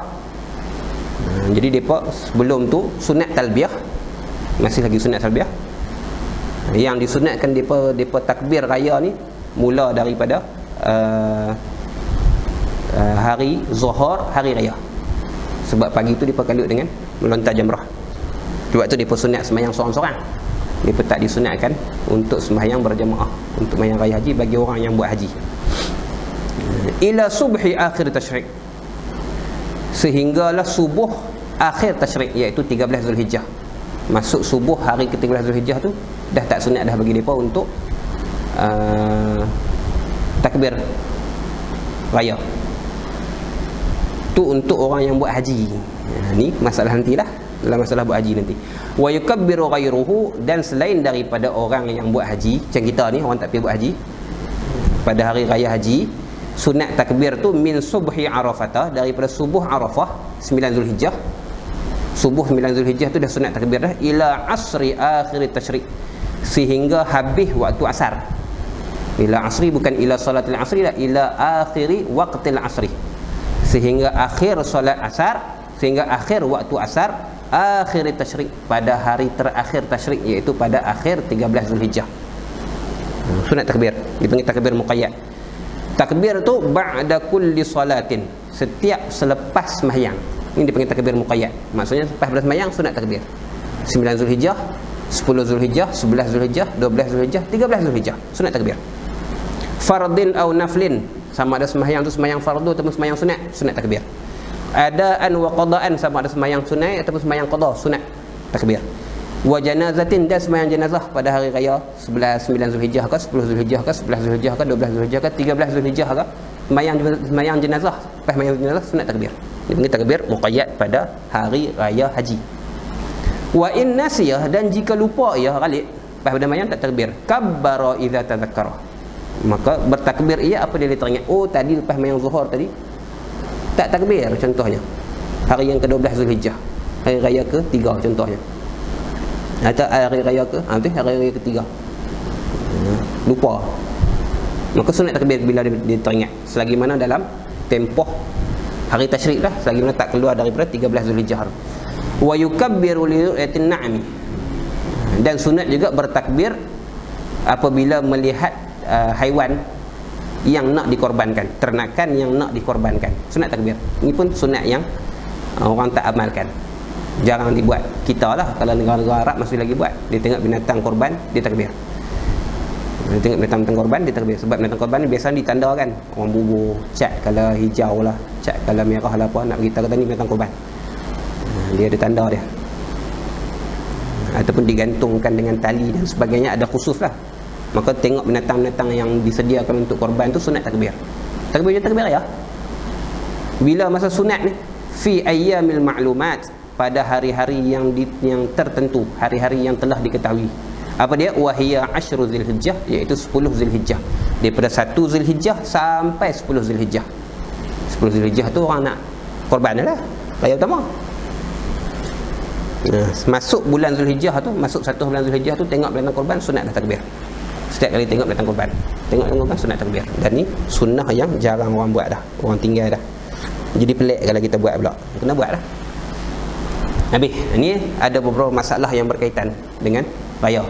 Jadi depa sebelum tu sunat talbiyah, masih lagi sunat talbiyah. Yang disunatkan depa takbir raya ni mula daripada hari zuhur hari raya, sebab pagi tu depa kalut dengan melontar jamrah. Sebab tu depa sunat sembahyang seorang-seorang, depa tak disunatkan untuk sembahyang berjemaah untuk sembahyang raya haji bagi orang yang buat haji. Ila subhi akhir tasyrik, sehinggalah subuh akhir tasyrik, iaitu 13 Zulhijjah. Masuk subuh hari ke-13 Zulhijjah tu dah tak sunat dah bagi depa untuk takbir raya. Tu untuk orang yang buat haji. Ni masalah nantilah, dalam masalah buat haji nanti. Wa yukabbiru ghairuhu, dan selain daripada orang yang buat haji, macam kita ni orang tak pergi buat haji, pada hari raya haji sunat takbir tu min subhi arafah, daripada subuh Arafah 9 Zulhijjah. Subuh 9 Zulhijjah tu dah sunat takbir dah, ila asri akhir tasyrik, sehingga habis waktu asar. Ila asri bukan ila salatil asri lah, ila akhiri waqtil asri, sehingga akhir solat asar, sehingga akhir waktu asar, akhir tasyrik, pada hari terakhir tasyrik, iaitu pada akhir 13 Zulhijjah. Sunat takbir dipanggil takbir muqayyad. Takbir tu ba'da kulli salatin, setiap selepas sembahyang. Ini dipanggil takbir muqayyad. Maksudnya selepas sembahyang sunat takbir. 9 Zulhijjah, 10 Zulhijjah, 11 Zulhijjah, 12 Zulhijjah, 13 Zulhijjah, sunat takbir. Fardin au naflin, sama ada sembahyang tu sembahyang fardu atau sembahyang sunat, sunat takbir. adaan wa qadaan, sama ada sembahyang sunat ataupun sembahyang qada, sunat takbir. Wa janazatin, dan sembahyang jenazah pada hari raya 9 Zulhijjah ke, 10 Zulhijjah ke, 11 Zulhijjah ke, 12 Zulhijjah ke, 13 Zulhijjah ke, sembahyang jenazah, lepas sembahyang jenazah sunat takbir. Ini takbir muqayyad pada hari raya haji. Wa in nasiyah, dan jika lupa ia ghalib lepas pada sembahyang tak takbir, kabbara idza tadzakkara, maka bertakbir ia apabila dia teringat, oh tadi lepas sembahyang zuhur tadi tak takbir, contohnya hari yang ke-12 Zulhijjah, hari raya ke-3 contohnya, atau hari raya hari raya ke-3 lupa, maka sunat takbir bila dia teringat, selagi mana dalam tempoh hari tasyrik lah, selagi mana tak keluar daripada 13 Zulhijjah. Wa yukabbiru li ru'yatin na'mi, dan sunat juga bertakbir apabila melihat haiwan yang nak dikorbankan, ternakan yang nak dikorbankan, sunat takbir. Ini pun sunat yang orang tak amalkan, jarang dibuat. Kita lah, kalau negara-negara Arab masih lagi buat. Dia tengok binatang korban, dia takbir. Dia tengok binatang korban, dia takbir. Sebab binatang korban ni biasa ditandakan, orang bubur cat kalau hijau lah, cat kalau merah lah, apa nak beritahu kata ni binatang korban. Dia ada tanda dia, ataupun digantungkan dengan tali dan sebagainya, ada khusus lah. Maka tengok binatang-binatang yang disediakan untuk korban tu sunat takbir. Takbir je takbir ya. Bila masa sunat ni, fi ayyamil ma'lumat, pada hari-hari yang tertentu, hari-hari yang telah diketahui. Apa dia? Wahiya 10 Zulhijjah, iaitu 10 Zulhijjah. Daripada 1 Zulhijjah sampai 10 Zulhijjah. 10 Zulhijjah tu orang nak korban lah, raya utama. Masuk bulan Zulhijjah tu, masuk 1 bulan Zulhijjah tu, tengok binatang korban, sunat dah takbir. Setiap kali tengok binatang korban, sunat takbir. Dan ni sunnah yang jarang orang buat dah, orang tinggal dah. Jadi pelik kalau kita buat pula, kena buat dah. Habis, ini ada beberapa masalah yang berkaitan dengan raya.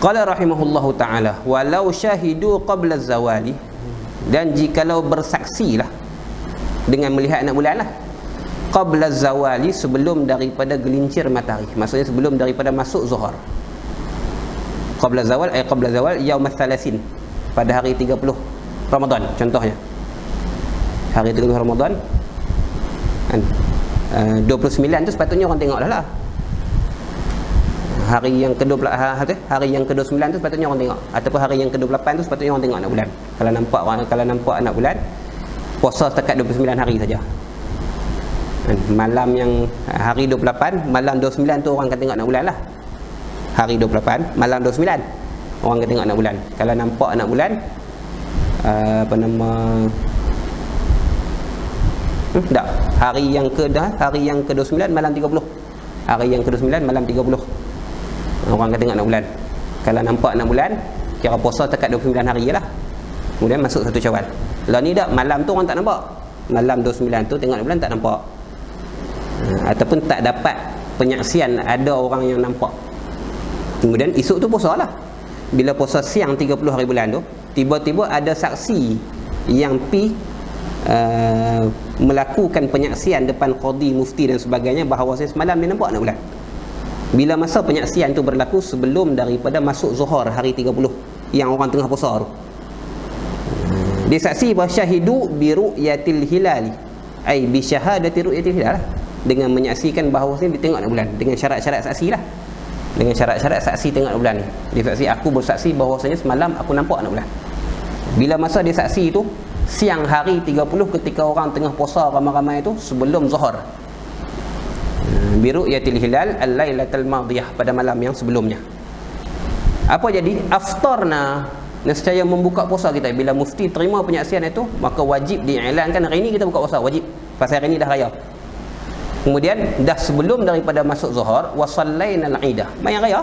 Qala rahimahullahu ta'ala, walau syahidu qabla zawali, dan jikalau bersaksilah dengan melihat anak bulan lah, qabla zawali, sebelum daripada gelincir matahari, maksudnya sebelum daripada masuk zuhur. Qabla zawal, qabla zawal yaum al-thalathin, pada hari 30 Ramadan contohnya. Hari 30 Ramadan kan, 29 tu sepatutnya orang tengok dah lah. Hari yang ke-20, hari yang ke-29 tu sepatutnya orang tengok, ataupun hari yang ke-28 tu sepatutnya orang tengok anak bulan. Kalau nampak anak bulan, puasa setakat 29 hari saja. Malam yang hari 28, malam 29 tu orang akan tengok anak bulan lah. Hari 28, malam 29 orang akan tengok anak bulan. Kalau nampak anak bulan, tak, hari yang ke-29 malam 30. Hari yang ke-29 malam 30 orang akan tengok anak bulan. Kalau nampak anak bulan, kira puasa setakat 29 hari je lah. Kemudian masuk 1 Syawal. Lah ni tak, malam tu orang tak nampak. Malam 29 tu tengok anak bulan tak nampak. Ataupun tak dapat penyaksian ada orang yang nampak. Kemudian esok tu puasa lah. Bila puasa siang 30 hari bulan tu, tiba-tiba ada saksi yang melakukan penyaksian depan qadi, mufti dan sebagainya, bahawa semalam dia nampak anak bulan. Bila masa penyaksian tu berlaku sebelum daripada masuk zuhur hari 30 yang orang tengah puasa tu, dia saksi bahawa syahidu bi ru'yatil hilali, ai bi syahadati ru'yatil hilal, dengan menyaksikan bahawa dia tengok anak bulan, dengan syarat-syarat saksi lah. Dengan syarat-syarat saksi tengok anak bulan ni. Dia saksi, aku bersaksi bahawasanya semalam aku nampak anak bulan. Bila masa dia saksi itu siang hari 30 ketika orang tengah puasa ramai-ramai itu sebelum zuhur. Bi ru'yatil hilal al-lailatul madiyah, pada malam yang sebelumnya. Apa jadi? Aftarna, nescaya membuka puasa kita. Bila mufti terima penyaksian itu, maka wajib diiklankan hari ini kita buka puasa, wajib. Pasal hari ini dah raya. Kemudian dah sebelum daripada masuk zuhur, wa sallainal idah, sembahyang raya,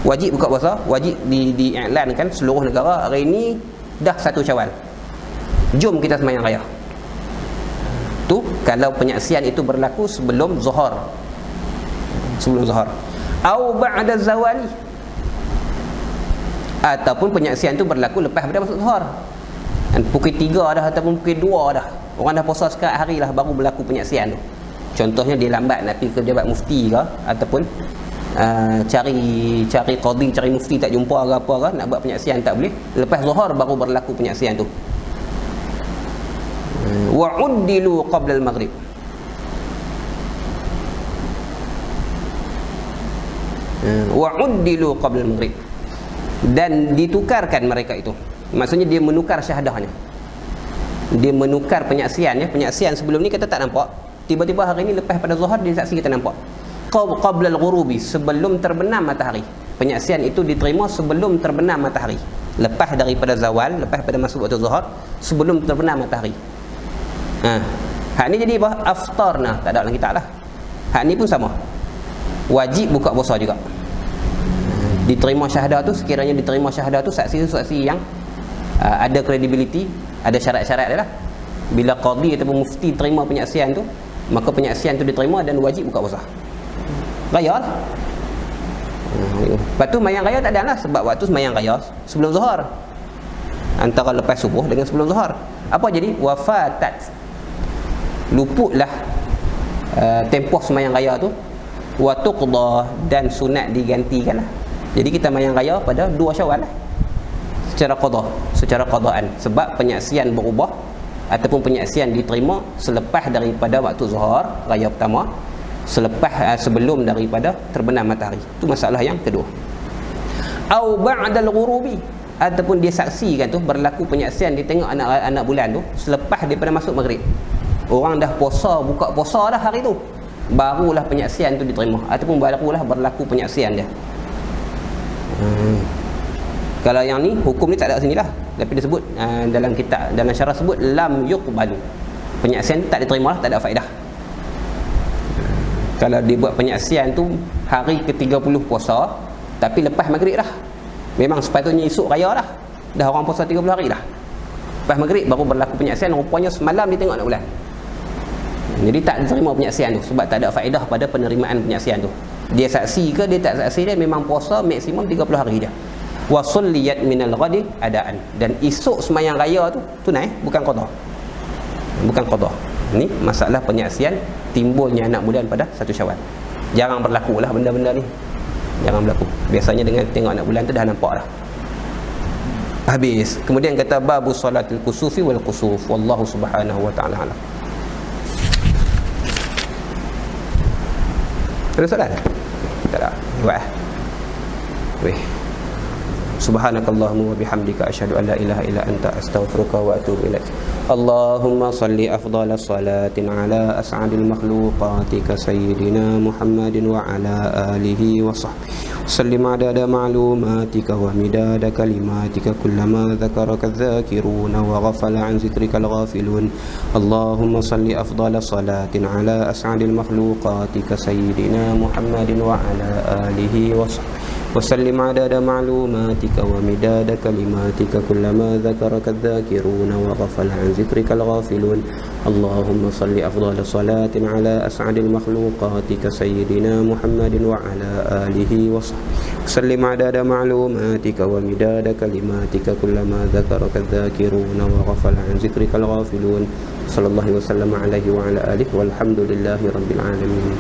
wajib buka puasa, wajib diiklankan seluruh negara, hari ini dah 1 Syawal, jom kita sembahyang raya. Tu kalau penyaksian itu berlaku sebelum zuhur, au ba'da zawali, ataupun penyaksian itu berlaku lepas pada masuk zuhur, pukul 3 dah ataupun pukul 2 dah, orang dah puasa sekarang hari lah, baru berlaku penyaksian tu. Contohnya dia lambat nak pergi ke pejabat mufti ke, ataupun cari qadi, cari mufti tak jumpa ke apa ke, nak buat penyaksian tak boleh, lepas zuhur baru berlaku penyaksian tu. Wa uddilu qabla al-maghrib. Wa uddilu qabla al-maghrib. Dan ditukarkan mereka itu. Maksudnya dia menukar syahadahnya. Dia menukar penyaksian ya. Penyaksian sebelum ni kita tak nampak. Tiba-tiba hari ni lepas pada zuhur dia saksi kita nampak. Qabla al-ghurubi, sebelum terbenam matahari. Penyaksian itu diterima sebelum terbenam matahari. Lepas daripada zawal, lepas pada masuk waktu zuhur, sebelum terbenam matahari. Hak ni jadi apa? Aftarna, tak ada dalam kitab lah. Hak ni pun sama. Wajib buka puasa juga. Diterima syahadah tu, sekiranya diterima syahadah tu saksi yang ada credibility, ada syarat-syarat dia lah. Bila qadi ataupun mufti terima penyaksian tu, maka penyaksian tu diterima dan wajib buka puasa. Raya lah. Lepas tu mayang raya tak ada lah, sebab waktu mayang raya sebelum zuhur, antara lepas subuh dengan sebelum zuhur. Apa jadi? Wafatat, luputlah tempoh semayang raya tu. Wa tuqda, dan sunat digantikan lah. Jadi kita mayang raya pada 2 Syawal lah, secara qadaan, sebab penyaksian berubah ataupun penyaksian diterima selepas daripada waktu zuhur raya pertama, sebelum daripada terbenam matahari. Itu masalah yang kedua. Au ba'dal ghurubi, ataupun dia saksikan tu, berlaku penyaksian dia tengok anak bulan tu selepas daripada masuk maghrib. Orang dah puasa, buka puasa dah hari tu, barulah penyaksian tu diterima, ataupun barulah berlaku penyaksian dia. Kalau yang ni, hukum ni tak ada sini lah, tapi dia sebut dalam kitab, dalam syarah sebut lam yuqbalu, penyaksian tu tak diterima lah, tak ada faedah. Kalau dia buat penyaksian tu hari ke-30 puasa, tapi lepas maghrib dah, memang sepatutnya esok raya dah orang puasa 30 hari dah, lepas maghrib baru berlaku penyaksian, rupanya semalam dia tengok anak bulan. Jadi tak diterima penyaksian tu, sebab tak ada faedah pada penerimaan penyaksian tu. Dia saksi ke dia tak saksi, dia memang puasa maksimum 30 hari dia. Wa sulliyat minal ghadi adaan, dan esok semayang raya tu tunai, bukan qada. Bukan qada. Ni masalah penyaksian timbulnya anak bulan pada 1 Syawal. Jarang berlaku lah benda-benda ni. Jarang berlaku. Biasanya dengan tengok anak bulan tu dah nampak dah. Habis. Kemudian kata babu salatil kusufi wal kusuf. Wallahu subhanahu wa ta'ala alam. Ada soalan? Tak ada. Buat. Weh. Subhanakallahumma wa bihamdika asyhadu an la ilaha illa anta astaghfiruka wa atubu ilaik. Allahumma salli afdhala salatin ala as'adil makhluqati ka sayyidina Muhammadin wa ala alihi wa sahbihi. Sallim adada ma'lumatika wa midada kalimatika kullama dhakaraka adh-dhakiruna wa ghafala an zikrika al-ghafilun. Allahumma salli afdhala salatin ala as'adil makhluqati ka sayyidina Muhammadin wa ala alihi wa sahbihi. وسلم عدد معلوماتك ومداد كلماتك كلما ذكرك الذاكرون وغفل عن ذكرك الغافلون. اللهم صل أفضل صلاة على أسعد المخلوقات كسيدنا محمد وعلى آله وصحبه. وسلم عدد معلوماتك ومداد كلماتك كلما ذكرك الذاكرون وغفل عن ذكرك الغافلون. صلى الله وسلم عليه وعلى آله والحمد لله رب العالمين.